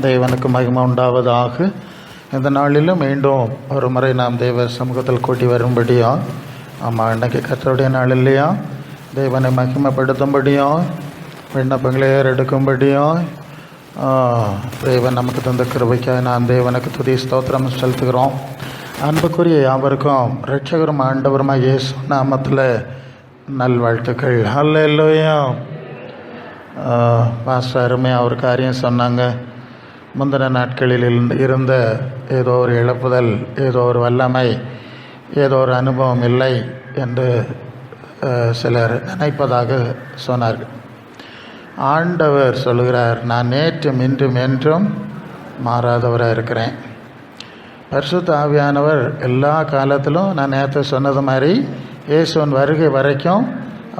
தேவனுக்கு மகிமை உண்டாவதாக. இந்த நாளிலும் மீண்டும் ஒரு முறை நாம் தேவ சமூகத்தில் கூட்டி வரும்படியா, ஆமாம், இன்றைக்கி கர்த்தருடைய நாள் இல்லையா, தேவனை மகிமைப்படுத்தும்படியா, விண்ணப்பங்களை ஏறெடுக்கும்படியா தேவன் நமக்கு தந்த கிருபைக்காக நாம் தேவனுக்கு துதி ஸ்தோத்திரம் செலுத்துகிறோம். அன்புக்குரிய யாவருக்கும் இரட்சகரும் ஆண்டவருமாய் இயேசு நாமத்தில் நல்வாழ்த்துக்கள். ஹல்லேலூயா. பாஸ்டர் அருமையாக ஒரு காரியம் சொன்னாங்க. முந்தின நாட்களில் இருந்த ஏதோ ஒரு இழப்புதல், ஏதோ ஒரு வல்லமை, ஏதோ ஒரு அனுபவம் இல்லை என்று சிலர் நினைப்பதாக சொன்னார்கள். ஆண்டவர் சொல்கிறார், நான் நேற்றும் இன்றும் என்றும் மாறாதவராக இருக்கிறேன். பரிசுத்த ஆவியானவர் எல்லா காலத்திலும் நான் நேற்று சொன்னது மாதிரி இயேசுவின் வருகை வரைக்கும்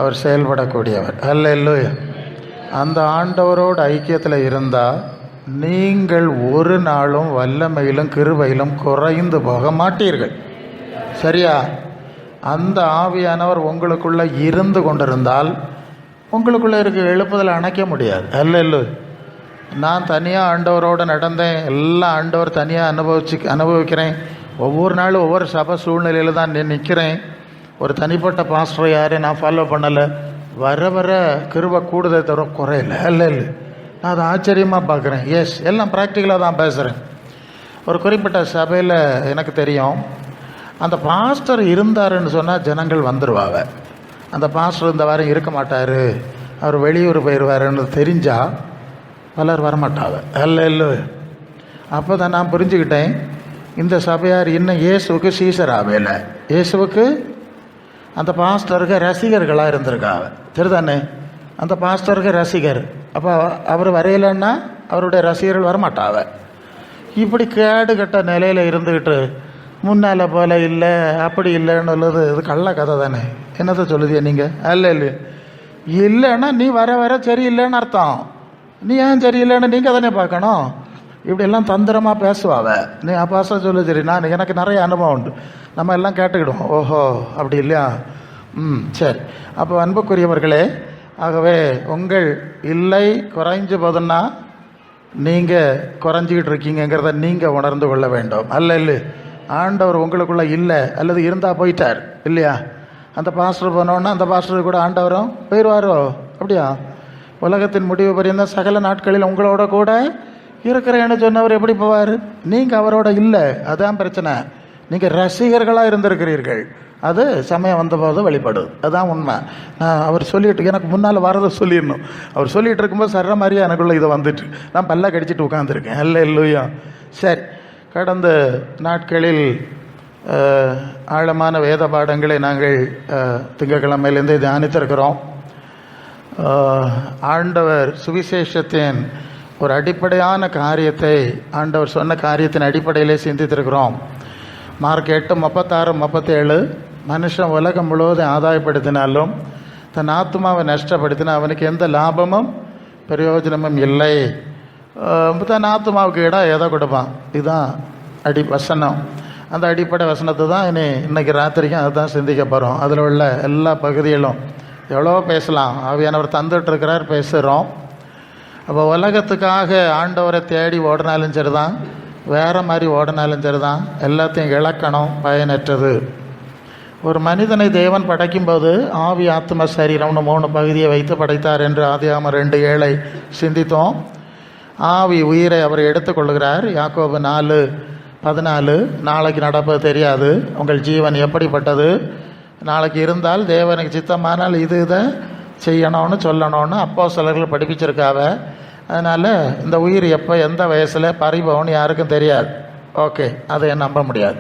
அவர் செயல்படக்கூடியவர். அல்லேலூயா. அந்த ஆண்டவரோட ஐக்கியத்தில் இருந்தால் நீங்கள் ஒரு நாளும் வல்லமையிலும் கிருபையிலும் குறைந்து போக மாட்டீர்கள். சரியா? அந்த ஆவியானவர் உங்களுக்குள்ளே இருந்து கொண்டிருந்தால் உங்களுக்குள்ளே இருக்க எழுப்புதலை அணைக்க முடியாது. அல்லேலூயா. நான் தனியாக ஆண்டவரோடு நடந்தேன், எல்லாம் ஆண்டவர் தனியாக அனுபவிக்கிறேன். ஒவ்வொரு நாளும் ஒவ்வொரு சபை சூழ்நிலையில் தான் நிற்கிறேன். ஒரு தனிப்பட்ட பாஸ்டரை யாரையும் நான் ஃபாலோ பண்ணலை. வர வர கிருபை கூடுதலை தவிர குறையில. இல்லை, நான் அதை ஆச்சரியமாக பார்க்குறேன். எஸ், எல்லாம் ப்ராக்டிக்கலாக தான் பேசுகிறேன். ஒரு குறிப்பிட்ட சபையில் எனக்கு தெரியும், அந்த பாஸ்டர் இருந்தாருன்னு சொன்னால் ஜனங்கள் வந்துடுவாங்க. அந்த பாஸ்டர் இந்த வாரம் இருக்க மாட்டார், அவர் வெளியூர் போயிடுவாருன்னு தெரிஞ்சால் பலர் வரமாட்டாங்க. இல்லை. அப்போ தான் நான் புரிஞ்சுக்கிட்டேன், இந்த சபையார் இன்னும் இயேசுவுக்கு சீசர் ஆகலை. இயேசுவுக்கு அந்த பாஸ்டருக்கு ரசிகர்களாக இருந்திருக்காங்க. சரிதானே? அந்த பாஸ்டருக்கு ரசிகர். அப்போ அவர் வரையலைன்னா அவருடைய ரசிகர்கள் வரமாட்டாங்க. இப்படி கேடு கட்ட நிலையில் இருந்துக்கிட்டு முன்னால் போல் இல்லை, அப்படி இல்லைன்னு உள்ளது இது கள்ள கதை தானே. என்னத்தை சொல்லுதியா நீங்கள்? இல்லைன்னா நீ வர வர சரியில்லைன்னு அர்த்தம். நீ ஏன் சரியில்லைன்னு நீங்கள் தானே பார்க்கணும். இப்படியெல்லாம் தந்திரமாக பேசுவாங்க. நீ பாச சொல்லு. சரி, நான் எனக்கு நிறைய அனுபவம் உண்டு, நம்ம எல்லாம் கேட்டுக்கிடுவோம். ஓஹோ, அப்படி இல்லையா? சரி. அப்போ அன்புக்குரியவர்களே, ஆகவே உங்கள் இல்லை குறைஞ்சு போதுன்னா நீங்கள் குறைஞ்சிக்கிட்டு இருக்கீங்கிறத நீங்கள் உணர்ந்து கொள்ள வேண்டும். இல்லை, ஆண்டவர் உங்களுக்குள்ளே இல்லை, அல்லது இருந்தால் போயிட்டார் இல்லையா? அந்த பாஸ்டர் போனோன்னா அந்த பாஸ்டர் கூட ஆண்டவரும் போயிடுவாரோ? அப்படியா? உலகத்தின் முடிவு பரியந்தம் சகல நாட்களில் உங்களோட கூட இருக்கிறேன்னு சொன்னவர் எப்படி போவார்? நீங்கள் அவரோட இல்லை, அதுதான் பிரச்சனை. நீங்கள் ரசிகர்களாக இருந்திருக்கிறீர்கள். அது சமயம் வந்தபோது வெளிப்படுது. அதுதான் உண்மை. நான் அவர் சொல்லிட்டு எனக்கு முன்னால் வரதை சொல்லிடணும். அவர் சொல்லிகிட்டு இருக்கும்போது சர்ற மாதிரியே எனக்குள்ளே இதை வந்துட்டு நான் பல்ல கடிச்சிட்டு உட்காந்துருக்கேன். இல்லையா? சரி. கடந்த நாட்களில் ஆழமான வேத பாடங்களை நாங்கள் திங்கட்கிழமையிலேருந்து தியானித்திருக்கிறோம். ஆண்டவர் சுவிசேஷத்தின் ஒரு அடிப்படையான காரியத்தை, ஆண்டவர் சொன்ன காரியத்தின் அடிப்படையிலே சிந்தித்திருக்கிறோம். மார்க் 8:36-37, மனுஷன் உலகம் முழுவதும் ஆதாயப்படுத்தினாலும் தன் ஆத்மாவை நஷ்டப்படுத்தினா அவனுக்கு எந்த லாபமும் பிரயோஜனமும் இல்லை. தன் ஆத்மாவுக்கு இடம் எதை கொடுப்பான்? இதுதான் வசனம். அந்த அடிப்படை வசனத்தை தான் இன்னைக்கு ராத்திரிக்கும் அதுதான் சிந்திக்க போகிறோம். அதில் உள்ள எல்லா பகுதிகளும் எவ்வளோ பேசலாம். ஆவியானவர் தந்துட்டுருக்கிறார், பேசுகிறோம். அப்போ உலகத்துக்காக ஆண்டவரை தேடி ஓடினாலும் சரி தான், வேறு மாதிரி ஓடினாலும் சரி தான், எல்லாத்தையும் இழக்கணும், பயனற்றது. ஒரு மனிதனை தேவன் படைக்கும்போது ஆவி ஆத்ம சரீரம்னு 3 பகுதியை வைத்து படைத்தார் என்று ஆதியாகமம் 2:7 சிந்தித்தோம். ஆவி உயிரை அவர் எடுத்துக்கொள்கிறார். யாக்கோபு 4:14, நாளைக்கு நடப்பது தெரியாது, உங்கள் ஜீவன் எப்படிப்பட்டது, நாளைக்கு இருந்தால் தேவனுக்கு சித்தமானால் இதை செய்யணும்னு சொல்லணும்னு அப்போஸ்தலர்கள் படிப்பிச்சிருக்காவ. அதனால் இந்த உயிர் எப்போ எந்த வயசில் பறிபோன்னு யாருக்கும் தெரியாது. ஓகே, அதை நம்ப முடியாது.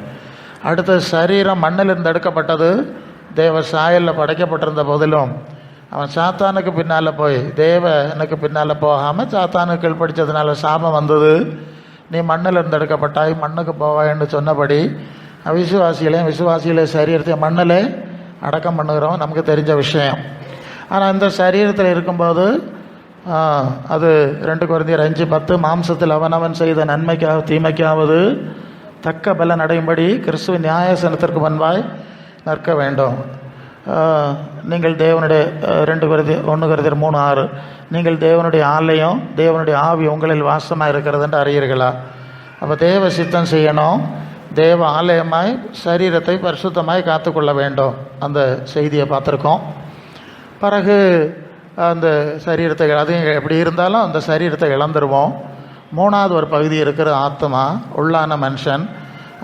அடுத்த சரீரம் மண்ணிலிருந்து எடுக்கப்பட்டது. தேவ சாயலில் படைக்கப்பட்டிருந்த போதிலும் அவன் சாத்தானுக்கு பின்னால் போய் தேவனுக்கு பின்னால் போகாமல் சாத்தானுக்கு கீழ்ப்படித்ததுனால சாபம் வந்தது. நீ மண்ணிலிருந்து எடுக்கப்பட்டாய், மண்ணுக்கு போவாய்ன்னு சொன்னபடி விசுவாசிகளே சரீரத்தை மண்ணில் அடக்கம் பண்ணுகிறோம், நமக்கு தெரிஞ்ச விஷயம். ஆனால் இந்த சரீரத்தில் இருக்கும்போது அது 2 கொரிந்தியர் 5:10, மாம்சத்தில் அவனவன் செய்த நன்மைக்காக தீமைக்காவது தக்க பலன் அடையும்படி கிறிஸ்துவின் நியாயாசனத்திற்கு முன்பாய் நிற்க வேண்டும். நீங்கள் தேவனுடைய 1 Corinthians 3:6 நீங்கள் தேவனுடைய ஆலயம், தேவனுடைய ஆவி உங்களில் வாசமாக இருக்கிறது என்று அறியீர்களா? அப்போ தேவ சித்தம் செய்யணும், தேவ ஆலயமாய் சரீரத்தை பரிசுத்தமாய் காத்துக்கொள்ள வேண்டும். அந்த செய்தியை பார்த்துருக்கோம். பிறகு அந்த சரீரத்தை அதையும் எப்படி இருந்தாலும் அந்த சரீரத்தை இழந்துருவோம். 3வது ஒரு பகுதி இருக்கிற ஆத்மா, உள்ளான மனுஷன்,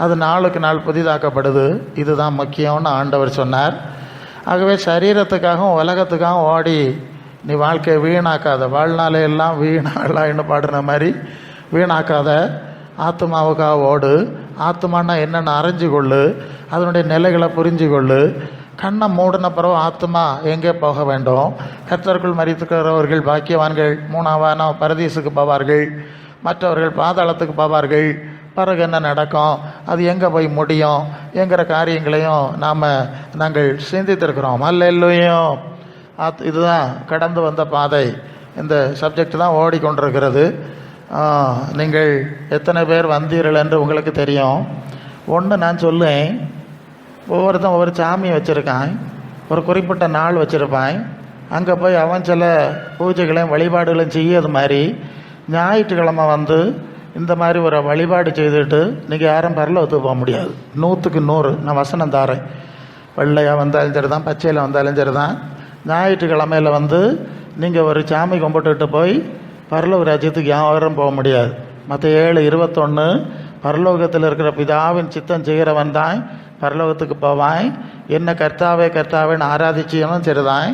அது நாளுக்கு நாள் புதிதாக்கப்படுது. இதுதான் முக்கியம்னு ஆண்டவர் சொன்னார். ஆகவே சரீரத்துக்காகவும் உலகத்துக்காகவும் ஓடி நீ வாழ்க்கையை வீணாக்காத, வாழ்நாளே எல்லாம் வீணாகலான்னு பாடுற மாதிரி வீணாக்காத, ஆத்மாவுக்காக ஓடு. ஆத்மானா என்னென்னு அறிஞ்சு கொள்ளு, அதனுடைய நிலைகளை புரிஞ்சு கொள்ளு. கண்ணை மூடின பிறகு ஆத்மா எங்கே போக வேண்டும்? கர்த்தருக்குள் மரித்துக்கிறவர்கள் பாக்கியவான்கள், 3ஆம் பரதீசுக்கு போவார்கள், மற்றவர்கள் பாதாளத்துக்கு போவார்கள். பிறகு என்ன நடக்கும், அது எங்கே போய் முடியும் என்கிற காரியங்களையும் நாங்கள் சிந்தித்திருக்கிறோம். அல்லேலூயா. இதுதான் கடந்து வந்த பாதை. இந்த சப்ஜெக்ட் தான் ஓடிக்கொண்டிருக்கிறது. நீங்கள் எத்தனை பேர் வந்தீர்கள் என்று உங்களுக்கு தெரியும். ஒன்று நான் சொல்லுவேன், ஒவ்வொருத்தன் ஒவ்வொரு சாமியை வச்சுருக்கான், ஒரு குறிப்பிட்ட நாள் வச்சுருப்பான். அங்கே போய் அவன் சில பூஜைகளையும் வழிபாடுகளையும் செய்யறது மாதிரி ஞாயிற்றுக்கிழமை வந்து இந்த மாதிரி ஒரு வழிபாடு செய்துட்டு நீங்கள் யாரும் பரலோகத்துக்கு போக முடியாது. 100க்கு 100 நான் வசனம் தாரேன். வெள்ளையாக வந்தாலும் சரி தான், பச்சையில் வந்தாலும் சரி தான், ஞாயிற்றுக்கிழமையில் வந்து நீங்கள் ஒரு சாமி கும்பிட்டுட்டு போய் பரலோக ராஜ்யத்துக்கு யாரும் போக முடியாது. மற்ற 7:21 பரலோகத்தில் இருக்கிற பிதாவின் சித்தம் செய்கிறவன் தான் பரலோகத்துக்கு போவான். என்ன கர்த்தாவே கர்த்தாவேன்னு ஆராதிச்சியனும் சரிதான்,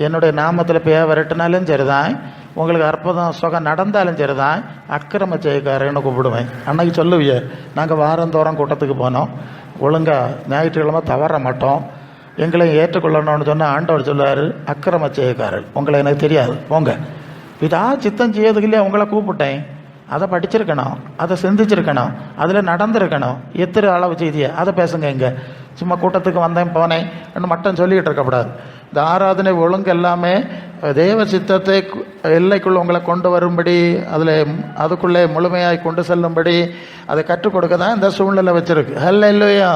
என்னுடைய நாமத்தில் பேய விரட்டினாலும் சரிதான், உங்களுக்கு அற்புதம் சுகம் நடந்தாலும் சரிதான், அக்கிரம செய்யக்காரன்னு கூப்பிடுவேன். அன்னைக்கு சொல்லுவிய, நாங்கள் வாரந்தோறும் கூட்டத்துக்கு போனோம், ஒழுங்காக ஞாயிற்றுக்கிழமை தவற மாட்டோம், எங்களை ஏற்றுக்கொள்ளணும்னு சொன்னால் ஆண்டவர் சொல்லுவார், அக்கிரம செய்யக்காரர் உங்களை எனக்கு தெரியாது போங்க. இதா சித்தம் செய்யறதுக்கு இல்லையா உங்களை கூப்பிட்டேன், அதை படிச்சிருக்கணும், அதை சிந்திச்சிருக்கணும், அதில் நடந்திருக்கணும். எத்தனை அளவு செய்தியை அதை பேசுங்க. இங்கே சும்மா கூட்டத்துக்கு வந்தேன் போனேன் மட்டும் சொல்லிக்கிட்டு இருக்கக்கூடாது. இந்த ஆராதனை ஒழுங்கு எல்லாமே தேவ சித்தத்தை எல்லைக்குள்ள உங்களை கொண்டு வரும்படி, அதுக்குள்ளே முழுமையாய் கொண்டு செல்லும்படி அதை கற்றுக் கொடுக்க தான் இந்த சூழ்நிலை வச்சுருக்கு. அல்லேலூயா.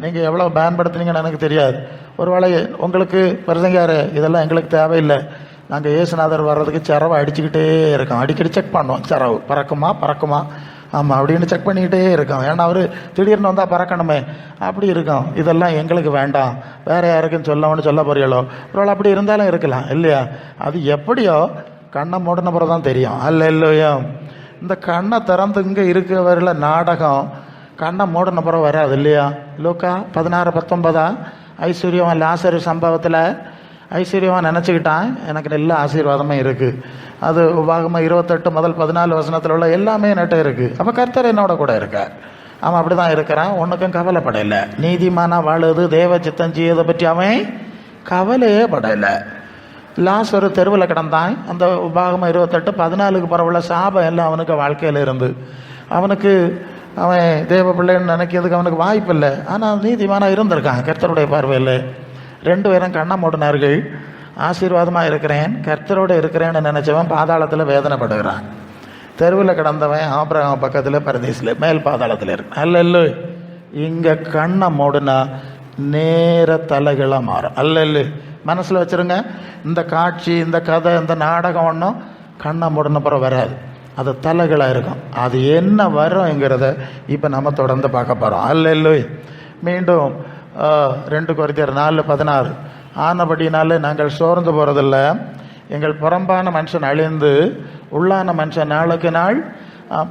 நீங்கள் எவ்வளோ பயன்படுத்துனீங்கன்னு எனக்கு தெரியாது. ஒருவேளை உங்களுக்கு பிரசங்காரு இதெல்லாம் எங்களுக்கு தேவையில்லை, நாங்கள் இயேசுநாதர் வர்றதுக்கு சிறவை அடிச்சுக்கிட்டே இருக்கோம், அடிக்கடி செக் பண்ணோம், சிறவு பறக்குமா ஆமாம் அப்படின்னு செக் பண்ணிக்கிட்டே இருக்கோம். ஏன்னா அவர் திடீர்னு வந்தால் பறக்கணுமே, அப்படி இருக்கோம். இதெல்லாம் எங்களுக்கு வேண்டாம், வேறு யாருக்குன்னு சொல்ல போறீங்களோ, ஒருவேளை அப்படி இருந்தாலும் இருக்கலாம் இல்லையா? அது எப்படியோ கண்ணை மூடின பிறகு தான் தெரியும். அல்லேலூயா. இந்த கண்ணை திறந்து இங்கே இருக்கிறவர்கள நாடகம் கண்ணை மூடின பிறகு வராது இல்லையா? லூக்கா 16:19 ஐஸ்வர்யவான் லாசரு சம்பவத்தில் ஐஸ்வர்யமாக நினச்சிக்கிட்டான், எனக்கு நல்ல ஆசீர்வாதமே இருக்குது. அது உபாகமம் 28 முதல் 14 வசனத்தில் உள்ள எல்லாமே நட்ட இருக்குது. அப்போ கர்த்தர் என்னோட கூட இருக்கார். அவன் அப்படி தான் இருக்கிறான், ஒன்றுக்கும் கவலைப்படலை. நீதிமானா வாழுது தேவ சித்தம் செய்யதை பற்றி அவன் கவலையே படலை. லாசரு தெருவில் கிடந்தான். அந்த உபாகமம் 28 14க்கு பரவுள்ள சாபம் எல்லாம் அவனுக்கு வாழ்க்கையில் இருந்து அவன் தேவ பிள்ளைன்னு நினைக்கிறதுக்கு அவனுக்கு வாய்ப்பு இல்லை. ஆனால் நீதிமானாக இருந்திருக்கான் கர்த்தருடைய பார்வையில். 2 பேரும் கண்ணை மூடினார்கள். ஆசீர்வாதமாக இருக்கிறேன், கர்த்தரோடு இருக்கிறேன்னு நினச்சவன் பாதாளத்தில் வேதனைப்படுகிறான். தெருவில் கிடந்தவன் ஆபிரகாம் பக்கத்தில் பரதீசில் மேல் பாதாளத்தில் இருக்கான். அல்ல இங்கே கண்ணை மூடினா நேர தலைகளாக மாறும். அல்ல மனசில் வச்சுருங்க. இந்த காட்சி, இந்த கதை, இந்த நாடகம் ஒன்றும் கண்ணை மூடின பிறகு வராது, அது தலைகளாக இருக்கும். அது என்ன வரும்ங்கிறத இப்போ நம்ம தொடர்ந்து பார்க்க போகிறோம். அல்ல மீண்டும் 2 Corinthians 4:16 ஆனபடினாலே நாங்கள் சோர்ந்து போகிறதில்ல, எங்கள் புறம்பான மனுஷன் அழிந்து உள்ளான மனுஷன் நாளுக்கு நாள்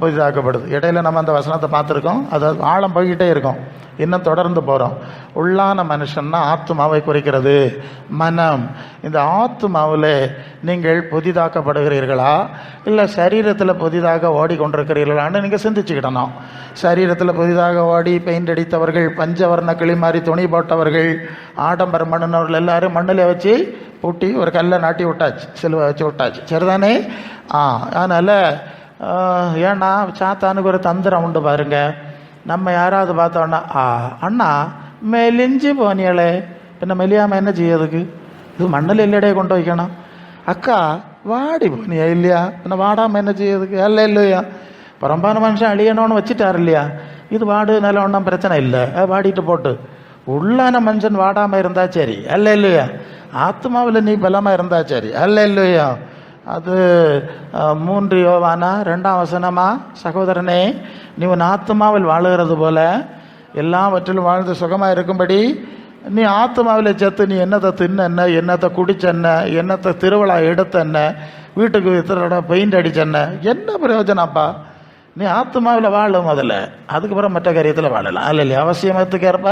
புதிதாக்கப்படுது. இடையில நம்ம அந்த வசனத்தை பார்த்துருக்கோம், அது ஆழம் போய்கிட்டே இருக்கும், இன்னும் தொடர்ந்து போகிறோம். உள்ளான மனுஷன்னா ஆத்துமாவை குறிக்கிறது, மனம். இந்த ஆத்துமாவில் நீங்கள் புதிதாக்கப்படுகிறீர்களா இல்லை சரீரத்தில் புதிதாக ஓடிக்கொண்டிருக்கிறீர்களான்னு நீங்கள் சிந்திச்சுக்கிடணும். சரீரத்தில் புதிதாக ஓடி பெயிண்ட் அடித்தவர்கள், பஞ்சவர்ண கிளி மாதிரி துணி போட்டவர்கள், ஆடம்பரம் பண்ணினவர்கள் எல்லாரும் மண்ணில் வச்சு பூட்டி ஒரு கல்லை நாட்டி விட்டாச்சு, சிலுவை வச்சு விட்டாச்சு, சரிதானே? அதனால் ஏன்னா சாத்தானுக்கு ஒரு தந்திரம் உண்டு பாருங்க. நம்ம யாராவது பார்த்தோன்னா, அண்ணா மெலிஞ்சு போனியளே, பின்ன மெலியாமல் என்ன செய்யறதுக்கு, இது மண்ணில் இல்லையே கொண்டு வைக்கணும். அக்கா வாடி போனியா இல்லையா, பின்ன வாடாமல் என்ன செய்யறதுக்கு? இல்லையா, புறம்பான மனுஷன் அழியணும்னு வச்சுட்டார் இல்லையா, இது வாடு நிலம் ஒன்றும் பிரச்சனை இல்லை, வாடிட்டு போட்டு உள்ளான மனுஷன் வாடாமல் இருந்தா சரி, அல்ல இல்லையா? ஆத்மாவில் நீ பலமாக இருந்தா சரி, அல்ல இல்லையா? அது 3 யோவானா 2ஆம் வசனமா, சகோதரனே நீ உன் ஆத்மாவில் வாழுகிறது போல எல்லாவற்றிலும் வாழ்ந்து சுகமாக இருக்கும்படி நீ ஆத்மாவில் செத்து நீ என்னத்தை தின்ன, என்னத்தை குடிச்சென்ன, என்னத்தை திருவிழா எடுத்தென்ன, வீட்டுக்கு இத்தரோட பெயிண்ட் அடிச்சென்ன, என்ன பிரயோஜனப்பா? நீ ஆத்மாவில் வாழும் முதல்ல, அதுக்கப்புறம் மற்ற காரியத்தில் வாழலாம், அல்ல இல்லையா? அவசியமத்துக்கேற்ப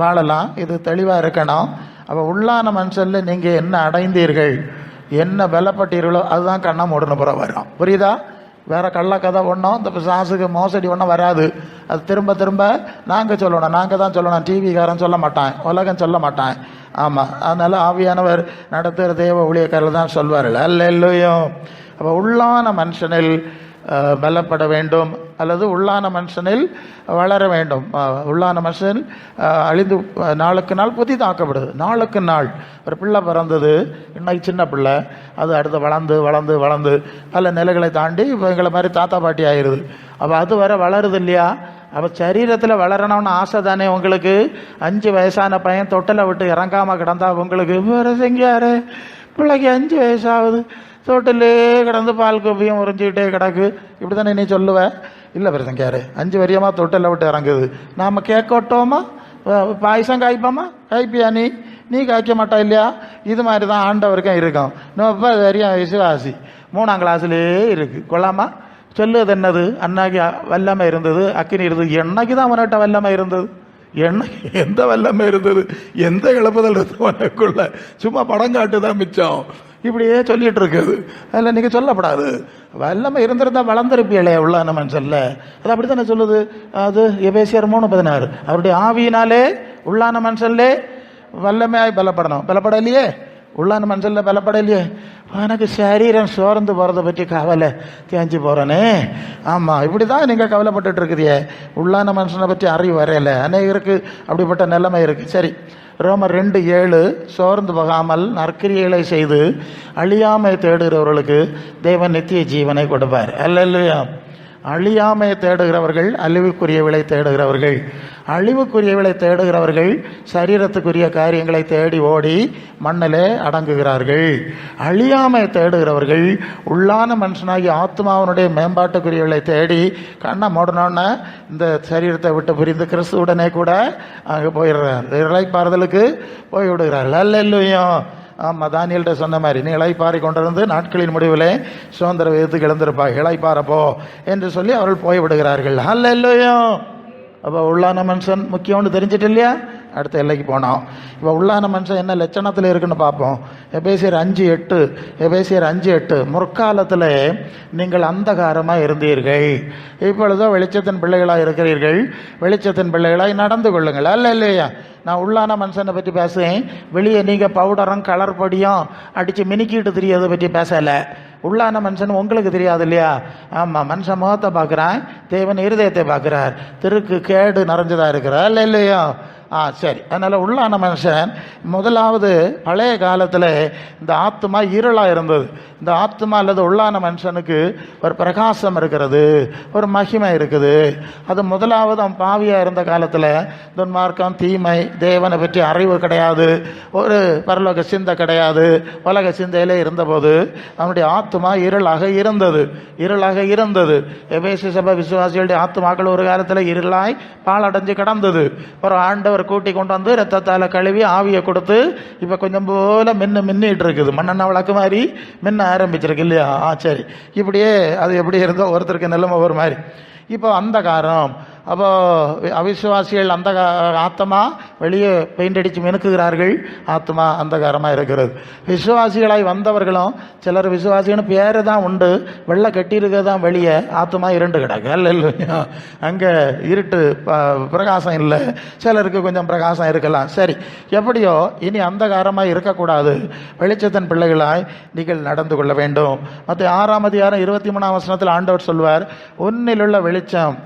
வாழலாம். இது தெளிவாக இருக்கணும். அப்போ உள்ளான மனுஷனில் நீங்கள் என்ன அடைந்தீர்கள், என்ன பலப்பட்டீர்களோ அதுதான் கண்ணை மூடன புறம் வரும். புரியுதா? வேறு கள்ளக்கதை ஒன்றும் இந்த சாசுக்கு மோசடி ஒன்றும் வராது. அது திரும்ப திரும்ப நாங்கள் சொல்லணும், நாங்கள் தான் சொல்லணும். டிவிக்காரன் சொல்ல மாட்டான், உலகம் சொல்ல மாட்டான். ஆமாம், அதனால் ஆவியானவர் நடத்துகிற தேவ ஊழியக்காரர்கள் தான் சொல்வார்கள், அல்ல இல்லையும். அப்போ உள்ளான மனுஷனில் பலப்பட வேண்டும், அல்லது உள்ளான மனுஷனில் வளர வேண்டும். உள்ளான மனுஷன் அழிந்து நாளுக்கு நாள் புதிதாக்கப்படுது. நாளுக்கு நாள் ஒரு பிள்ளை பிறந்தது, இன்னைக்கு சின்ன பிள்ளை, அது அடுத்து வளர்ந்து வளர்ந்து வளர்ந்து பல நிலைகளை தாண்டி இப்போ எங்களை மாதிரி தாத்தா பாட்டி ஆயிடுது. அப்போ அது வர வளருது இல்லையா? அப்போ சரீரத்தில் வளரணும்னு ஆசை தானே உங்களுக்கு? 5 வயசான பையன் தொட்டில் விட்டு இறங்காமல் கிடந்தா உங்களுக்கு வேறு செஞ்சாரு? பிள்ளைக்கு 5 வயசாகுது, தொட்டிலே கிடந்து பால் கோப்பியும் உறிஞ்சிக்கிட்டே கிடக்கு, இப்படி தானே நீ சொல்லுவேன்? இல்லை பிரசங்காரு, 5 வரியமாக தொட்டில் விட்டு இறங்குது, நாம் கேட்கட்டோமா? பாயசம் காய்ப்போமா? காய்ப்பியா நீ காய்க்க மாட்டா இல்லையா? இது மாதிரி தான் ஆண்டவருக்கும் இருக்கும். 30 வரையும் விசுவாசி 3ஆம் கிளாஸ்லேயே இருக்குது. கொள்ளாமா? சொல்லுவது என்னது? அன்னைக்கு வல்லமை இருந்தது, அக்கினி இருந்தது. என்னைக்கு தான் அவன்கிட்ட வல்லமை இருந்தது? எந்த வல்லமை இருந்தது? எந்த இழப்புதல் இருந்தது உனக்குள்ள? சும்மா படம் காட்டு தான் மிச்சம். இப்படியே சொல்லிட்டு இருக்குது. அதில் நீங்கள் சொல்லப்படாது. வல்லமை இருந்திருந்தால் வளர்ந்துருப்பியலே உள்ளான மனுஷன்ல. அது அப்படி தானே சொல்லுது. அது எபேசியர் 3:16. அவருடைய ஆவியினாலே உள்ளான மனுஷன்லே வல்லமையாய் பலப்படணும். பலப்படலையே, உள்ளான மனுஷன்ல பலப்படலையே. எனக்கு சரீரம் சோர்ந்து போகிறத பற்றி கவலை, தேஞ்சு போகிறேனே. ஆமாம், இப்படி தான் நீங்கள் கவலைப்பட்டுட்டு இருக்குதியே. உள்ளான மனுஷனை பற்றி அறிவு வரையலை. அநேகருக்கு அப்படிப்பட்ட நிலைமை இருக்குது. சரி, ரோமர் 2:7, சோர்ந்து போகாமல் நற்கிரியைகளை செய்து அழியாமை தேடுகிறவர்களுக்கு தேவன் நித்திய ஜீவனை கொடுப்பார். அல்லேலூயா. அழியாமையை தேடுகிறவர்கள் அழிவுக்குரியவளை தேடுகிறவர்கள். அழிவுக்குரியவளை தேடுகிறவர்கள் சரீரத்துக்குரிய காரியங்களை தேடி ஓடி மண்ணிலே அடங்குகிறார்கள். அழியாமையை தேடுகிறவர்கள் உள்ளான மனுஷனாகி ஆத்மாவனுடைய மேம்பாட்டுக்குரியவளை தேடி கண்ணை மூடணுன்னு இந்த சரீரத்தை விட்டு பிரிந்து கிறிஸ்துவுடனே கூட அங்கே போயிடுறார், இளைப்பாறுதலுக்கு போய்விடுகிறார்கள். அல்லேலூயா. ஆமாம், தானியல்கிட்ட சொன்ன மாதிரி நீ இளைப்பாறை கொண்டிருந்து நாட்களின் முடிவிலே சுதந்திர விதத்துக்கு இழந்திருப்பாய், இளைப்பாறப்போ என்று சொல்லி அவர்கள் போய்விடுகிறார்கள். அல்லேலூயா. அப்போ உள்ளான மனுஷன் முக்கியம்னு தெரிஞ்சிட்டு இல்லையா? அடுத்த எல்லைக்கு போனோம். இப்போ உள்ளான மனுஷன் என்ன லட்சணத்தில் இருக்குன்னு பார்ப்போம். எபேசியர் 5:8 முற்காலத்தில் நீங்கள் அந்தகாரமாக இருந்தீர்கள், இப்பொழுதோ வெளிச்சத்தின் பிள்ளைகளாக இருக்கிறீர்கள், வெளிச்சத்தின் பிள்ளைகளாய் நடந்து கொள்ளுங்கள். அல்ல இல்லையா? நான் உள்ளான மனுஷனை பற்றி பேசுவேன். வெளியே நீங்கள் பவுடரும் கலர் பொடியும் அடித்து மினுக்கிட்டு தெரியறதை பற்றி பேசலை. உள்ளான மனுஷன் உங்களுக்கு தெரியாது இல்லையா? ஆமாம், மனுஷன் முகத்தை பார்க்குறான், தேவன் இருதயத்தை பார்க்குறார். திருக்கு கேடு நிறைஞ்சதாக இருக்கிறார். இல்லை இல்லையா? சரி. அதனால் உள்ளான மனுஷன் முதலாவது பழைய காலத்தில் இந்த ஆத்மா இருளாக இருந்தது. இந்த ஆத்மா அல்லது உள்ளான மனுஷனுக்கு ஒரு பிரகாசம் இருக்கிறது, ஒரு மகிமை இருக்குது. அது முதலாவது அவன் பாவியாக இருந்த காலத்தில் துன்மார்க்கம், தீமை, தேவனை பற்றி அறிவு கிடையாது, ஒரு பரலோக சிந்தை கிடையாது, உலக சிந்தையிலே இருந்தபோது அவனுடைய ஆத்மா இருளாக இருந்தது. எபேசு சபை விசுவாசிகளுடைய ஆத்மாக்கள் ஒரு காலத்தில் இருளாய் பாழடைஞ்சு கிடந்தது. ஒரு ஆண்டவர் கூட்டி கொண்டு வந்து ரத்தத்தால் கழுவி ஆவியை கொடுத்து இப்போ கொஞ்சம் போல மின்னிட்டு இருக்குது. மண்ணெண்ணெய் விளக்கு மாதிரி மின்ன ஆரம்பிச்சிருக்கு இல்லையா? சரி, இப்படியே அது எப்படி இருந்தோ ஒருத்தருக்கு நிலைமை ஒரு மாதிரி. இப்போ அந்த காரம், அப்போ அவிசுவாசிகள் அந்த ஆத்மா வெளியே பெயிண்ட் அடித்து மினுக்குகிறார்கள், ஆத்மா அந்தகாரமாக இருக்கிறது. விசுவாசிகளாய் வந்தவர்களும் சிலர் விசுவாசின்னு பேர் தான் உண்டு, வெள்ளை கட்டியிருக்கிறது தான் வெளியே, ஆத்மா இருண்டு கிடக்கு. இல்லையா? அங்கே இருட்டு, பிரகாசம் இல்லை. சிலருக்கு கொஞ்சம் பிரகாசம் இருக்கலாம். சரி, எப்படியோ இனி அந்தகாரமாக இருக்கக்கூடாது, வெளிச்சத்தின் பிள்ளைகளாய் நீங்கள் நடந்து கொள்ள வேண்டும். மற்ற 6ஆம் அதிகாரம் 23ஆம் வசனத்தில் ஆண்டவர் சொல்வார், உன்னிலுள்ள வெளிச்சம்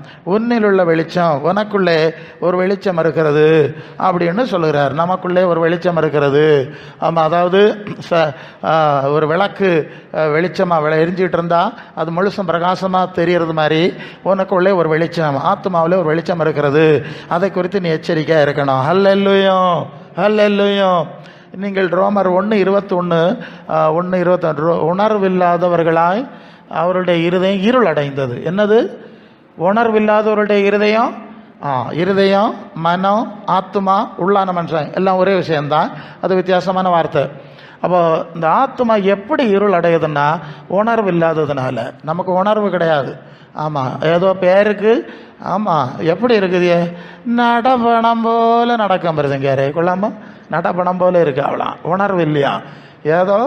வெளிச்சம், உனக்குள்ளே ஒரு வெளிச்சம் இருக்கிறது அப்படின்னு சொல்லுகிறார். நமக்குள்ளே ஒரு வெளிச்சம் இருக்கிறது. ஆமாம், அதாவது ஒரு விளக்கு வெளிச்சமாக எரிஞ்சிக்கிட்டு இருந்தால் அது முழுசும் பிரகாசமாக தெரிகிறது மாதிரி உனக்குள்ளே ஒரு வெளிச்சம், ஆத்மாவில் ஒரு வெளிச்சம் இருக்கிறது. அதை குறித்து நீ எச்சரிக்கையாக இருக்கணும். ஹல்லேலூயா, ஹல்லேலூயா. நீங்கள் ரோமர் 1:21 உணர்வில்லாதவர்களாய் அவருடைய இருதயம் இருள் அடைந்தது. என்னது உணர்வில்லாதவருடைய இருதயம்? இருதயம், மனம், ஆத்மா, உள்ளான மனுஷன் எல்லாம் ஒரே விஷயந்தான், அது வித்தியாசமான வார்த்தை. அப்போ இந்த ஆத்மா எப்படி இருள் அடையுதுன்னா உணர்வு இல்லாததுனால. நமக்கு உணர்வு கிடையாது. ஆமாம், ஏதோ பேருக்கு. ஆமாம், எப்படி இருக்குது? நடப்பணம் போல நடக்கம் வருதுங்க, யாரே கொள்ளாமல் நடப்பணம் போல இருக்கு. அவளாம் உணர்வு இல்லையா? ஏதோ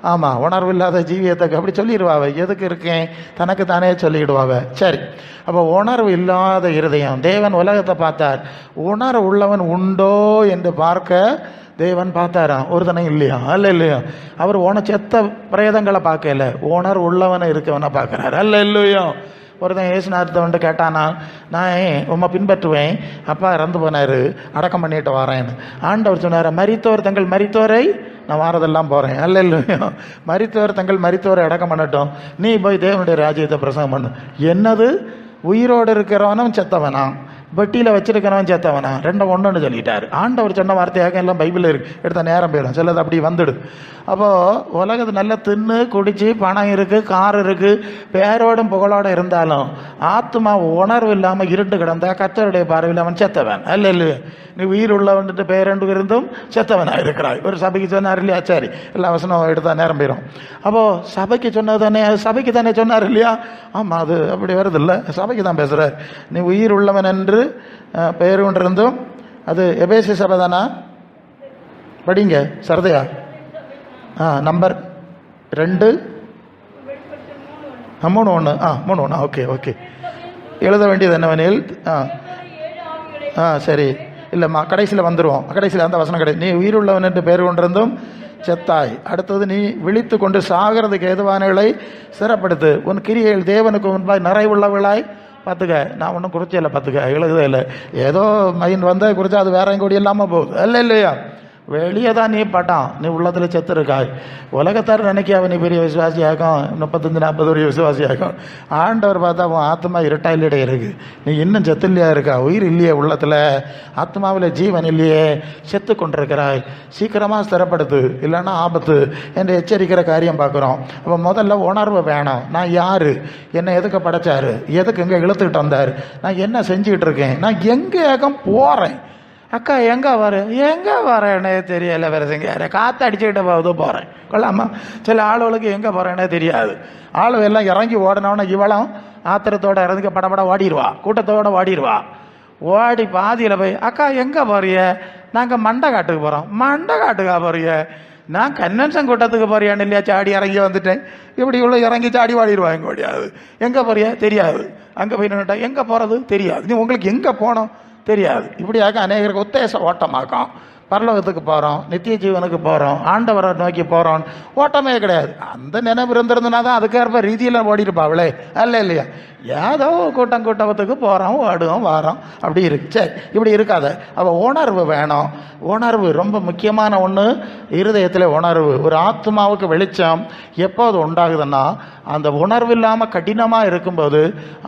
ஆமாம், உணர்வு இல்லாத ஜீவியத்துக்கு அப்படி சொல்லிடுவாவ. எதுக்கு இருக்கேன் தனக்கு தானே சொல்லிடுவாவ. சரி, அப்போ உணர்வு இல்லாத இருதயம். தேவன் உலகத்தை பார்த்தார், உணர்வு உள்ளவன் உண்டோ என்று பார்க்க தேவன் பார்த்தாராம். ஒருத்தனை இல்லையா? அல்ல இல்லையா? அவர் செத்த பிரேதங்களை பார்க்கல, உணர்வு உள்ளவனை இருக்கவனை பார்க்குறாரு. அல்ல இல்லையோ? ஒருத்தன் இயேசுநாதத்தை வந்துட்டு கேட்டானா, நான் உம்மை பின்பற்றுவேன், அப்பா இறந்து போனார், அடக்கம் பண்ணிட்டு வரேன்னு. ஆண்டவர் சொன்னார், மரித்தோர் தங்கள் மரித்தோரை நான் வாரதெல்லாம் போகிறேன். அல்ல இல்லையோ? மரித்தோர் தங்கள் மரித்தோரை அடக்கம் பண்ணட்டும், நீ போய் தேவனுடைய ராஜ்யத்தை பிரசங்கம் பண்ணு. என்னது? உயிரோடு இருக்கிறவனும் செத்தவனா, பெட்டியில் வச்சிருக்கிறவன் செத்தவனா, ரெண்டும் ஒன்றுன்னு சொல்லிட்டார். ஆண்டவர் சொன்ன வார்த்தையாக எல்லாம் பைபிளில் இருக்கு, எடுத்த நேரம் போயிடும், சிலது அப்படி வந்துடுது. அப்போது உலகத்து நல்லா தின்னு குடிச்சு பணம் இருக்குது, கார் இருக்குது, பேரோடும் புகழோடு இருந்தாலும் ஆத்மா உணர்வு இல்லாமல் இருண்டு கிடந்தா கர்த்தருடைய பார்வையில் அவன் செத்தவன். அல்ல இல்லை? நீ உயிர் உள்ளவன்ட்டு பேரண்டு இருந்தும் செத்தவனாக இருக்கிறாய். ஒரு சபைக்கு சொன்னார் இல்லையா? சரி, எல்லா வசனம் எடுத்தால் நேரம் போயிடும். அப்போது சபைக்கு சொன்னது தானே, அது சபைக்கு தானே சொன்னார் இல்லையா? ஆமாம், அது அப்படி வருது இல்லை, சபைக்கு தான் பேசுகிறார். நீ உயிர் உள்ளவன் என்று பெயர் கொண்டிருந்தும், அது எபேசி சபை தானா? படிங்க சரதையா. நம்பர் 2 3:1. 3:1. Okay okay. எழுத வேண்டியது என்னவெனில், சரி இல்லைம்மா, கடைசியில் வந்துடுவோம். கடைசியில் அந்த வசனம் கிடையாது. நீ உயிருள்ளவன் என்று பெயர் கொண்டிருந்தும் செத்தாய். அடுத்தது, நீ விழித்து கொண்டு சாகிறதுக்கு ஏதுவானவர்களை சிறப்படுத்து, உன் கிரியைகள் தேவனுக்கு முன்பாய் நிறைவுள்ளவர்களாய். பார்த்துக்க, நான் ஒன்றும் குறிச்சில்லை, பார்த்துக்க, எழுதவே இல்லை. ஏதோ மைண்ட் வந்தால் குறிச்சா அது வேற எங்கூடி இல்லாமல் போகுது. அல்ல இல்லையா? வெளியே தான் நீ பட்டான், நீ உள்ளத்தில் செத்துருக்காய். உலகத்தார் நினைக்காவ நீ பெரிய விசுவாசியாகும், 35-40 ஒரு விசுவாசியாகும். ஆண்டவர் பார்த்தா உன் ஆத்மா இருட்டாயிலே இருக்குது, நீ இன்னும் செத்து இல்லையா இருக்கா? உயிர் இல்லையே உள்ளத்தில், ஆத்மாவில் ஜீவன் இல்லையே, செத்து கொண்டிருக்கிறாய். சீக்கிரமாக ஸ்திரப்படுத்து, இல்லைன்னா ஆபத்து என்று எச்சரிக்கிற காரியம் பார்க்குறோம். அப்போ முதல்ல உணர்வு வேணும். நான் யார்? என்னை எதுக்கு படைச்சாரு? எதுக்கு இங்கே இழுத்துக்கிட்டு வந்தார்? நான் என்ன செஞ்சுக்கிட்டு இருக்கேன்? நான் எங்கே போகிறேன்? அக்கா எங்கே வரேன்னே தெரியலை, வேறு செஞ்சார் காற்று அடிச்சுக்கிட்ட போகுது போகிறேன் கொள்ளாமா. சில ஆளுகளுக்கு எங்கே போகிறேன்னே தெரியாது. ஆளு எல்லாம் இறங்கி ஓடினோன்னா இவளும் ஆத்திரத்தோடு இறங்கி படப்பட ஓடிடுவா, கூட்டத்தோடு ஓடிடுவா. ஓடி பாதியில் போய், அக்கா எங்கே போறிய? நாங்கள் மண்டை காட்டுக்கு போகிறோம். மண்டை காட்டுக்கா போறிய? நான் கன்வென்ஷன் கூட்டத்துக்கு போறியான்னு இல்லையா? சாடி இறங்கி வந்துட்டேன். இப்படி இவ்வளோ இறங்கி சாடி வாடிடுவா. எங்கே ஓடியாது? எங்கே போறிய? தெரியாது. அங்கே போய் நின்றுட்டா எங்கே போகிறது தெரியாது. நீ உங்களுக்கு எங்கே போனோம் தெரியாது. இப்படியாக அநேகருக்கு உத்தேச ஓட்டமாக்கும். பரலோகத்துக்கு போகிறோம், நித்திய ஜீவனுக்கு போகிறோம், ஆண்டவரை நோக்கி போகிறோம், ஓட்டமே கிடையாது. அந்த நினைவு இருந்திருந்தனா தான் அதுக்கேற்ப ரீதியில் ஓடிருப்பாங்களே. அல்ல இல்லையா? ஏதோ கூட்டத்துக்கு போகிறோம், ஓடுவோம், வாரோம், அப்படி இருக்கு. சரி, இப்படி இருக்காத. அவள் உணர்வு வேணும். உணர்வு ரொம்ப முக்கியமான ஒன்று. இருதயத்தில் உணர்வு. ஒரு ஆத்மாவுக்கு வெளிச்சம் எப்போது உண்டாகுதுன்னா, அந்த உணர்வு இல்லாமல் கடினமாக இருக்கும்போது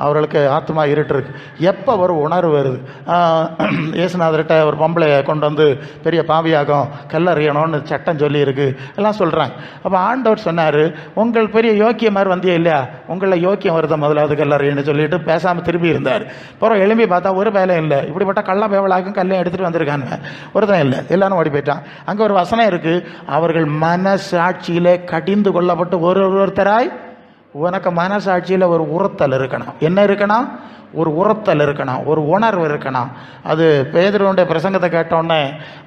அவர்களுக்கு ஆத்மா இருட்டுருக்கு. எப்போ ஒரு உணர்வு வருது? இயேசுநாதர்கிட்ட ஒரு பொம்பளையை கொண்டு வந்து பெரிய பாவியாகும், கல்லறியணும்னு சட்டம் சொல்லியிருக்கு, எல்லாம் சொல்கிறாங்க. அப்போ ஆண்டவர் சொன்னார், உங்கள் பெரிய யோக்கியம் மாதிரி வந்தியா இல்லையா? உங்களில் யோக்கியம் வருது முதலாவது கல்லறியன்னு சொல்லிட்டு பேசாமல் திரும்பி இருந்தார். அப்புறம் எழும்பி பார்த்தா ஒரு வேலையும் இல்லை. இப்படிப்பட்ட கள்ள பேவலாக்கும் கல்லையும் எடுத்துகிட்டு வந்திருக்காங்க. ஒருத்தன் இல்லை, எல்லாரும் ஓடி போயிட்டான். அங்கே ஒரு வசனம் இருக்குது, அவர்கள் மனசாட்சியிலே கடிந்து கொள்ளப்பட்டு ஒருத்தராய். உனக்கு மனசாட்சியில் ஒரு உறுத்தல் இருக்கணும். என்ன இருக்கணும்? ஒரு உறுத்தல் இருக்கணும், ஒரு உணர்வு இருக்கணும். அது பேதுருவுடைய பிரசங்கத்தை கேட்டோடனே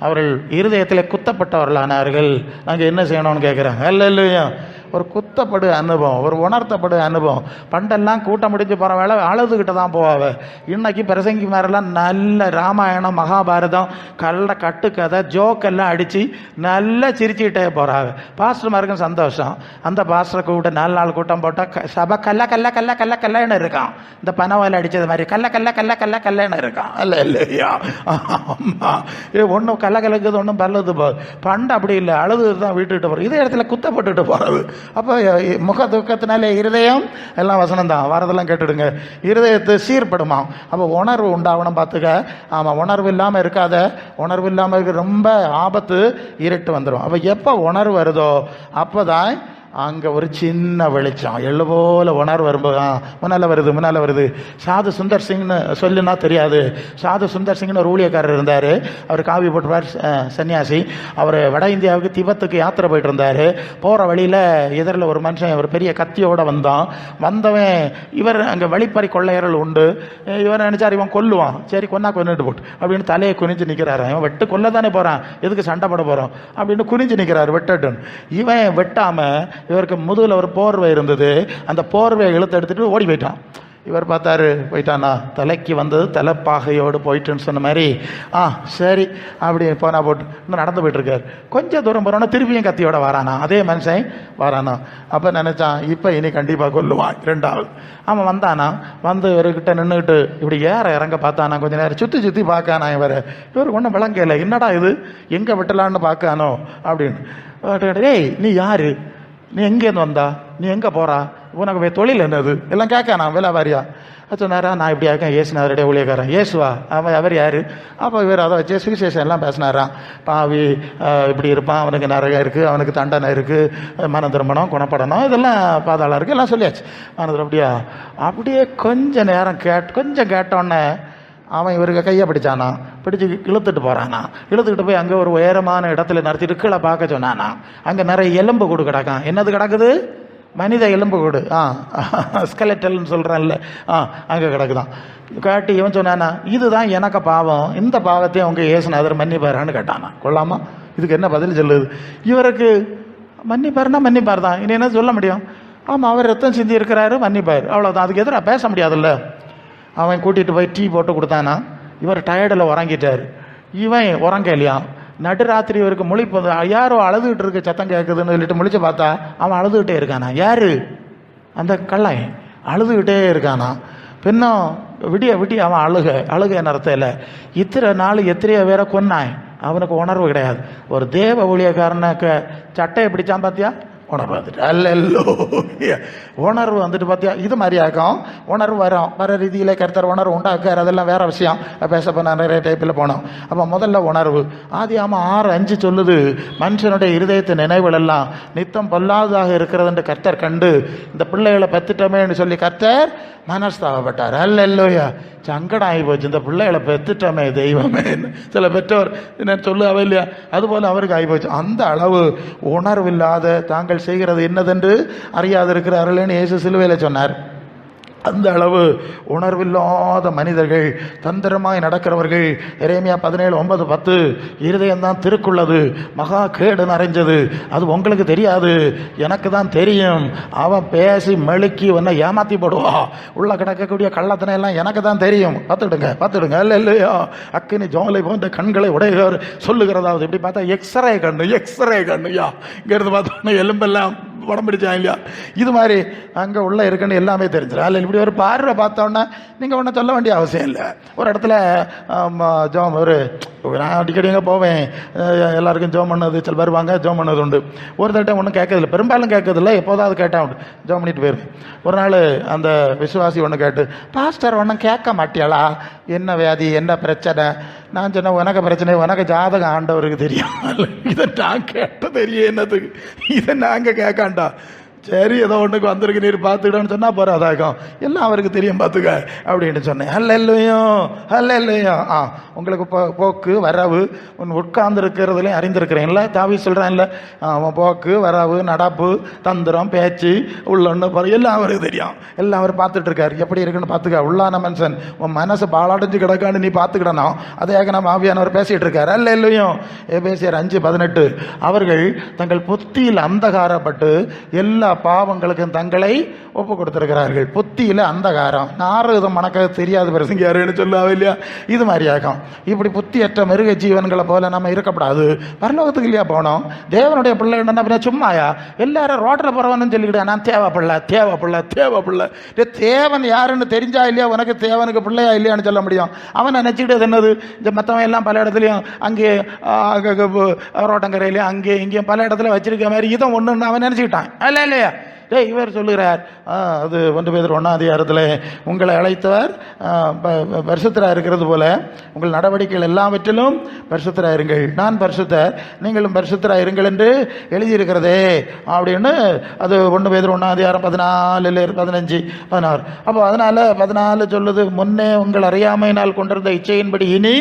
அவர்கள் இருதயத்தில் குத்தப்பட்டவர்களானார்கள். நாங்கள் என்ன செய்யணும்னு கேட்குறாங்க. அல்ல இல்லையா? ஒரு குத்தப்படு அனுபவம், ஒரு உணர்த்தப்படு அனுபவம். பண்டெல்லாம் கூட்டம் முடிஞ்சு போகிற வேலை அழுதுகிட்ட தான் போவாங்க. இன்னைக்கு பிரசங்கி மாதிரிலாம் நல்ல ராமாயணம் மகாபாரதம் கட்டுக்கதை ஜோக்கெல்லாம் அடித்து நல்லா சிரிச்சுக்கிட்டே போகிறாங்க. பாஸ்டர்மாருக்கும் சந்தோஷம். அந்த பாஸ்டரை கூப்பிட்டு 4 நாள் கூட்டம் போட்டால் சபை கல்லன்னு இருக்கான். இந்த பனவாயில் அடித்தது மாதிரி கல்லன்னு இருக்கான். இல்லையா? ஆமாம், ஒன்றும் கலக்குது ஒன்றும் பல்லது போகுது. பண்டு அப்படி இல்லை, அழுது தான் வீட்டுக்கிட்டு போகிறது. இதே இடத்துல குத்தப்பட்டுட்டு போகிறது. அப்போ முக துக்கத்தினாலே இருதயம் எல்லாம் வசனம் தான் வரதெல்லாம் கேட்டுடுங்க. இருதயத்தை சீர்படுமா? அப்போ உணர்வு உண்டாகணும் பார்த்துக்க. ஆமாம், உணர்வு இல்லாமல் இருக்காத. உணர்வு இல்லாமல் இருக்க ரொம்ப ஆபத்து, இருட்டு வந்துடும். அப்போ எப்போ உணர்வு வருதோ அப்போ தான் அங்கே ஒரு சின்ன வெளிச்சம் எள்ளு போல் உணர்வு வரும்போது முன்னால் வருது. சாது சுந்தர் சிங்னு சொல்லுன்னா தெரியாது. சாது சுந்தர் சிங்னு ஒரு ஊழியக்காரர் இருந்தார். அவர் காவி போட்டுவார், சன்னியாசி. அவர் வட இந்தியாவுக்கு திபத்துக்கு யாத்திரை போயிட்டு இருந்தார். போகிற வழியில் எதிரில் ஒரு மனுஷன் ஒரு பெரிய கத்தியோடு வந்தவன் இவர் அங்கே வழிப்பறி கொள்ளையர்கள் உண்டு. இவர் நினச்சார் இவன் கொல்லுவான், சரி கொன்னுட்டு போட்டு அப்படின்னு தலையை குனிஞ்சு நிற்கிறாரு. இவன் வெட்டு கொல்ல தானே போகிறான், எதுக்கு சண்டை போட போகிறோம் அப்படின்னு குனிஞ்சு நிற்கிறார் வெட்டட்டுன்னு. இவன் வெட்டாமல் இவருக்கு முதுகில் ஒரு போர்வை இருந்தது. அந்த போர்வையை இழுத்து எடுத்துட்டு ஓடி போயிட்டான். இவர் பார்த்தாரு, போயிட்டானா, தலைக்கு வந்தது தலைப்பாகையோடு போயிட்டுன்னு சொன்ன மாதிரி சரி அப்படி போனா போட்டு இன்னும் நடந்து போயிட்டுருக்காரு. கொஞ்சம் தூரம் போகிறோன்னா திருப்பியும் கத்தியோட வரானா, அதே மனுஷன் வரானா. அப்போ நினச்சான் இப்போ இனி கண்டிப்பாக கொல்லுவான். 2வது அவன் வந்தானா, வந்து இவர்கிட்ட நின்றுக்கிட்டு இப்படி இறங்க பார்த்தானா. கொஞ்சம் நேரம் சுற்றி பார்க்கானா. இவருக்கு ஒன்றும் விளங்கலை, என்னடா இது எங்கே விட்டலான்னு பார்க்கானோ அப்படின்னு. ஏய் நீ யாரு, நீ எங்கேருந்து வந்தா, நீ எங்கே போகிறா, உனக்கு தொழில் என்னது எல்லாம் கேட்கானா விலாவாரியா. சொன்னாரா, நான் இப்படி ஆக்கேன் ஏசுநாதருடைய ஊழியக்காரன். ஏசுவா அவர் யார்? அப்போ இவர் அதை வச்சு சுவிசேஷம் எல்லாம் பேசினாராம். பாவி இப்படி இருப்பான், அவனுக்கு நிறைய இருக்குது, அவனுக்கு தண்டனை இருக்குது, மன திரும்பணும், குணப்படணும், இதெல்லாம் பாதாளம் இருக்குது, எல்லாம் சொல்லியாச்சு. மனதில் அப்படியே கொஞ்சம் நேரம் கொஞ்சம் கேட்டோன்னே அவன் இவருக்கு கையை பிடிச்சானா, பிடிச்சி இழுத்துட்டு போகிறானா. இழுத்துக்கிட்டு போய் அங்கே ஒரு உயரமான இடத்துல நிறுத்திட்டு கீழே பார்க்க சொன்னானா. அங்கே நிறைய எலும்பு கூடு கிடக்கான். என்னது கிடக்குது? மனித எலும்பு கூடு. ஸ்கெலட்டல்னு சொல்கிறேன்ல, அங்கே கிடக்குதான். காட்டி இவன் சொன்னானா, இதுதான் எனக்கு பாவம், இந்த பாவத்தையும் அவங்க ஏசுநாதர் மன்னிப்பாரான்னு கேட்டானா. கொள்ளாமா, இதுக்கு என்ன பதில் சொல்லுது? இவருக்கு மன்னிப்பாருன்னா மன்னிப்பார் தான், இனி என்ன சொல்ல முடியும்? ஆமாம், அவர் ரத்தம் சிந்தி இருக்கிறாரு, மன்னிப்பார், அவ்வளோதான். அதுக்கு எதிராக பேச முடியாதுல்ல. அவன் கூட்டிகிட்டு போய் டீ போட்டு கொடுத்தானா. இவர் டயர்டில் உறங்கிட்டார். இவன் உறங்க இல்லையா. நடுராத்திரி இவருக்கு முழிப்பது, யாரோ அழுதுகிட்டு இருக்கு, சத்தம் கேட்குதுன்னு சொல்லிட்டு முழிச்சு பார்த்தா அவன் அழுதுகிட்டே இருக்கானா. யாரு? அந்த கள்ளன் அழுதுகிட்டே இருக்கானா. பின்னும் விடிய அவன் அழுக அர்த்தம் இல்லை. இத்தனை நாள் எத்தனையோ பேரை கொன்னான், அவனுக்கு உணர்வு கிடையாது. ஒரு தேவ ஊழியக்காரனுக்கு சட்டையை பிடிச்சான் பார்த்தியா, உணர்வு வந்துட்டு அல்லோ உணர்வு வந்துட்டு பார்த்தியா. இது மாதிரி ஆகும். உணர்வு வர ரீதியில் கருத்தர் உணர்வு உண்டாக்கார், அதெல்லாம் வேற விஷயம். பேசப்போ நான் நிறைய டைப்பில் போனோம். அப்போ முதல்ல உணர்வு. ஆதியாகமம் 6:5 சொல்லுது, மனுஷனுடைய இருதயத்து நினைவுகள் எல்லாம் நித்தம் பொல்லாததாக இருக்கிறதுன்னு கர்த்தர் கண்டு இந்த பிள்ளைகளை பெத்துட்டோமேன்னு சொல்லி கர்த்தர் மனஸ்தாபப்பட்டார். அல்லையா, சங்கடம் ஆகி போச்சு, இந்த பிள்ளைகளை பெத்துட்டோமே தெய்வமே. சில பெற்றோர் என்ன சொல்லுவா இல்லையா, அதுபோல் அவருக்கு ஆகி போச்சு. அந்த அளவு உணர்வில்லாத தாங்கள் செய்கிறது என்னதென்று அறியாதிருக்கிறார்கள்னு இயேசு சிலுவையில் சொன்னார். அந்த அளவு உணர்வில்லாத மனிதர்கள், தந்திரமாய் நடக்கிறவர்கள். எரேமியா 17:9-10 இருதயம்தான் திருக்குள்ளது, மகா கேடு நிறைஞ்சது, அது உங்களுக்கு தெரியாது, எனக்கு தான் தெரியும். அவன் பேசி மெழுக்கி உன்னை ஏமாத்தி போடுவா, உள்ள கிடக்கக்கூடிய கள்ளத்தனை எல்லாம் எனக்கு தான் தெரியும். பார்த்துடுங்க இல்லையா. அக்கினி ஜோலை போன்ற கண்களை உடையவர் சொல்லுகிறதாவது. இப்படி பார்த்தா எக்ஸ்ரே கண்ணுயா, இங்கிருந்து பார்த்தோன்னா எலும்பெல்லாம் படம் பிடிச்சா இல்லையா. இது மாதிரி அங்கே உள்ள இருக்குன்னு எல்லாமே தெரிஞ்சிடும். அதில் இப்படி ஒரு பார்வை பார்த்தோன்னா நீங்கள் ஒன்றும் சொல்ல வேண்டிய அவசியம் இல்லை. ஒரு இடத்துல நான் அடிக்கடி எங்கே போவேன், எல்லாருக்கும் ஜோம் பண்ணது, சில வருவாங்க ஜோம் பண்ணது உண்டு. ஒரு தட்டை ஒன்றும் கேட்கறதில்ல, பெரும்பாலும் கேட்கறதில்ல, எப்போதாவது கேட்டால் உண்டு, ஜோம் பண்ணிட்டு போயிருவேன். ஒரு நாள் அந்த விசுவாசி ஒன்று கேட்டு, பாஸ்டர் ஒன்றும் கேட்க மாட்டியாளா, என்ன வியாதி, என்ன பிரச்சனை? நான் சொன்னேன், உனக்கு பிரச்சனை, உனக்கு ஜாதகம் ஆண்டவருக்கு தெரியும், இதை நான் கேட்ட தெரியும் என்னதுக்கு, இதை நாங்கள் கேட்காண்டா. சரி ஏதோ ஒன்றுக்கு வந்திருக்கு நீர் பார்த்துக்கிட்டோன்னு சொன்னால் போகிறாதாக்கும், எல்லாம் அவருக்கு தெரியும் பார்த்துக்க அப்படின்னு சொன்னேன். அல்ல உங்களுக்கு போக்கு வரவு உட்கார்ந்து இருக்கிறதுலையும் அறிந்திருக்கிறேன்ல, தாவி சொல்கிறேன்ல, அவன் போக்கு வரவு நடப்பு தந்திரம் பேச்சு உள்ளொன்று எல்லாம் அவருக்கு தெரியும், எல்லாம் அவர் பார்த்துட்டு இருக்காரு. எப்படி இருக்குன்னு பார்த்துக்க, உள்ளான மனுஷன் உன் மனசு பாலாடைஞ்சு கிடக்கான்னு நீ பார்த்துக்கிடணும். அதே நம்ம ஆவியானவர் பேசிகிட்டு இருக்காரு. அல்லையும் எபேசியர் 5:18 அவர்கள் தங்கள் புத்தியில் அந்தகாரப்பட்டு எல்லா பாவங்களுக்கும் தங்களை ஒப்பு கொடுத்திருக்கிறார்கள். புத்தியில் அந்தகாரம், நாரத மணக்க தெரியாது பிரசங்க யாருன்னு சொல்லாவே இல்லையா, இது மாதிரி ஆகும். இப்படி புத்தியற்ற மிருக ஜீவன்களை போல நம்ம இருக்கக்கூடாது. பரலோகத்துக்கு இல்லையா போனோம், தேவனுடைய பிள்ளை அப்படின்னா சும்மாயா எல்லாரும் ரோட்டில் போகிறவன்னு சொல்லிக்கிட்டேன். நான் தேவைப்பிள்ள தேவன் யாருன்னு தெரிஞ்சா இல்லையா உனக்கு, தேவனுக்கு பிள்ளையா இல்லையான்னு சொல்ல முடியும். அவன் நினச்சிக்கிட்டு என்னது, இந்த மற்றவன் எல்லாம் பல இடத்துலையும் அங்கே ரோட்டங்கரையிலையும் அங்கே இங்கேயும் பல இடத்துல வச்சிருக்க மாதிரி இதை ஒன்றுன்னு அவன் நினச்சிக்கிட்டான். இல்லையா இவர் சொல்லுகிறார், அது 1 பேதுரு 1 உங்களை அழைத்தவர் பரிசுத்தராக இருக்கிறது போல உங்கள் நடவடிக்கைகள் எல்லாவற்றிலும் பரிசுத்தராக இருங்கள், நான் பரிசுத்தர் நீங்களும் பரிசுத்தராக இருங்கள் என்று எழுதியிருக்கிறதே அப்படின்னு. அது 1 பேதுரு 1 14 15 16. அப்போ அதனால 14 சொல்லுது, முன்னே உங்கள் அறியாமையினால் கொண்டிருந்த இச்சையின்படி இனி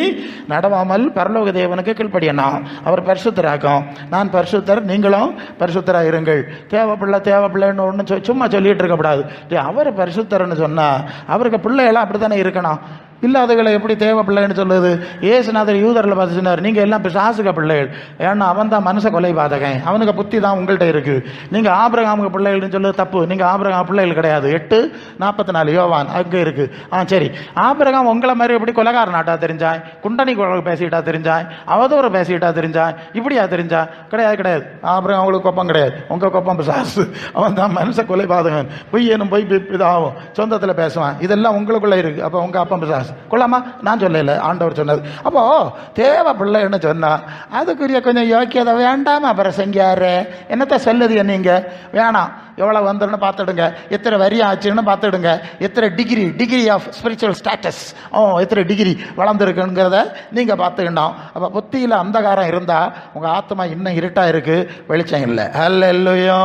நடவாமல் பரலோக தேவனுக்கு கீழ்ப்படியணும். அவர் பரிசுத்தராக்கும், நான் பரிசுத்தர் நீங்களும் பரிசுத்தராக இருங்கள். தேவைப்பிள்ளைன்னு ஒன்று சும்மா சொல்லிட்டு இருக்கக்கூடாது. அவர் பரிசுத்தர்னு சொன்னா அவருக்கு பிள்ளைகளாம் அப்படித்தானே இருக்கணும். இல்லாதவர்களை எப்படி தேவை பிள்ளைன்னு சொல்லுது? ஏசுநாதர் யூதரில் பார்த்து சொன்னார், நீங்கள் எல்லாம் பிசாசுக பிள்ளைகள், ஏன்னா அவன் தான் மனுஷ கொலை பாதகன், அவனுக்கு புத்தி தான் உங்கள்கிட்ட இருக்குது. நீங்கள் ஆபிரகாமுக்கு பிள்ளைகள்னு சொல்லுது தப்பு, நீங்கள் ஆபிரகாம் பிள்ளைகள் கிடையாது. 8:44 யோவான் அங்கே இருக்குது. சரி, ஆபிரகாம் உங்களை மாதிரி எப்படி கொலைகாரனாட்டா தெரிஞ்சான், குண்டனி பேசிக்கிட்டா தெரிஞ்சான், அவதூறு பேசிக்கிட்டா தெரிஞ்சான், இப்படியா தெரிஞ்சான்? கிடையாது. ஆபிரகாம் உங்களுக்கு கொப்பம் கிடையாது, உங்கள் கொப்பம் பிசாசு, அவன் தான் மனுஷ கொலை பாதகன், பொய்யனும் பொய் இதாகும், சொந்தத்தில் பேசுவான், இதெல்லாம் உங்களுக்குள்ளே இருக்குது. அப்போ உங்கள் அப்பா பிசாசு கொள்ளாமா? நான் சொல்லல, ஆண்டவர் சொன்னது. அப்போ தேவை பிள்ளைன்னு சொன்னா அதுக்குரிய கொஞ்சம் யோக்கியதை வேண்டாமா? பிரசங்கியாரு என்னத்த சொல்லுது? நீங்க வேணாம், எவ்வளவு வந்துடுன்னு பார்த்துடுங்க, எத்தனை வரி ஆச்சுன்னு பார்த்துடுங்க, எத்தனை டிகிரி ஆஃப் ஸ்பிரிச்சுவல் ஸ்டேட்டஸ், எத்தனை டிகிரி வளர்ந்துருக்குங்கிறத நீங்க பார்த்துக்கணும். அப்போ புத்தியில் அந்தகாரம் இருந்தா உங்க ஆத்மா இன்னும் இருட்டா இருக்கு, வெளிச்சம் இல்லை. ஹல்லேலூயா.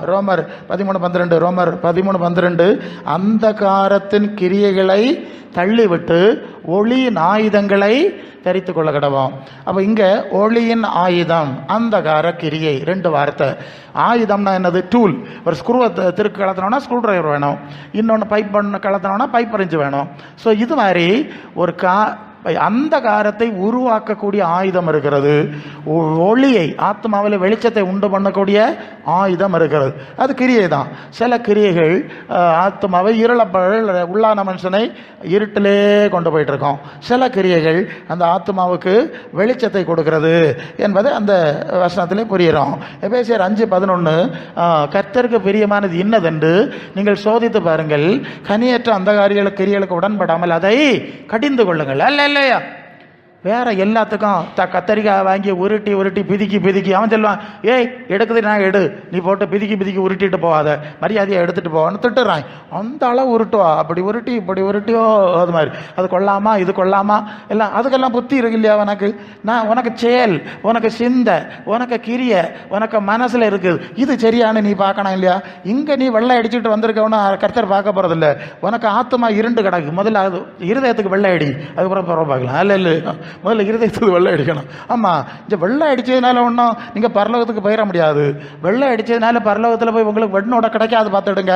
ரோமர் 13:12 அந்த காரத்தின் கிரியைகளை தள்ளிவிட்டு ஒளியின் ஆயுதங்களை தரித்து கொள்ள கடவோம். அப்போ இங்கே ஒளியின் ஆயுதம், அந்தகார கிரியை, 2 வார்த்தை. ஆயுதம்னா என்னது? டூல். ஒரு ஸ்க்ரூவை திருக்கு கலத்தினோன்னா ஸ்க்ரூ டிரைவர் வேணும், இன்னொன்று பைப் பண்ண கலத்தினோன்னா பைப் ரெஞ்சு வேணும். ஸோ இது மாதிரி ஒரு அந்த காரத்தை உருவாக்கக்கூடிய ஆயுதம் இருக்கிறது. ஒளியை ஆத்மாவில் வெளிச்சத்தை உண்டு பண்ணக்கூடிய ஆயுதம் இருக்கிறது. அது கிரியை தான். சில கிரியைகள் ஆத்மாவை உள்ளான மனுஷனை இருட்டிலே கொண்டு போயிட்டு இருக்கோம். சில கிரியைகள் அந்த ஆத்மாவுக்கு வெளிச்சத்தை கொடுக்கிறது என்பதை அந்த வசனத்திலே புரிகிறோம். எபேசியர் 5:11 கர்த்தருக்கு பிரியமானது இன்னதென்று நீங்கள் சோதித்து பாருங்கள், கனியற்ற அந்த கிரியைகளுக்கு உடன்படாமல் அதை கடிந்து கொள்ளுங்கள். இல்லையா? வேற எல்லாத்துக்கும் கத்தரிக்காய் வாங்கி உருட்டி பிதிக்கி அவன் சொல்லுவான், ஏய் எடுக்குது நான் எடு, நீ போட்டு பிதிக்கி உருட்டிட்டு போகாத, மரியாதையை எடுத்துட்டு போவான்னு திட்டுறான். அந்த அளவு உருட்டுவா, அப்படி உருட்டி இப்படி உருட்டியோ, அது மாதிரி அது கொள்ளாமா இது கொள்ளாமா எல்லாம். அதுக்கெல்லாம் புத்தி இருக்கு இல்லையா உனக்கு? உனக்கு செயல், உனக்கு சிந்தை, உனக்கு கிரிய, உனக்கு மனசுல இருக்குது. இது சரியான நீ பார்க்கணும் இல்லையா? இங்க நீ வெள்ளை அடிச்சுட்டு வந்திருக்கவனா கர்த்தர் பார்க்க போறதில்லை. உனக்கு ஆத்மா இருண்டு கிடக்கு. முதல்ல அது இருதயத்துக்கு வெள்ளை அடி, அதுக்கப்புறம் பார்க்கலாம். அல்ல முதல்ல இருதயத்துக்கு வெள்ளை அடிக்கணும். ஆமாம், இந்த வெள்ளை அடித்ததுனால ஒன்றும் நீங்கள் பரலோகத்துக்கு போயிட முடியாது. வெள்ளை அடித்ததுனால பரலோகத்தில் போய் உங்களுக்கு வெண்ணோட கிடைக்காது, பார்த்துடுங்க.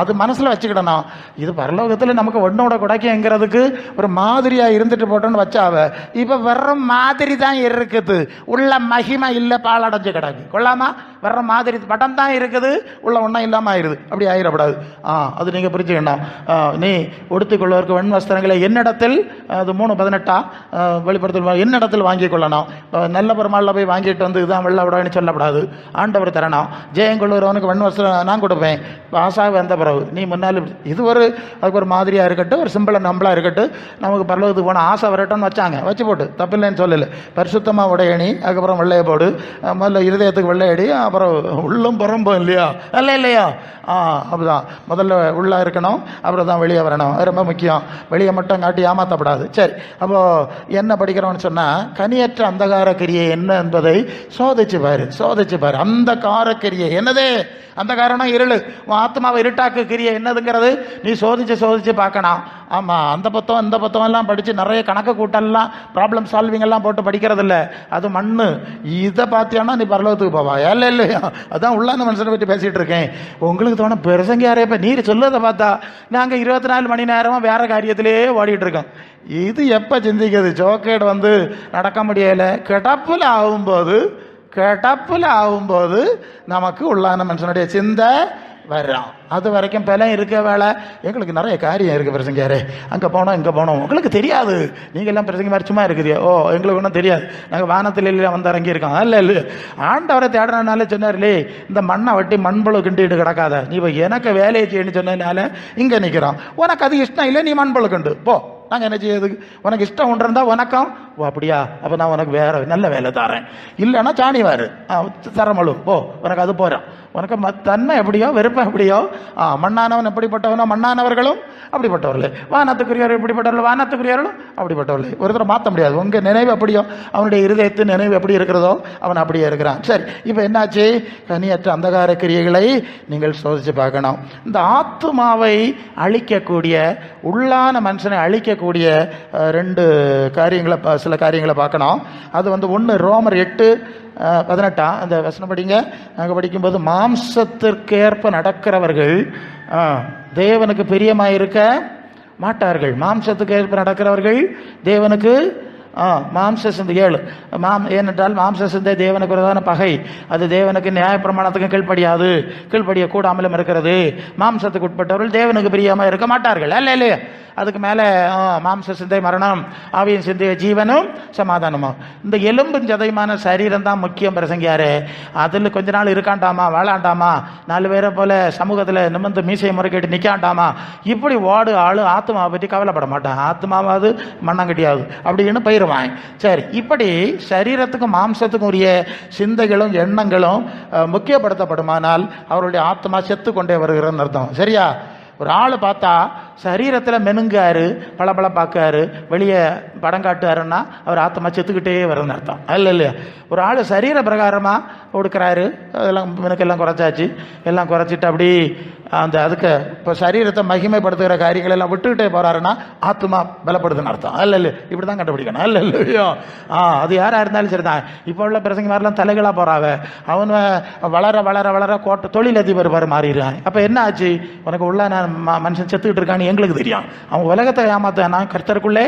அது மனசில் வச்சுக்கிடணும். இது பரலோகத்தில் நமக்கு வெண்ணோட கிடைக்குங்கிறதுக்கு ஒரு மாதிரியாக இருந்துட்டு போட்டோன்னு வச்சாவ. இப்போ வர்ற மாதிரி தான் இருக்குது, உள்ள மகிமை இல்லை, பாலடைஞ்சு கிடக்கு. கொள்ளாமா வர்ற மாதிரி படம் தான் இருக்குது, உள்ள ஒன்றும் இல்லாமல் ஆயிடுது. அப்படி ஆயிடக்கூடாது. அது நீங்கள் புரிஞ்சுக்கணும். நீ உடுத்திக்கொள்வதற்கு வெண் வஸ்திரங்களை என்னிடத்தில், அது 3:18 வெளிப்படுத்தல், என்னிடத்தில் வாங்கி கொள்ளணும். நல்ல பெருமாளில் போய் வாங்கிட்டு வந்து இதுதான் வெள்ள விடான்னு சொல்லக்கூடாது. ஆண்டவர் தரணும். ஜெயங்கொள்ளுறவனுக்கு வெண் வஸ்திரம் நான் கொடுப்பேன், பாசாக வந்த பிறகு நீ முன்னால். இது அதுக்கு ஒரு மாதிரியாக இருக்கட்டும், ஒரு சிம்பிளாக நம்பளாக இருக்கட்டும். நமக்கு பரலோகத்துக்கு போன ஆசை வரட்டும்னு வச்சாங்க, வச்சு போட்டு தப்பில்லைன்னு சொல்லலை. பரிசுத்தமாக உடையணி, அதுக்கப்புறம் வெள்ளையை போடு, முதல்ல இருதயத்துக்கு வெள்ளையடி, அப்புறம் உள்ளும் புறம்போம் இல்லையா? இல்லையா? அப்படிதான். முதல்ல உள்ளே இருக்கணும், அப்புறம் தான் வெளியே வரணும். ரொம்ப முக்கியம். வெளியே மட்டும் காட்டி ஏமாற்றப்படாது. சரி, அப்போது என்ன படிக்கிறோம்னு சொன்னால், கனியற்ற அந்தகார கிரியை என்ன என்பதை சோதிச்சு பாரு. அந்த காரக்கிரியை என்னது? அந்த காரணம் இருள். உன் ஆத்மாவை இருட்டாக்கு கிரியை என்னதுங்கிறது நீ சோதிச்சு பார்க்கணும். ஆமாம், அந்த புத்தகம் இந்த புத்தகம் எல்லாம் படித்து நிறைய கணக்கு கூட்டெல்லாம் ப்ராப்ளம் சால்விங் எல்லாம் போட்டு படிக்கிறது இல்லை, அது மண்ணு. இதை பார்த்தியானா நீ பரலோகத்துக்கு போவா? இல்லையா? அதான் உள்ளாந்த மனுஷனை பற்றி பேசிகிட்டு இருக்கேன். உங்களுக்கு தோணும் பிரசங்கியாரே இப்போ நீர் சொல்லதை பார்த்தா நாங்கள் 24 மணி நேரமாக வேறு காரியத்திலே ஓடிட்டு இருக்கோம். இது எப்போ சிந்திக்கிறது? ஜோக்கேடு நடக்க முடியலை. கிடப்பில் ஆகும்போது நமக்கு உள்ளான மனுஷனுடைய சிந்தை வர்றோம். அது வரைக்கும் பலம் இருக்க வேலை. எங்களுக்கு நிறைய காரியம் இருக்குது பிரசங்கியாரே, அங்கே போனோம் இங்கே போனோம். உங்களுக்கு தெரியாது, நீங்கள் எல்லாம் பிரசங்க மாதிரி சும்மா இருக்குதியோ? எங்களுக்கு ஒன்றும் தெரியாது, நாங்கள் வானத்தில் வந்து இறங்கியிருக்கோம். இல்லை ஆண்டவரை தேடுறதுனால சொன்னார்லே, இந்த மண்ணை வட்டி மண்புழு கிண்டிட்டு கிடக்காத, நீ இப்போ எனக்கு வேலையை செய்யணும்னு சொன்னதுனால இங்கே நிற்கிறோம். உனக்கு அது இஷ்டம் இல்லை, நீ மண்புழு கிண்டு போ. நாங்கள் என்ன செய்யறதுக்கு? உனக்கு இஷ்டம் ஒன்று இருந்தால் வணக்கம். அப்படியா? அப்போ நான் உனக்கு வேற நல்ல வேலை தரேன். இல்லைன்னா சாணிவார் தரமழு போ, உனக்கு அது போகிறோம். உனக்கு தன்மை எப்படியோ வெறுப்பம் எப்படியோ, மண்ணானவன் எப்படிப்பட்டவனோ மண்ணானவர்களும் அப்படிப்பட்டவர்களே, வானத்துக்குரியவர்கள் எப்படிப்பட்டவர்கள் வானத்துக்குரியவர்களும் அப்படிப்பட்டவர்களே. ஒருத்தரை மாற்ற முடியாது. உங்கள் நினைவு எப்படியோ, அவனுடைய இருதயத்து நினைவு எப்படி இருக்கிறதோ அவன் அப்படியே இருக்கிறான். சரி, இப்போ என்னாச்சு? கனியற்ற அந்தகார கிரியைகளை நீங்கள் சோதித்து பார்க்கணும். இந்த ஆத்துமாவை அழிக்கக்கூடிய, உள்ளான மனுஷனை அழிக்கக்கூடிய 2 காரியங்களை, சில காரியங்களை பார்க்கணும். அது ஒன்று ரோமர் 8:18 அந்த வசனம் படிங்க. நாங்கள் படிக்கும்போது, மாம்சத்திற்கேற்ப நடக்கிறவர்கள் தேவனுக்கு பிரியமாயிருக்க மாட்டார்கள். மாம்சத்துக்கு ஏற்ப நடக்கிறவர்கள் தேவனுக்கு மாம்ச சிந்தை 7 ஏனென்றால் மாம்ச சிந்தை தேவனுக்கு பிரதான பகை. அது தேவனுக்கு நியாயப்பிரமாணத்துக்கு கீழ்ப்படிய கூடாமலும் இருக்கிறது. மாம்சத்துக்கு உட்பட்டவர்கள் தேவனுக்கு பிரியமாக இருக்க மாட்டார்கள். இல்லையா? அதுக்கு மேலே மாம்ச சிந்தை மரணம், ஆவியின் சிந்தை ஜீவனும் சமாதானமும். இந்த எலும்பும் சதைமான சரீரம் தான் முக்கியம் பிரசங்கியாரு. அதில் கொஞ்ச நாள் இருக்காண்டாமா, வாழாண்டாமா, 4 பேரை போல சமூகத்தில் நிமிர்ந்து மீசையை முறைக்கேட்டு நிற்காண்டாமா, இப்படி ஆளு ஆத்மாவை பற்றி கவலைப்பட மாட்டான். ஆத்மாவாவது மண்ணங்கட்டியாவது அப்படின்னு பயிறுவான். சரி, இப்படி சரீரத்துக்கும் மாம்சத்துக்கும் உரிய சிந்தைகளும் எண்ணங்களும் முக்கியப்படுத்தப்படுமானால் அவருடைய ஆத்மா செத்து கொண்டே வருகிறன்னு அர்த்தம். சரியா? ஒரு ஆள் பார்த்தா சரீரத்தில் மெனுங்காரு, பளபள பார்க்காரு, வெளியே படம் காட்டுறாருன்னா அவர் ஆத்மா செத்துக்கிட்டே வரும்னு அர்த்தம். இல்லையா? ஒரு ஆள் சரீர பிரகாரமாக கொடுக்குறாரு, அதெல்லாம் மெனுக்கெல்லாம் குறைச்சாச்சு, எல்லாம் குறைச்சிட்டு அப்படி அதுக்கு இப்போ சரீரத்தை மகிமைப்படுத்துகிற காரியங்கள் எல்லாம் விட்டுக்கிட்டே போகிறாருன்னா ஆத்மா பலப்படுதுன்னு அர்த்தம். இல்லை இப்படி தான் கண்டுபிடிக்கணும். இல்லையோ? அது யாராக இருந்தாலும் சரி தான். இப்போ உள்ள பிரசங்க மாதிரிலாம் தலைகளாக போகிறாவ, அவன் வளர வளர வளர தொழிலதிபர் மாறிடுறான். அப்போ என்ன ஆச்சு? உனக்கு உள்ள மனுஷன் செத்துக்கிட்டு இருக்கான்னு எங்களுக்கு தெரியும். அவன் உலகத்தை ஏமாத்தானா? கர்த்தருக்குள்ளே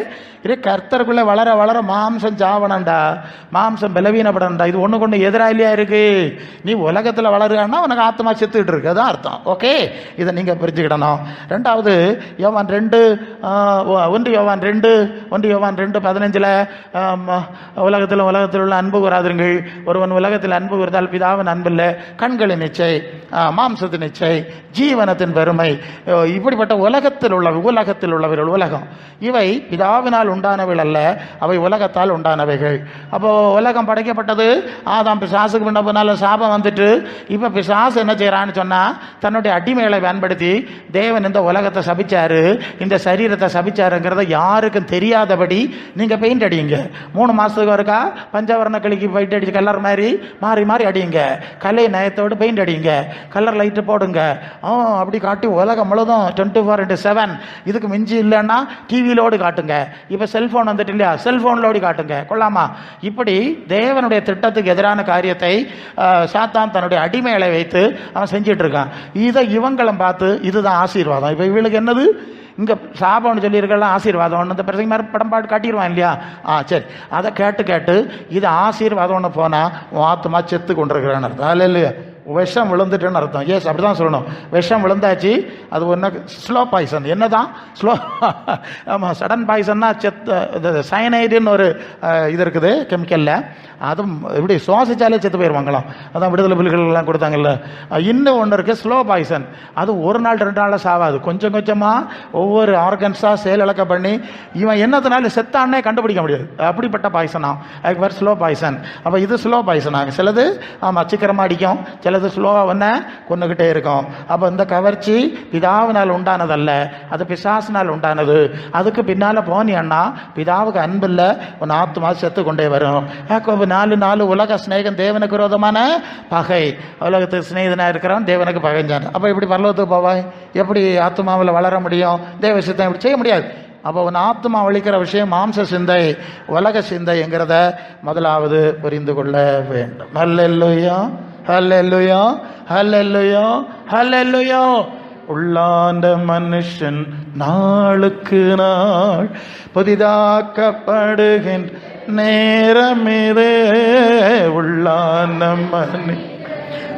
வளர வளர மாம்சம் சாவனண்டா, மாம்சம் பலவீனப்படண்டா. இது ஒன்று கொண்டு எதிராளியாக இருக்கு. நீ உலகத்தில் வளருன்னா உனக்கு ஆத்மா செத்துக்கிட்டு இருக்கு, அதான் அர்த்தம். ஓகே, இதை நீங்கள் புரிஞ்சுக்கிடணும். 2வது யோவான் 2 1 யோவான் 2:15 உலகத்தில் உள்ள அன்பு கூறாதீர்கள். ஒருவன் உலகத்தில் அன்பு கூர்ந்தால் பிதாவின் அன்பில்லை. கண்களின் இச்சை, மாம்சத்தின் இச்சை, ஜீவனத்தின் பெருமை, இப்படிப்பட்ட உலகத்தில் உள்ளவர்கள் உலகம் இவை பிதாவினால் உண்டானவைகள் அல்ல, அவை உலகத்தால் உண்டானவைகள். அப்போ உலகம் படைக்கப்பட்டது ஆதாம் பிசாசுக்கு முன்னால சாபம் வந்துட்டு, இப்போ பிசாசு என்ன செய்யறான்னு சொன்னா, தன்னுடைய அடிமைகளை பயன்படுத்தி தேவன் இந்த உலகத்தை சபிச்சாரு, இந்த சரீரத்தை சபிச்சாருங்கிறத யாருக்கும் தெரியாதபடி நீங்க பெயிண்ட் அடிங்க. 3 மாசத்துக்கு ஒருக்கா பஞ்சவர்ண கிளிக்கு பெயிண்ட் அடிச்சு கலர் மாதிரி மாறி மாறி அடிங்க. கலை நயத்தோடு பெயிண்ட் அடிங்க, கலர் லைட்டு போடுங்க. அப்படி காட்டி உலகம் முழுதும் 24/7 இதுக்கு மிஞ்சி இல்லைன்னா டிவியிலோடு காட்டுங்க. இப்போ செல்போன் வந்துட்டு இல்லையா, செல்போன்லோடு காட்டுங்க. கொள்ளாமா? இப்படி தேவனுடைய திட்டத்துக்கு எதிரான காரியத்தை சாத்தான் தன்னுடைய அடிமைகளை வைத்து அவன் செஞ்சிட்டு இருக்கான். இதை இவங்களும் பார்த்து இதுதான் ஆசீர்வாதம். இப்போ இவளுக்கு என்னது இங்கே சாபம்னு சொல்லியிருக்கலாம், ஆசீர்வாதம் இந்த பிரசங்க மாதிரி படம் பாட்டு காட்டிடுவான் இல்லையா? சரி, அதை கேட்டு இது ஆசீர்வாதம்னு போனால் உன் ஆத்மா செத்து கொண்டிருக்கிறான்னு அர்த்தம். இல்லையா? விஷம் விழுந்துட்டுன்னு அர்த்தம். எஸ், அப்படி தான் சொல்லணும். விஷம் விழுந்தாச்சு, அது ஒன்று ஸ்லோ பாய்சன். என்ன தான் ஸ்லோ? ஆமாம், சடன் பாய்சன்னா சயனைடுன்னு ஒரு இது இருக்குது கெமிக்கலில், அதுவும் இப்படி சுவாசிச்சாலே செத்து போயிடுவாங்களாம். அதான் விடுதலை புலிகளெல்லாம் கொடுத்தாங்கல்ல. இன்னும் ஒன்று இருக்குது ஸ்லோ பாய்சன். அது 1 நாள் 2 நாளில் சாவாது. கொஞ்சம் கொஞ்சமாக ஒவ்வொரு ஆர்கன்ஸாக செயலிழக்க பண்ணி இவன் என்னத்தினாலும் செத்தானே கண்டுபிடிக்க முடியாது. அப்படிப்பட்ட பாய்சனா, அதுக்கு பேர் ஸ்லோ பாய்சன். அப்போ இது ஸ்லோ பாய்சன் ஆகும். சிலது ஆமாம் சீக்கிரமாக அடிக்கும், சிலது அல்லது ஸ்லோவாக ஒன்று கொண்டுக்கிட்டே இருக்கும். அப்போ இந்த கவர்ச்சி பிதாவினால் உண்டானதல்ல, அது பிசாசினால் உண்டானது. அதுக்கு பின்னால் போனியன்னா பிதாவுக்கு அன்பில்லை, உன் ஆத்மா செத்து கொண்டே வரும். யாக்கோபு 4:4 உலக ஸ்நேகம் தேவனுக்கு விரோதமான பகை. உலகத்துக்கு ஸ்நேகிதனாக இருக்கிறான், தேவனுக்கு பகைஞ்சான். அப்போ எப்படி பரலோகத்துக்கு போவாய்? எப்படி ஆத்மாவில் வளர முடியும்? தேவ சித்தம் இப்படி செய்ய முடியாது. அப்போ உன் ஆத்மா ஒழிக்கிற விஷயம் மாம்ச சிந்தை, உலக சிந்தைங்கிறத முதலாவது புரிந்து கொள்ள வேண்டும். ஹல்லேலூயா, ஹல்லேலூயா, ஹல்லேலூயா, ஹல்லேலூயா. உள்ளாண்ட மனுஷன் நாளுக்கு நாள் புதிதாக்கப்படுகின்ற நேரமிதே. உள்ளாண்ட மனுஷன்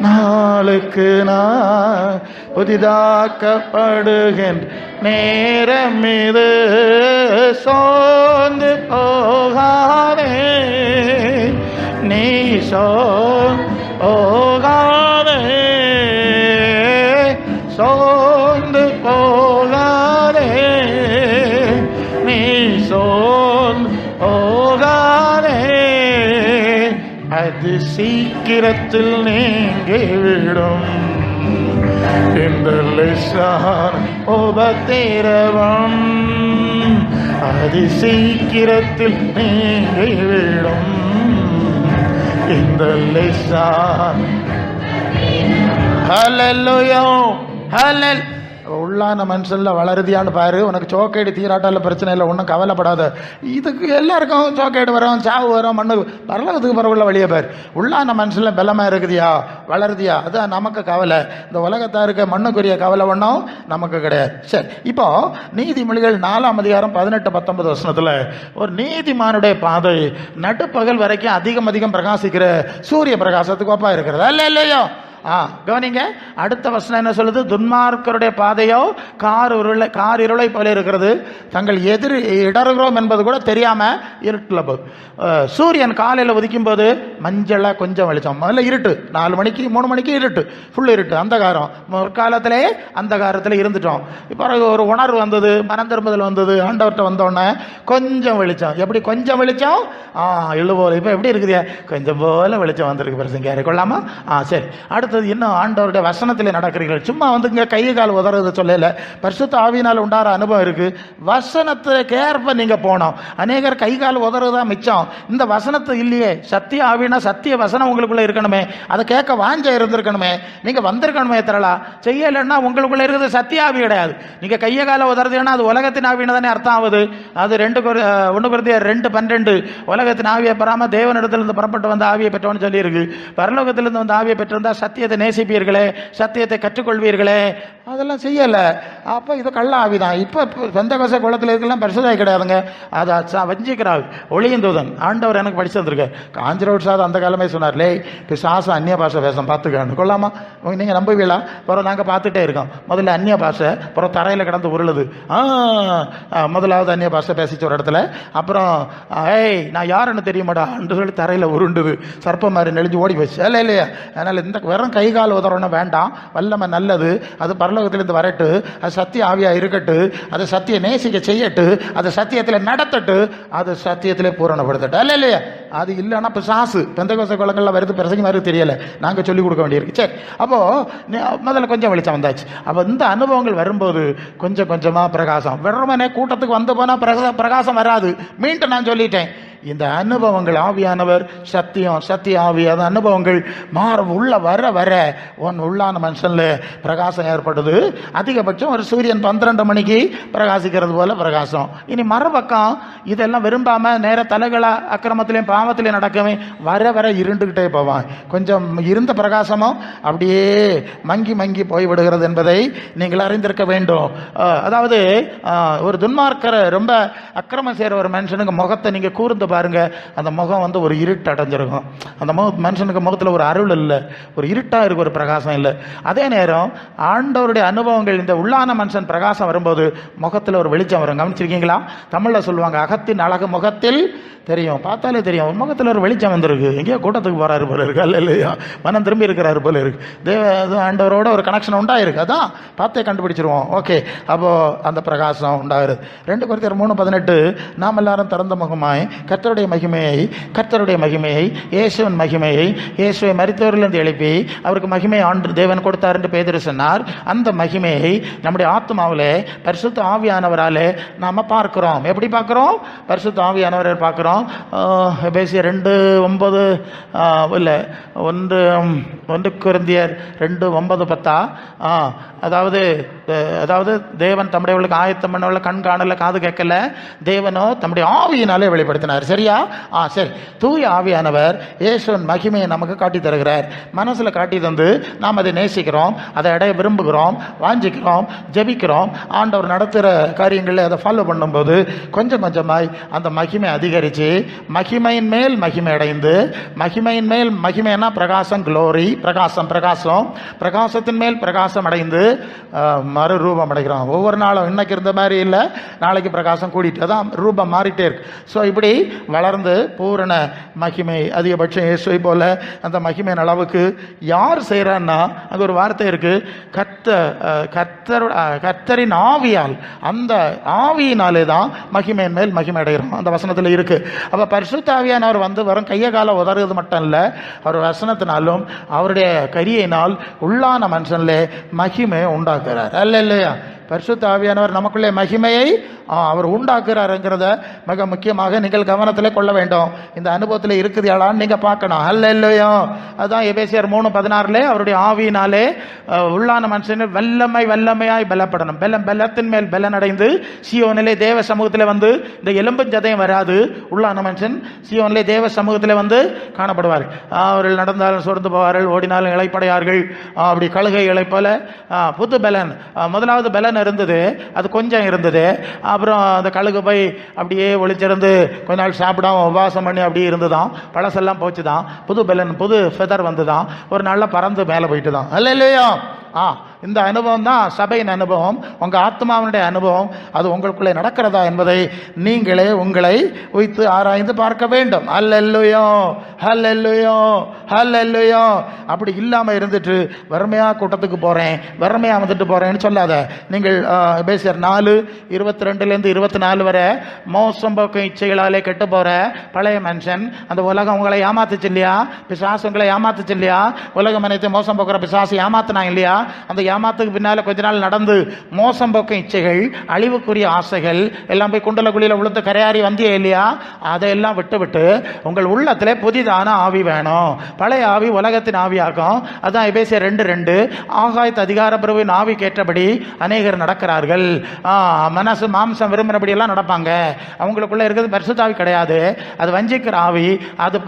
நாளுக்கு நாள் புதிதாக்கப்படுகின்ற நேரம் இது. சோர்ந்து போகாதே, நீ போகாதே, சோர்ந்து போகாதே, நீ போகாதே. அது சீக்கிரத்தில் நீங்கிவிடும் இந்த லேசான உபத்திரவம். அது சீக்கிரத்தில் நீங்கிவிடும் இந்த லேசான. ஹல்லேலூயா, ஹல்லேலூயா. உள்ளான மனுஷனில் வளருதியான்னு பாரு. உனக்கு சோக்கேடு தீராட்டால பிரச்சனை இல்லை, ஒன்றும் கவலைப்படாத. இதுக்கு எல்லாருக்கும் சோக்கேடு வரும், சாவு வரும், மண்ணு பரலோகத்துக்கு பரவுள்ள வழியை பாரு. உள்ளான மனுஷனில் பலமாக இருக்குதியா, வளருதியா, அதுதான் நமக்கு கவலை. இந்த உலகத்தாருக்கு மண்ணுக்குரிய கவலை ஒன்றும் நமக்கு கிடையாது. சரி, இப்போ நீதிமொழிகள் 4ஆம் அதிகாரம் 18-19 வசனத்தில் ஒரு நீதிமானுடைய பாதை நடுப்பகல் வரைக்கும் அதிகம் பிரகாசிக்கிற சூரிய பிரகாசத்துக்கு ஒப்பா இருக்கிறது. அல்ல இல்லையோ? கவனிங்க, அடுத்த வசனம் என்ன சொல்லுது? துன்மார்க்கருடைய பாதையோ கார் இருளை போல இருக்கிறது, தங்கள் இடறுகிறோம் என்பது கூட தெரியாம இருட்டில் போகுது. சூரியன் காலையில் உதிக்கும் போது மஞ்சளா கொஞ்சம் வெளிச்சம், முதல்ல இருட்டு, 4 மணிக்கு 3 மணிக்கு இருட்டு, ஃபுல் இருட்டு, அந்தகாரம். முற்காலத்திலே அந்தகாரத்தில் இருந்துட்டோம். இப்போ ஒரு உணர்வு வந்தது, மனம் திரும்புதல் வந்தது, ஆண்டவர்கிட்ட வந்தோடனே கொஞ்சம் வெளிச்சம். எப்படி கொஞ்சம் வெளிச்சம்? போல. இப்போ எப்படி இருக்குதியா? கொஞ்சம் போல வெளிச்சம் வந்திருக்கு. பிரசங்க கொள்ளாமா? சரி. அடுத்தது இன்னும் ஆண்டவருடைய வசனத்தில் நடக்கிறீர்கள். சும்மா இங்கே கை கால் உதறது சொல்லல, பரிசுத்த ஆவியினால் உண்டார அனுபவம் இருக்கு. வசனத்துக்கு ஏற்ப நீங்க போனோம். அநேகர் கை கால் உதறதுதான் மிச்சம். இந்த வசனத்து இல்லையே. சத்திய ஆவினா சத்திய வசனம் உங்களுக்குள்ள இருக்கணுமே, அதை கேட்க வாஞ்ச இருந்திருக்கணுமே, நீங்க வந்திருக்கணுமே. திரளா செய்யலைன்னா உங்களுக்குள்ள இருக்கிறது சத்திய ஆவி கிடையாது. நீங்க கைய கால உதறதுன்னா அது உலகத்தின் ஆவின்னு தானே அர்த்தம் ஆகுது. அது 1 Corinthians 2:12 உலகத்தின் ஆவியை பெறாம தேவனிடத்திலிருந்து புறப்பட்டு வந்த ஆவியை பெற்றோன்னு சொல்லி இருக்கு. பரலோகத்திலிருந்து வந்த ஆவியை பெற்றிருந்தா சத்தியத்தை நேசிப்பீர்களே, சத்தியத்தை கற்றுக்கொள்வீர்களே, அதெல்லாம் செய்யல. அப்ப இது கள்ள ஆவிதான். இப்ப பெந்தகோஸ்தே குளத்தில் இருக்கலாம் பரிசுத்தாய் கிடையாதுங்க, அதை வஞ்சிக்கிறாள். ஒளியந்தூதன் ஆண்டவர் எனக்கு படிச்சு வந்திருக்க காஞ்சிரோட் சார் அந்த காலமே சொன்னார், லே பிசாசம் அந்நிய பாஷை பேசம் பார்த்துக்கான்னு. கொள்ளாமா? நீங்க நம்புவீங்களா? அப்புறம் நாங்கள் பார்த்துட்டே இருக்கோம். முதல்ல அந்நிய பாஷை, அப்புறம் தரையில் கிடந்து உருளுது. முதலாவது அந்நிய பாஷை பேசிச்சு ஒரு இடத்துல. அப்புறம் நான் யாருன்னு தெரியுமாடா என்று சொல்லி தரையில் உருண்டுது, சர்ப்ப மாதிரி நெளிஞ்சு ஓடி போச்சு. இல்லையா? அதனால இந்த வெறும் கை கால் உதறணும் வேண்டாம். வல்லமை நல்லது, அது பரலோகத்திலிருந்து வரட்டு, அது சத்திய ஆவியா இருக்கட்டு, அது சத்திய நேசிக்க செய்யட்டு, அது சத்தியத்தில் நடத்தட்டு, அது சத்தியத்திலே பூரணப்படுத்தட்டு. அல்ல இல்லையா? அது இல்லைன்னா பிசாசு பெந்தகோஸ்தே குளங்கள்ல வருது, பிரசங்க மாதிரி தெரியல, நாங்கள் சொல்லிக் கொடுக்க வேண்டியிருக்கு. சரி, அப்போ முதல்ல கொஞ்சம் வெளிச்சம் வந்தாச்சு. அப்போ இந்த அனுபவங்கள் வரும்போது கொஞ்சம் கொஞ்சமா பிரகாசம். வெறுமனே கூட்டத்துக்கு வந்து போனா பிரகாசம் வராது. மீண்டும் நான் சொல்லிட்டேன், இந்த அனுபவங்கள் ஆவியானவர் சத்திய ஆவி, அந்த அனுபவங்கள் உள்ள வர வர உள்ளான மனுஷன்ல பிரகாசம் ஏற்படுது. அதிகபட்சம் ஒரு சூரியன் 12 மணிக்கு பிரகாசிக்கிறது போல பிரகாசம். இனி மறுபக்கம் இதெல்லாம் விரும்பாம நேர தலைகளா அக்கிரமத்திலையும் பாவத்திலையும் நடக்கவே வர வர இருண்டுகிட்டே போவான். கொஞ்சம் இருந்த பிரகாசமும் அப்படியே மங்கி போய் விடுகிறது என்பதை நீங்கள் அறிந்திருக்க வேண்டும். அதாவது ஒரு துன்மார்க்கரை ரொம்ப அக்கிரமம் செய்கிற ஒரு மனுஷனுக்கு முகத்தை நீங்க கூர்ந்து பாருங்க, அந்த முகம் ஒரு இருட்டு அடைஞ்சிருக்கும். அந்த மனுஷனுக்கு முகத்தில் ஒரு அருள் இல்லை, ஒரு இருட்டா இருக்கு, ஒரு பிரகாசம் இல்லை. அதே நேரம் ஆண்டவருடைய அனுபவங்கள், இந்த உள்ளான மனுஷன் பிரகாசம் வரும்போது முகத்தில் ஒரு வெளிச்சம் வரும். கவனிச்சிருக்கீங்களா? தமிழ்ல சொல்லுவாங்க, அகத்தின் அழகு முகத்தில் தெரியும். பார்த்தாலே தெரியும், முகத்தில் ஒரு வெளிச்சம் வந்திருக்கு. எங்கேயோ கூட்டத்துக்கு போறாரு போல இருக்கு, அல்ல இல்லையா? மனம் திரும்பி இருக்கிறாரு போல இருக்கு. ஆண்டவரோட ஒரு கனெக்ஷன் உண்டாயிருக்கு, அதான் பார்த்தே கண்டுபிடிச்சிருவோம். ஓகே, அப்போ அந்த பிரகாசம் உண்டாகிறது. 2 Corinthians 3:18 நாம் எல்லாரும் திறந்த முகமாய் கர்த்தருடைய மகிமையை இயேசுவின் மகிமையை, இயேசுவை மரித்தவரிலிருந்து எழுப்பி அவருக்கு மகிமை ஆண்டு தேவன் கொடுத்தார் என்று பேதுரு சொன்னார். அந்த மகிமையை நம்முடைய ஆத்மாவில் பரிசுத்த ஆவியானவராலே நாம் பார்க்கிறோம். எப்படி பார்க்கிறோம்? பரிசுத்த ஆவியானவரை பார்க்கிறோம். எபேசியர் 2:9 இல்லை 1 கொரிந்தியர் 2:9-10. அதாவது தேவன் தம்முடையவர்களுக்கு ஆயத்தம் பண்ணவள கண் காணல, காது கேட்கல, தேவனோ தம்முடைய ஆவியினாலே வெளிப்படுத்தினார். சரியா? சரி. தூய ஆவியானவர் இயேசுவின் மகிமையை நமக்கு காட்டி தருகிறார். மனசில் காட்டி தந்து நாம் அதை நேசிக்கிறோம், அதை அடைய விரும்புகிறோம், வாஞ்சிக்கிறோம், ஜெபிக்கிறோம். ஆண்டவர் நடத்துகிற காரியங்களில் அதை ஃபாலோ பண்ணும்போது கொஞ்சம் கொஞ்சமாய் அந்த மகிமை அதிகரித்து மகிமையின் மேல் மகிமை அடைந்து, மகிமையின் மேல் மகிமைனா பிரகாசம், க்ளோரி, பிரகாசத்தின் மேல் பிரகாசம் அடைந்து மறுரூபம் அடைகிறோம். ஒவ்வொரு நாளும் இன்னைக்கு இருந்த மாதிரி இல்லை, நாளைக்கு பிரகாசம் கூட்டிகிட்டு தான் ரூபம் மாறிட்டே இருக்கு. ஸோ இப்படி வளர்ந்து பூரண மகிமை அதிகபட்சம் இயேசுவை போல அந்த மகிமையின் அளவுக்கு யார் செய்கிறான்னா, அங்கே ஒரு வார்த்தை இருக்கு, கர்த்தரின் ஆவியால், அந்த ஆவியினாலே தான் மகிமையின் மேல் மகிமை அடைகிறோம். அந்த வசனத்தில் இருக்கு. அப்போ பரிசுத்த ஆவியானவர் வந்து வரும் கையை கால உதறது மட்டும் இல்லை, அவர் வசனத்தினாலும் அவருடைய கரியினால் உள்ளான மனுஷன்ல மகிமை உண்டாக்குறார். அல்லையா? பரிசுத்த ஆவியானவர் நமக்குள்ளே மகிமையை அவர் உண்டாக்குறாருங்கிறத மிக முக்கியமாக நீங்கள் கவனத்தில் கொள்ள வேண்டும். இந்த அனுபவத்தில் இருக்குதுயாளான்னு நீங்கள் பார்க்கணும். அல்லையோ? அதுதான் எபேசியர் 3:16 அவருடைய ஆவியினாலே உள்ளான மனுஷன் வல்லமையாய் பலப்படணும். பலத்தின் மேல் பலன் அடைந்து சீயோனிலே தேவ சமூகத்தில் வந்து இந்த எலும்பும் ஜதையும் வராது. உள்ளான மனுஷன் சீயோனிலே தேவ சமூகத்தில் வந்து காணப்படுவார்கள். அவர்கள் நடந்தாலும் சோர்ந்து போவார்கள், ஓடினாலும் இளைப்படையார்கள். அப்படி கழுகை இளைப்போல புது பலன். முதலாவது பலன் இருந்தது, அது கொஞ்சம் இருந்தது. அப்புறம் அந்த கழுகு போய் அப்படியே ஒளிச்சிருந்து கொஞ்ச நாள் சாப்பிடாம உபவாசம் பண்ணி அப்படியே இருந்துதான், பழசெல்லாம் போச்சு தான், புது பலன், புது ஃபெதர் வந்து தான், ஒரு நாளில் பறந்து மேலே போயிட்டு தான். இல்லையா? இந்த அனுபவம் தான் சபையின் அனுபவம், உங்கள் ஆத்மாவினுடைய அனுபவம். அது உங்களுக்குள்ளே நடக்கிறதா என்பதை நீங்களே உங்களை வைத்து ஆராய்ந்து பார்க்க வேண்டும். அல்லேலூயா, அல்லேலூயா, அல்லேலூயா. அப்படி இல்லாமல் இருந்துட்டு வறுமையாக கூட்டத்துக்கு போகிறேன், வறுமையாக வந்துட்டு போகிறேன்னு சொல்லாத. நீங்கள் எபேசியர் 4:22-24 வரை மோசம் போக்கும் இச்சைகளாலே கெட்டு போகிற பழைய மனுஷன், அந்த உலகம் உங்களை ஏமாத்துச்சு இல்லையா? பிசாசு உங்களை ஏமாத்துச்சு இல்லையா? உலகம் அனைத்து மோசம் போக்குற பிசாசு ஏமாத்தினாங்க இல்லையா? அந்த ஏமாத்துக்கு பின்னால கொஞ்ச நாள் நடந்து மோசம் போக்கும் இச்சைகள், அழிவுக்குரிய ஆசைகள் எல்லாம் போய் குண்டல குழியில விழுந்து கரையாறி வந்தியே இல்லையா? அதையெல்லாம் விட்டு உங்கள் உள்ளத்திலே புதிதான ஆவி வேணும். பழைய ஆவி உலகத்தின் ஆவியாகும். அதான் எபேசியர் 2:2 ஆகாயத்து அதிகார பிரபுவின் ஆவி கேட்டபடி அநேகர் நடக்கிறார்கள். மனசு மாம்சம் விரும்பினபடி எல்லாம் நடப்பாங்க. அவங்களுக்குள்ள இருக்கிறது பரிசுத்த ஆவி கிடையாது, அது வஞ்சிக்கிற ஆவி, அது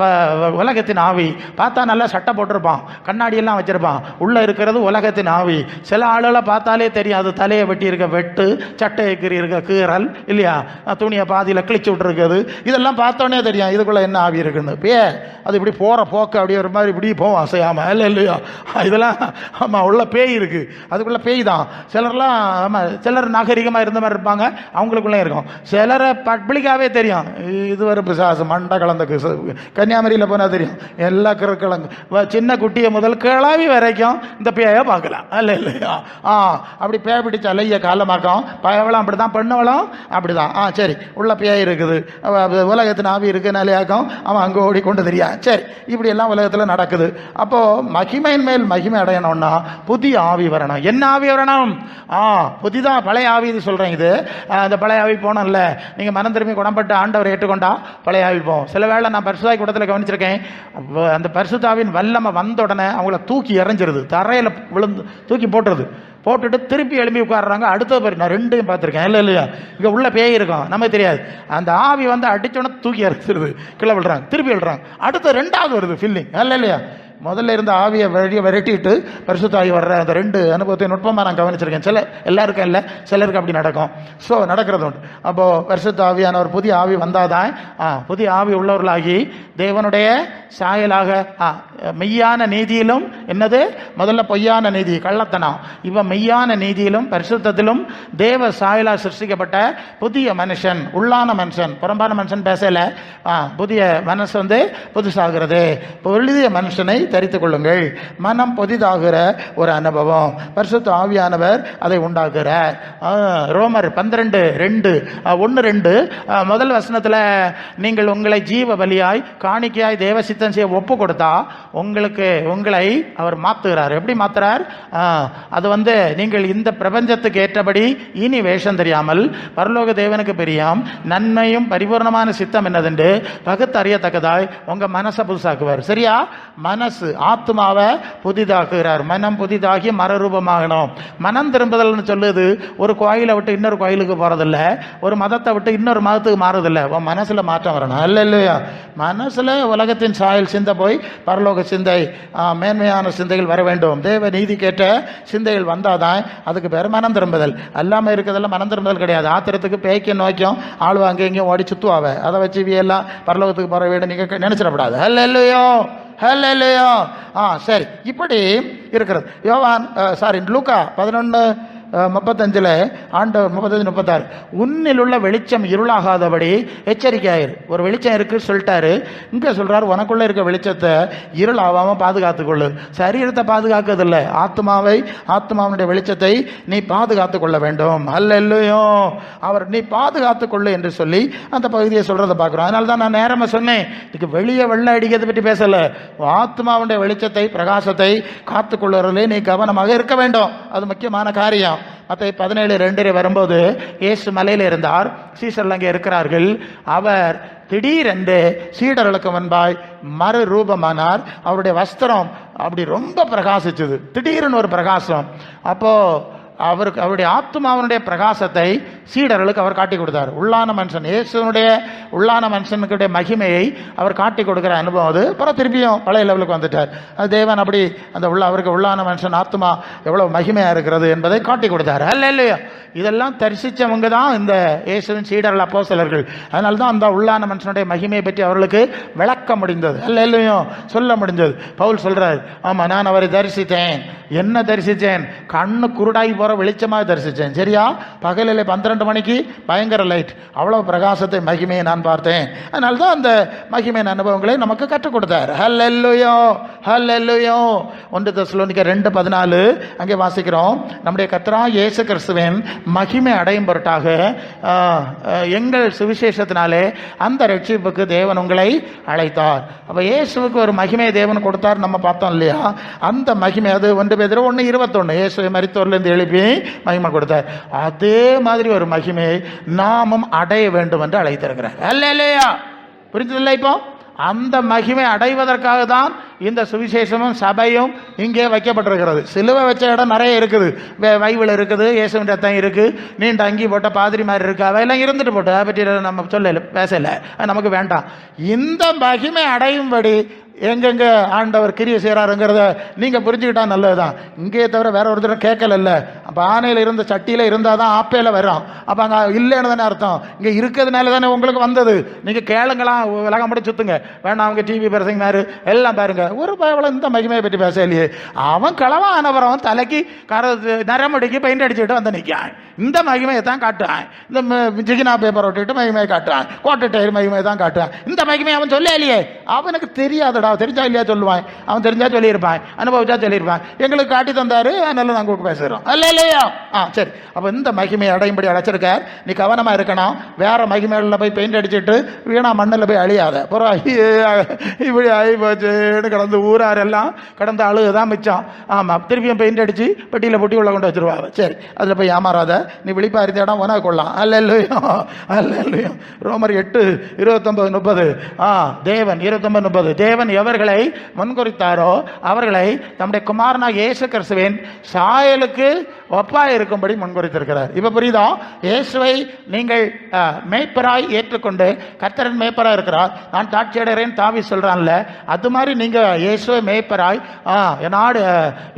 உலகத்தின் ஆவி. பார்த்தா நல்லா சட்டை போட்டிருப்பான், கண்ணாடி எல்லாம் வச்சிருப்பான், உள்ள இருக்கிறது உலகத்தின் ஆவி. சில ஆளுகளை பார்த்தாலே தெரியும், அது தலையை வெட்டி இருக்க வெட்டு, சட்டையை இருக்க கீறல் இல்லையா, துணியை பாதியில் கிழிச்சு விட்டுருக்குது, இதெல்லாம் பார்த்தோன்னே தெரியும் இதுக்குள்ள என்ன ஆவி இருக்குன்னு. அது இப்படி போகிற போக்கு அப்படியே ஒரு மாதிரி இப்படி போவோம் அசையாமல். இல்லையா? இதெல்லாம் ஆமாம், உள்ள பேய் இருக்குது, அதுக்குள்ளே பேய் தான். சிலர்லாம் ஆமாம், சிலர் நாகரிகமாக இருந்த மாதிரி இருப்பாங்க, அவங்களுக்குள்ளே இருக்கும். சிலரை பப்ளிக்காகவே தெரியும், இது ஒரு பிசாசு மண்டை கலந்த கன்னியாகுமரியில் போனால் தெரியும், எல்லா கிழங்கு சின்ன குட்டியை முதல் கிளவி வரைக்கும் இந்த பேயை பார்க்கலாம். இல்லையா? அப்படி பேய பிடிச்ச அலைய காலமாக்கம். பயவளம் அப்படி தான், பெண்ணவளம் அப்படி தான். சரி, உள்ள பேய் இருக்குது, உலகத்தின் ஆவி இருக்குனாலேயாக்கும், அவன் அங்கே ஓடிக்கொண்டு தெரியா. சரி, இப்படி எல்லாம் உலகத்தில் நடக்குது. அப்போது மகிமையின் மேல் மகிமை அடையணும்னா புதிய ஆவி வரணும். என்ன ஆவி வரணும்? புதிதாக பழைய ஆவி இது சொல்கிறேன். இது அந்த பழைய ஆவி போனோம்ல, நீங்கள் மனம் திரும்பி குணப்பட்டு ஆண்டவரை ஏற்றுக்கொண்டா பழைய ஆவி போகும். சில வேளை நான் பரிசுத்தாய் கூட்டத்தில் கவனிச்சிருக்கேன், அந்த பரிசுத்தாவின் வல்லமை வந்த உடனே அவங்கள தூக்கி எறிஞ்சிருது, தரையில் விழுந்து தூக்கி போட்டுட்டு திருப்பி எழுப்பி உட்காடுறாங்க. அடுத்த பேர் நான் ரெண்டையும் பார்த்துருக்கேன். இல்லையா? இங்கே உள்ள பேய் இருக்கும், நமக்கு தெரியாது. அந்த ஆவி வந்து அடிச்சோடனே தூக்கி இறச்சிருது, கீழே விழுறாங்க, திருப்பி விழுறாங்க, அடுத்த ரெண்டாவது வருது ஃபீலிங். இல்லையா? முதல்ல இருந்த ஆவியை விரட்டிட்டு பரிசுத்த ஆவி வர்ற அந்த ரெண்டு அனுபவத்தை நுட்பமாக நான் கவனிச்சிருக்கேன். எல்லாருக்கும் இல்லை, சிலருக்கு அப்படி நடக்கும். ஸோ நடக்கிறது உண்டு. அப்போது பரிசுத்த ஆவியானவர் புதிய ஆவி வந்தாதான் புதிய ஆவி உள்ளவர்களாகி தேவனுடைய சாயலாக மெய்யான நீதியிலும், என்னது முதல்ல பொய்யான நீதி கள்ளத்தனம், இவன் மெய்யான நீதியிலும் பரிசுத்தத்திலும் தேவ சாயலா சிருஷ்டிக்கப்பட்ட புதிய மனுஷன், உள்ளான மனுஷன், புறம்பான மனுஷன் பேசல, புதிய மனசு புதுசாகிறது. புதிய மனுஷனை தரித்துக் கொள்ளுங்கள். மனம் புதிதாகிற ஒரு அனுபவம் பரிசுத்த ஆவியானவர் அதை உண்டாக்குறார். ரோமர் 12:1-2 முதல் வசனத்தில் நீங்கள் உங்களை ஜீவ பலியாய் காணிக்கையாய் தேவ சித்தம் செய்ய ஒப்பு கொடுத்தா உங்களை அவர் மாத்துகிறார். எப்படி மாத்துறார்? அது நீங்கள் இந்த பிரபஞ்சத்துக்கு ஏற்றபடி இனி வேஷம் தெரியாமல் பரலோக தேவனுக்கு பிரியம் நன்மையும் பரிபூர்ணமான சித்தம் என்னதென்று பகுத்தறியத்தக்கதாய் உங்க மனசை புதுசாக்குவார். சரியா? மனசு ஆத்மாவை புதிதாக்குகிறார். மனம் புதிதாகி மறுரூபமாகணும். மனம் திரும்புதல்னு சொல்லுது ஒரு கோயிலை விட்டு இன்னொரு கோயிலுக்கு போறதில்ல, ஒரு மதத்தை விட்டு இன்னொரு மதத்துக்கு மாறுதில்லை. உன் மனசுல மாற்றம் வரணும். அல்ல இல்லையா? மனசுல உலகத்தின் சாயல் சிந்தை போய் பரலோக சிந்தை, மேன்மையான சிந்தைகள் வர வேண்டும். தேவ நீதி கேட்ட சிந்தைகள் வந்தாதான் அதுக்கு பேர் மனம் திரும்புதல். எல்லாமே இருக்கிறதெல்லாம் மனம் திரும்புதல் கிடையாது. ஆத்திரத்துக்கு பேய்க்க நோய்க்கும் ஆழ்வா அங்கே எங்கேயும் ஓடி சுத்துவாவ. அதை வச்சு எல்லாம் பரலோகத்துக்கு போற வீடு நீங்க நினைச்சிடப்படாது. அல்ல இல்லையோ? ஹல்லேலூயா. சரி, இப்படி இருக்கிறது. லூக்கா 11:35 ஆண்டவர் 35-36 உன்னில் உள்ள வெளிச்சம் இருளாகாதபடி எச்சரிக்கையாயிரு. ஒரு வெளிச்சம் இருக்கு சொல்லிட்டாரு. இங்க சொல்றாரு உனக்குள்ள இருக்க வெளிச்சத்தை இருளாகாம பாதுகாத்துக்கொள்ளு. சரீரத்தை பாதுகாக்கிறதில்ல, ஆத்மாவுடைய வெளிச்சத்தை நீ பாதுகாத்துக் கொள்ள வேண்டும். அல்லேலூயா. அவர் நீ பாதுகாத்துக் கொள்ளு என்று சொல்லி அந்த பகுதியை சொல்றதை பார்க்கிறோம். அதனால தான் நான் நேரமா சொன்னேன், இதுக்கு வெளியே வெள்ளை அடிக்கிறத பற்றி பேசல. ஆத்மாவுடைய வெளிச்சத்தை பிரகாசத்தை காத்துக்கொள்ளுறதுலே நீ கவனமாக இருக்க வேண்டும். அது முக்கியமான காரியம். மத்தேயு 17:2 வரும்போது இயேசு மலையில் இருந்தார், சீஷர்கள் அங்கே இருக்கிறார்கள். அவர் திடீரென்று சீடர்களுக்கு முன்பாய் மறு ரூபமானார். அவருடைய வஸ்திரம் அப்படி ரொம்ப பிரகாசிச்சது. திடீர்னு ஒரு பிரகாசம். அப்போ அவருடைய ஆத்மாவனுடைய பிரகாசத்தை சீடர்களுக்கு அவர் காட்டி கொடுத்தார். உள்ளான மனுஷன், இயேசுனுடைய உள்ளான மனுஷனுடைய மகிமையை அவர் காட்டி கொடுக்கிற அனுபவம் அது. அப்புறம் திருப்பியும் பழைய லெவலுக்கு வந்துட்டார். அது தேவன் அப்படி அந்த அவருக்கு உள்ளான மனுஷன் ஆத்மா எவ்வளவு மகிமையா இருக்கிறது என்பதை காட்டி கொடுத்தார். அல்லேலூயா. இதெல்லாம் தரிசிச்சவங்க தான் இந்த இயேசுவின் சீடர்கள், அப்போஸ்தலர்கள். அதனால தான் அந்த உள்ளான மனுஷனுடைய மகிமையை பற்றி அவர்களுக்கு விளக்க முடிந்தது. அல்லேலூயா, சொல்ல முடிஞ்சது. பவுல் சொல்றார், ஆமா நான் அவரை தரிசித்தேன். என்ன தரிசித்தேன்? கண்ணு குருடாகி போற வெளிச்சமாக தரிசித்தேன். சரியா? பகலில் 12 மணிக்கு பயங்கர லைட், அவ்வளவு பிரகாசத்தை மகிமையை நான் பார்த்தேன். அதனால தான் அந்த மகிமையின் அனுபவங்களை நமக்கு கற்றுக் கொடுத்தார். ஹல்லேலூயா, ஹல்லேலூயா. 1 தெசலோனிக்கர் 2:14 அங்கே வாசிக்கிறோம், நம்முடைய கர்த்தராகிய இயேசு கிறிஸ்துவின் மகிமை அடையும் பொருட்டாக எங்கள் சுவிசேஷத்தினாலே அந்த ரட்சிப்புக்கு தேவன் உங்களை அழைத்தார். அப்ப இயேசுவுக்கு ஒரு மகிமையை தேவன் கொடுத்தார், நம்ம பார்த்தோம் இல்லையா? அந்த மகிமை அது 1 பேதுரு 1:21 இயேசுவை மரித்தோரிலிருந்து எழுப்பி மகிமை கொடுத்தார். அதே மாதிரி ஒரு மகிமையை நாமும் அடைய வேண்டும் என்று அழைத்திருக்கிறார். அல்லேலூயா. புரிஞ்சதில்லை? இப்போ அந்த மகிமை அடைவதற்காக தான் இந்த சுவிசேஷமும் சபையும் இங்கே வைக்கப்பட்டிருக்கிறது. சிலுவை வச்ச இடம் நிறைய இருக்குது. பைபிள் இருக்குது, இயேசுவின் ரத்தம் இருக்கு, நீண்ட அங்கி போட்ட பாதிரி மாதிரி இருக்கு, அவையெல்லாம் இருந்துட்டு போட்டு அதை பற்றி நம்ம சொல்லல, பேசல, நமக்கு வேண்டாம். இந்த மகிமை அடையும்படி எங்கெங்க ஆண்டவர் கிரியை செய்கிறாருங்கிறத நீங்க புரிஞ்சுக்கிட்டா நல்லதுதான். இங்கே தவிர வேற ஒருத்தர் கேட்கல. அப்போ ஆணையில் இருந்த சட்டியில் இருந்தால் தான் ஆப்பையில் வரும். அப்போ அங்கே இல்லைன்னு தானே அர்த்தம். இங்கே இருக்கிறதுனால தானே உங்களுக்கு வந்தது. நீங்கள் கேளுங்களாம், உலகம் மட்டும் சுத்துங்க வேண்டாம். அவங்க டிவி பிரசங்கமாரு எல்லாம் பாருங்க. ஒரு பயவளம் இந்த மகிமையை பற்றி பேசலையே. அவன் களவான் ஆனவரவன் தலைக்கு நரமுடிக்கு பெயிண்ட் அடிச்சுட்டு வந்து நிற்கான். இந்த மகிமையை தான் காட்டுவான். இந்த ஜிகினா பேப்பர் ஒட்டிட்டு மகிமையை காட்டுவான், கோட்டை டயர் மகிமையை தான் காட்டுவான். இந்த மகிமையை அவன் சொல்ல இல்லையே. அவனுக்கு தெரியாதடா. தெரிஞ்சா இல்லையா சொல்லுவான். அவன் தெரிஞ்சா சொல்லியிருப்பான், அனுபவிச்சா சொல்லியிருப்பான். எங்களுக்கு காட்டி தந்தாரு, அதனால நாங்கள் பேசுகிறோம். அல்ல இல்லையா? சரி. அப்போ இந்த மகிமையை அடையும்படி அழைச்சிருக்கார். நீ கவனமாக இருக்கணும். வேற மகிமைகளில் போய் பெயிண்ட் அடிச்சுட்டு வீணா மண்ணில் போய் அழியாத. அப்புறம் இப்படி ஆகி போச்சுன்னு கடந்து ஊராரெல்லாம் கடந்த அழுகுதான் மிச்சம். ஆமாம், திருப்பியும் பெயிண்ட் அடித்து பெட்டியில் பொட்டி உள்ள கொண்டு வச்சிருவாங்க. சரி, அதில் போய் ஏமாறாத. நீ விழிப்பா இருந்த இடம் உனக்கு கொள்ளலாம். அல்லேலூயா, அல்லேலூயா. ரோமர் 8:29-30 தேவன் 29-30 தேவன் எவர்களை முன்குறித்தாரோ அவர்களை தம்முடைய குமாரனாகிய இயேசு கிறிஸ்துவின் சாயலுக்கு ஒப்பாய் இருக்கும்படி முன்குறித்திருக்கிறார். இப்ப புரியுதா? இயேசுவை நீங்கள் மேய்ப்பராய் ஏற்றுக்கொண்டு கர்த்தரின் மேய்ப்பராய் இருக்கிறார். நான் தாட்சி அடைகிறேன் தாவி சொல்றான்ல, அது மாதிரி நீங்க இயேசுவை மேய்ப்பராய் நாடு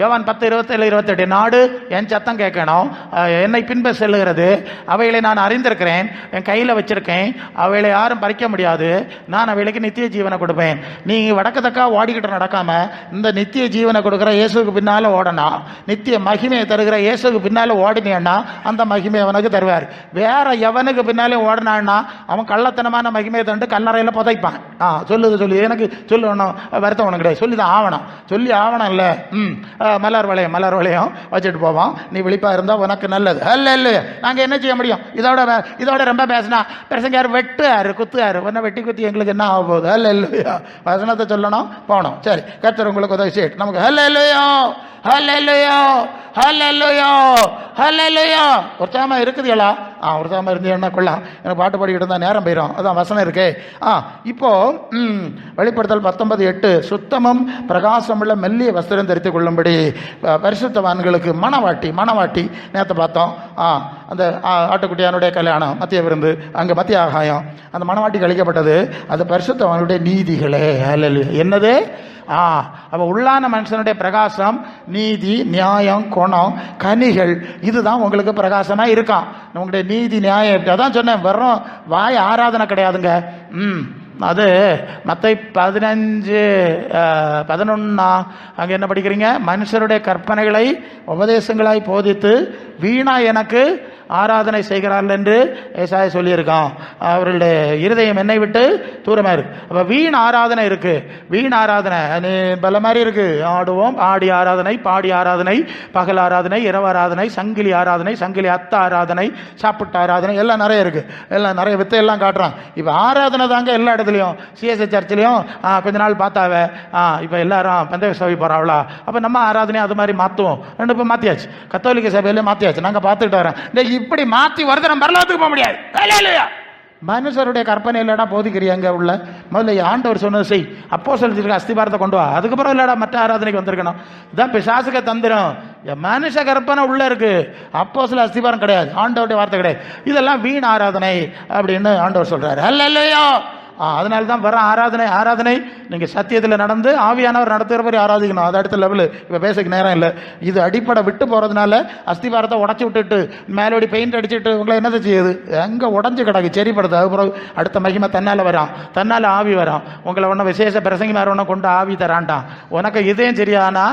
யோவான் 10:27-28 நாடு என் சத்தம் கேட்கணும், என்னை பின்பு செல்லுகிறது, அவைகளை நான் அறிந்திருக்கிறேன், என் கையில் வச்சிருக்கேன், அவைகளை யாரும் பறிக்க முடியாது, நான் அவைகளுக்கு நித்திய ஜீவனை கொடுப்பேன். நீங்க வடக்கு தக்கா ஓடிக்கிட்டு நடக்காம இந்த நித்திய ஜீவனை கொடுக்கிற இயேசுக்கு பின்னால ஓடணும். நித்திய மகிமையை தருகிற இயேசு இயேசுக்கு பின்னால் ஓடினேன்னா அந்த மகிமை அவனுக்கு தருவார். வேற எவனுக்கு பின்னாலே ஓடினான்னா அவன் கள்ளத்தனமான மகிமையை தண்டு கல்லறையில் புதைப்பான். சொல்லு எனக்கு சொல்லணும், வருத்தம் உனக்கு கிடையாது, சொல்லி தான் ஆவணம், சொல்லி ஆவணம் இல்லை. மலர் வளையம் வச்சுட்டு போவான். நீ விழிப்பாக இருந்தால் உனக்கு நல்லது. இல்லை நாங்கள் என்ன செய்ய முடியும்? இதோட ரொம்ப பேசினா பிரசங்கார் வெட்டுவார், குத்துவார், உன்னை வெட்டி குத்தி எங்களுக்கு என்ன ஆக போகுது? இல்லையா, வசனத்தை சொல்லணும், போனோம். சரி, கர்த்தர் உங்களுக்கு உதவி செய்யட்டும். நமக்கு உற்சாகமாக இருக்குதுங்களா? உற்சாகமாக இருந்தீங்கன்னா கொள்ளலாம். எனக்கு பாட்டு பாடிக்கிட்டு இருந்தால் நேரம் போயிடும். அதான் வசனம் இருக்கே. இப்போ வெளிப்படுத்தல் 19:8 சுத்தமும் பிரகாசமுள்ள மெல்லிய வஸ்திரம் தரித்து கொள்ளும்படி பரிசுத்தவான்களுக்கு மணவாட்டி நேற்று பார்த்தோம். அந்த ஆட்டுக்குட்டியானுடைய கல்யாணம், மத்திய விருந்து, அங்கே மத்திய ஆகாயம், அந்த மணவாட்டி கழிக்கப்பட்டது. அது பரிசுத்தவான்களுடைய நீதிகளே. என்னது? அப்போ உள்ளான மனுஷனுடைய பிரகாசம், நீதி, நியாயம், குணம், கனிகள், இதுதான் உங்களுக்கு பிரகாசமாக இருக்கான். உங்களுடைய நீதி, நியாயம். அதான் சொன்னேன், வெறும் வாய் ஆராதனை கிடையாதுங்க. அது மத்தேயு 15:11 அங்கே என்ன படிக்கிறீங்க? மனுஷருடைய கற்பனைகளை உபதேசங்களாய் போதித்து வீணா எனக்கு ஆராதனை செய்கிறார்கள் என்று ஏசாயா சொல்லியிருக்கான். அவர்களுடைய இருதயம் என்னை விட்டு தூரமாக இருக்கு. அப்போ வீண் ஆராதனை இருக்கு. வீண் ஆராதனை பல மாதிரி இருக்கு. ஆடுவோம், ஆடி ஆராதனை, பாடி ஆராதனை, பகல் ஆராதனை, இரவு ஆராதனை, சங்கிலி ஆராதனை, சங்கிலி அத்த ஆராதனை, சாப்பிட்ட ஆராதனை, எல்லாம் நிறைய இருக்கு. எல்லாம் நிறைய வித்தையெல்லாம் காட்டுறான். இப்போ ஆராதனை தாங்க எல்லா இடத்துலையும். சிஎஸ்ஐ சர்ச்சிலையும் கொஞ்ச நாள் பார்த்தாவே இப்போ எல்லாரும் பந்தய சபை போகிறாங்களா? அப்போ நம்ம ஆராதனையும் அது மாதிரி மாற்றுவோம். ரெண்டு இப்போ மாற்றியாச்சு. கத்தோலிக்க சபையிலே மாற்றியாச்சு. நாங்கள் பார்த்துக்கிட்டு வரேன். இப்படி மாற்றி வருது, நம்ம பரலோகத்துக்கு போக முடியாது. மனுஷருடைய கற்பனை இல்லடா போதிக்கிறியாங்க உள்ள. முதல்ல ஆண்டவர் சொன்னது செய். அப்போஸ்தலருக்கு அஸ்திபாரத்தை கொண்டு வா. அதுக்கப்புறம் இல்லடா மற்ற ஆராதனைக்கு வந்திருக்கணும். இதான் பிசாசுக்கு தந்திரம். மனுஷ கற்பனை உள்ள இருக்கு. அப்போஸ்தல அஸ்திபாரம் கிடையாது, ஆண்டவருடைய வார்த்தை கிடையாது. இதெல்லாம் வீண் ஆராதனை அப்படின்னு ஆண்டவர் சொல்றாரு. அல்லையோ, அதனால தான் வர ஆராதனை நீங்கள் சத்தியத்தில் நடந்து ஆவியானவர் நடத்துகிற மாதிரி ஆராதிக்கணும். அது அடுத்த லெவலு. இப்போ பேசிக்க நேரம் இல்லை. இது அடிப்படை விட்டு போகிறதுனால அஸ்திபாரத்தை உடச்சி விட்டுட்டு மேலோடி பெயிண்ட் அடிச்சுட்டு உங்களை என்னதை செய்யுது? எங்கே உடஞ்சி கிடக்கு செறிப்படுது. அதுக்கப்புறம் அடுத்த மகிமை தன்னால் வரான், தன்னால் ஆவி வரான். உங்களை ஒன்றும் விசேஷ பிரசங்கி மாதிரி ஒன்றும் கொண்டு ஆவி தரான்ட்டான். உனக்கு இதையும் சரியானா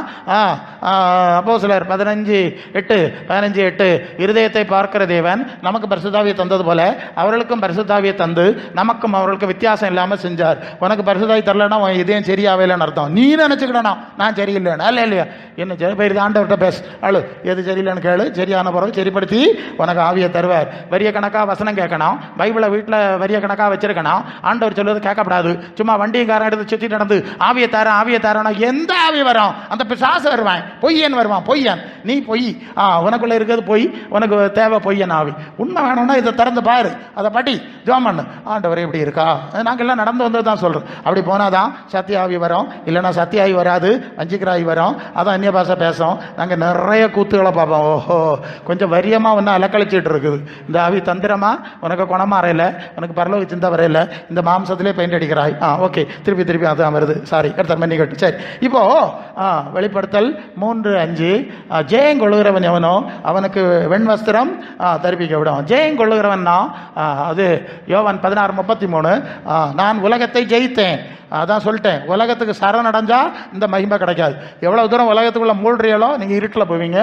அப்போஸ்தலர் 15:8 இருதயத்தை பார்க்கிற தேவன் நமக்கு பரிசுத்தாவியை தந்தது போல அவர்களுக்கும் பரிசுத்தாவியை தந்து நமக்கும் அவர்களுக்கு வித்தியாசம் இல்லாமல் செஞ்சார். உனக்கு பரிசுத்தாவி தரலன்னா இதையும் சரியாவே இல்லைன்னு அர்த்தம். நீ நினச்சிக்கிடணும் நான் சரியில்லைன்னு. இல்லையா, என்ன சரி போயிருக்கு, ஆண்டவர்கிட்ட பேச அழு, எது சரியில்லைன்னு கேளு, சரியான பிறகு சரிப்படுத்தி உனக்கு ஆவியை தருவார். வரிய கணக்காக வசனம் கேட்கணும், பைபிளை வீட்டில் வரிய கணக்காக வச்சிருக்கணும். ஆண்டவர் சொல்லுறது கேட்கப்படாது. சும்மா வண்டியக்காரன் எடுத்து சுற்றி நடந்து ஆவியை தரேன் எந்த ஆவி வரும்? அந்த பிசாசு வருவான், பொய்யன் வருவான். பொய்யன் நீ பொய், உனக்குள்ள இருக்கிறது பொய், உனக்கு தேவை பொய்யன் ஆவி. உண்மை வேணும்னா இதை திறந்து பாரு, அதை படி ஜோம் பண்ணு. ஆண்டவர் எப்படி இருக்கா? நாங்கள் எல்லாம் நடந்து வந்தது தான் சொல்கிறோம். அப்படி போனால் தான் சத்திய ஆவி வரும், இல்லைன்னா சத்திய ஆவி வராது, வஞ்சிக்கிறாய் வரும். அதான் அந்நிய பாஷை பேசும். நாங்கள் நிறைய கூத்துகளை பார்ப்போம். ஓஹோ, கொஞ்சம் வரியமாக ஒன்று அலக்கழிச்சிட்டு இருக்குது. இந்த ஆவி தந்திரமா உனக்கு குணமாக வரையில, உனக்கு பரலோக சிந்தை வரையில, இந்த மாம்சத்திலே பெயிண்ட் அடிக்கிறாய். ஓகே, திருப்பி அதான் வருது. சாரி, எடுத்த மணி கட்டு. சரி, இப்போ வெளிப்படுத்தல் 3:5 ஜெயங்கொள்ளுகிறவன் எவனோ அவனுக்கு வெண்வஸ்திரம் தரிப்பிக்க விடும். ஜெயங்கொள்ளுகிறவன்னா அது யோவான் 16:33 நான் உலகத்தை ஜெயித்தேன். அதான் சொல்லிட்டேன், உலகத்துக்கு சரண் அடைஞ்சா இந்த மகிமை கிடைக்காது. எவ்வளோ தூரம் உலகத்துக்குள்ள மூழ்கிறியலோ நீங்கள் இருட்டில் போவீங்க.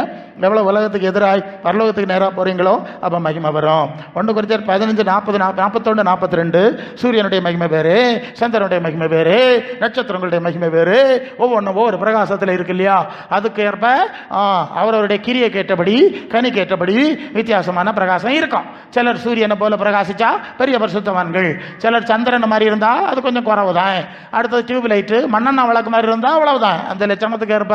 எவ்வளோ உலகத்துக்கு எதிராக பரலோகத்துக்கு நேராக போகிறீங்களோ அப்போ மகிமை வரும். 1 கொரிந்தியர் 15:41-42 சூரியனுடைய மகிமை வேறு, சந்திரனுடைய மகிமை வேறு, நட்சத்திரங்களுடைய மகிமை வேறு. ஒவ்வொன்றும் ஒவ்வொரு பிரகாசத்தில் இருக்கு இல்லையா? அதுக்கு ஏற்ப அவரவருடைய கிரியை கேட்டபடி, கனி கேட்டபடி வித்தியாசமான பிரகாசம் இருக்கும். சிலர் சூரியனை போல பிரகாசிச்சா பெரிய பரிசுத்தவான்கள், சிலர் சந்திரன் மாதிரி இருந்தால் அது கொஞ்சம் குறவு தான். அடுத்தது டியூப் லைட்டு மண்ணெண்ணா விளக்கு மாதிரி இருந்தால் அவ்வளவுதான். அந்த லட்சணத்துக்கு ஏற்ப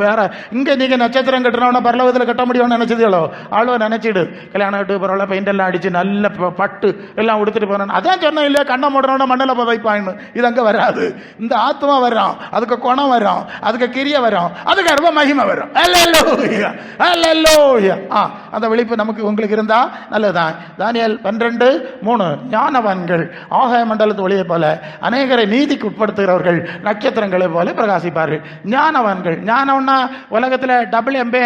வேற. இங்கே நீங்கள் நட்சத்திரம் கட்டுறவன பரலோகத்தில் கட்ட முடியும்னு நினச்சதுகளோ அவ்வளோ நினச்சிடு. கல்யாணம் கட்டு பரவாயில்ல, பெயிண்ட் எல்லாம் அடிச்சு நல்ல பட்டு எல்லாம் உடுத்துட்டு போனோம். அதான் சொன்னேன் இல்லையா, கண்ணை மூடுறவன மண்ணில் போய் வைப்பான்னு. இது அங்கே வராது. இந்த ஆத்மா வரும், அதுக்கு குணம் வரும், அதுக்கு கிரிய வரும், அதுக்கு ரொம்ப மகிமை வரும். அந்த விழிப்பு நமக்கு உங்களுக்கு இருந்தா நல்லதுதான். தானியேல் 12:3 ஞானவான்கள் ஆகாய மண்டலத்து ஒளியை போல அநேகரை நீதிக்கு உட்படுத்துகிறவர்கள் நட்சத்திரங்களை போல பிரகாசிப்பார்கள். ஞானவான்கள், ஞானம்னா உலகத்தில் WMA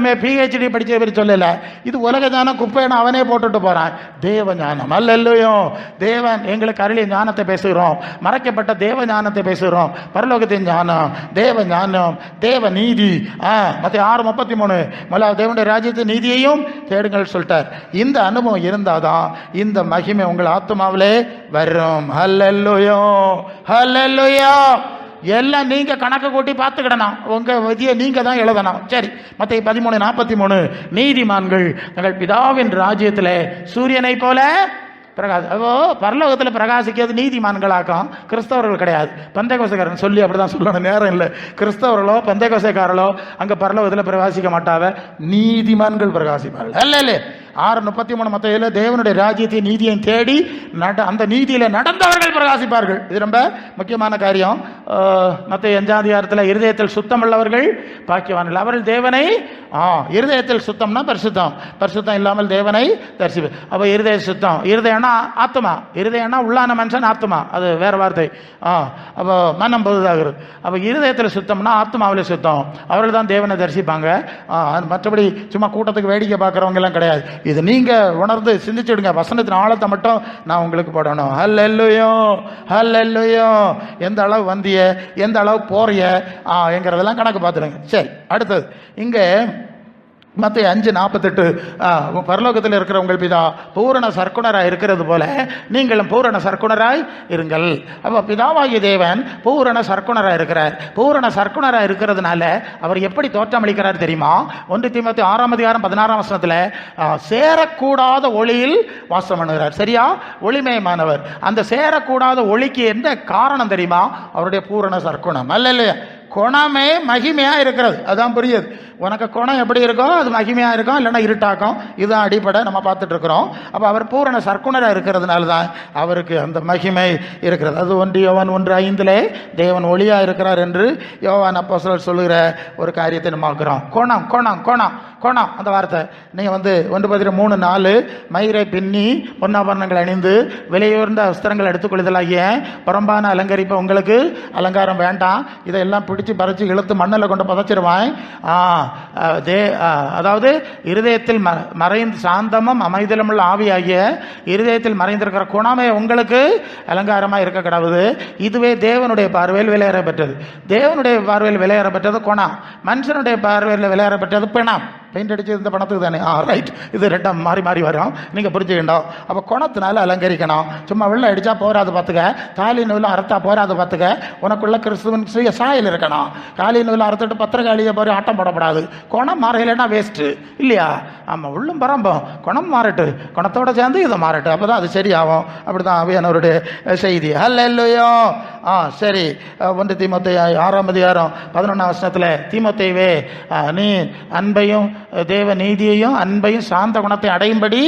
MA PhD படிச்ச சொல்லல, இது உலக ஞானம் குப்பைன்னு அவனே போட்டுட்டு போறான். தேவ ஞானம், அல்லேலூயா. தேவன் எங்களுக்கு அருளிய ஞானத்தை பேசுகிறோம், மறைக்கப்பட்ட தேவ ஞானத்தை பேசுகிறோம். பரலோகத்தின் ஞானம், தேவ ஞானம், தேவ நீதி. மத்திய 6:33 முதலாவது தேவனுடைய ராஜ்யத்தின் நீதியையும் தேடுங்கள் சொல்லிட்டார். இந்த அனுபவம் இருந்தாதான் இந்த மகிமை உங்கள் ஆத்மாவிலே வரும். அல்லேலூயா, அல்லேலூயா. எல்லாம் நீங்க கணக்கு கூட்டி பார்த்துக்கிடணும், உங்க விதியை நீங்க தான் எழுதணும். சரி, மத்திய 13:43 நீதிமான்கள் தங்கள் பிதாவின் ராஜ்யத்திலே சூரியனை போல பரலோகத்தில் பிரகாசிக்கிறது நீதிமான்களாக்கும், கிறிஸ்தவர்கள் கிடையாது. பெந்தேகோஸ்தேக்காரன் சொல்லி அப்படிதான் சொல்லணும், நேரம் இல்லை. கிறிஸ்தவர்களோ பெந்தேகோஸ்தேக்காரர்களோ அங்கே பரலோகத்தில் பிரகாசிக்க மாட்டாவ, நீதிமான்கள் பிரகாசிப்பார்கள். அல்ல 6:33 மத்தியில் தேவனுடைய ராஜ்யத்தை நீதியை தேடி அந்த நீதியில் நடந்தவர்கள் பிரகாசிப்பார்கள். இது ரொம்ப முக்கியமான காரியம். மத்திய 5 இருதயத்தில் சுத்தம் உள்ளவர்கள் பாக்கியவான்கள், அவர்கள் தேவனை இருதயத்தில் சுத்தம்னா பரிசுத்தம், பரிசுத்தம் இல்லாமல் தேவனை தரிசிப்பு. அப்போ இருதய சுத்தம், இருதயம்னா ஆத்மா, இருதயம்னா உள்ளான மனுஷன் ஆத்மா, அது வேற வார்த்தை. அப்போ மனம் பொதுதாகிறது. அப்போ இருதயத்தில் சுத்தம்னா ஆத்மாவில் சுத்தம், அவர்கள் தான் தேவனை தரிசிப்பாங்க. மற்றபடி சும்மா கூட்டத்துக்கு வேடிக்கை பார்க்குறவங்க எல்லாம் கிடையாது. இது நீங்க உணர்ந்து சிந்திச்சுடுங்க. வசனத்தின் ஆழத்தை மட்டும் நான் உங்களுக்கு போடணும். ஹல்லேலூயா, ஹல்லேலூயா. எந்த அளவு வந்திய, எந்த அளவு போறிய என்கிறதெல்லாம் கணக்கு பார்த்துடுங்க. சரி, அடுத்தது இங்க மத்திய 5:48 பரலோகத்தில் இருக்கிற உங்கள் பிதா பூரண சர்க்குணராய் இருக்கிறது போல நீங்களும் பூரண சர்க்குணராய் இருங்கள். அப்போ பிதாவாகிய தேவன் பூரண சர்க்குணராய் இருக்கிறார். பூரண சர்க்குணராய் இருக்கிறதுனால அவர் எப்படி தோற்றமளிக்கிறார் தெரியுமா? 1 தீமோத்தேயு 6:16 சேரக்கூடாத ஒளியில் வாசம் பண்ணுகிறார். சரியா? ஒளிமயமானவர். அந்த சேரக்கூடாத ஒளிக்கு எந்த காரணம் தெரியுமா? அவருடைய பூரண சர்க்குணம். அல்ல, குணமே மகிமையா இருக்கிறது. அதான் புரியுது. உனக்கு குணம் எப்படி இருக்கோ அது மகிமையா இருக்கும், இல்லைன்னா இருட்டாக்கும். இதுதான் அடிப்படை நம்ம பார்த்துட்டு இருக்கிறோம். அப்போ அவர் பூரண சர்க்குணராக இருக்கிறதுனால தான் அவருக்கு அந்த மகிமை இருக்கிறது. அது 1 யோவான் 1:5 தேவன் ஒளியா இருக்கிறார் என்று யோவான் அப்போஸ்தலர் சொல்லுகிற ஒரு காரியத்தை நம்ம பார்க்கிறோம். குணம் குணம் குணம் குணம் அந்த வார்த்தை நீங்கள் 1 பேதுரு 3:4 மயிரை பின்னி பொன்னாபரணங்கள் அணிந்து விலையுயர்ந்த வஸ்திரங்கள் எடுத்துக்கொள்ளுதலாகிய புறம்பான அலங்கரிப்பை உங்களுக்கு அலங்காரம் வேண்டாம். இதையெல்லாம் பிடிச்சி பறிச்சு இழுத்து மண்ணில் கொண்டு புதைச்சிருவான். அதாவது இருதயத்தில் மறைந்து சாந்தமும் அமைதலும் உள்ள ஆவியாகிய இருதயத்தில் மறைந்திருக்கிற குணமே உங்களுக்கு அலங்காரமாக இருக்க கிடவுது. இதுவே தேவனுடைய பார்வையில் விலையேற பெற்றது. தேவனுடைய பார்வையில் விலையேற பெற்றது குணம், மனுஷனுடைய பார்வையில் விலையேற பெற்றது பிணம். பெயிண்ட் அடிச்சு இந்த பணத்துக்கு தானே. ரைட், இது ரெண்டும் மாறி மாறி வரும், நீங்கள் புரிஞ்சுக்கணும். அப்போ குணத்தினால அலங்கரிக்கணும். சும்மா வெள்ளை அடித்தா போராது பார்த்துக்க, காலி நூலில் அறுத்தா போராது பார்த்துக்க. உனக்குள்ள கிறிஸ்துவன் சுய சாயல் இருக்கணும். காலி நூலில் அறுத்துட்டு பத்திரக்காளியை போய் ஆட்டம் போடப்படாது. குணம் மாறலைன்னா வேஸ்ட்டு இல்லையா? ஆமாம், உள்ளும் பரம்போம். குணம் மாறட்டு, குணத்தோடு சேர்ந்து இதை மாறட்டு, அப்போ தான் அது சரியாகும். அப்படி தான் ஆவியானவருடைய செய்தி. அல்லேலூயா. சரி, 1 தீமோத்தேயு 6:11 தீமோத்தேயுவே, நீ அன்பையும் தேவ நீதியையும் அன்பையும் சாந்த குணத்தை அடையும்படி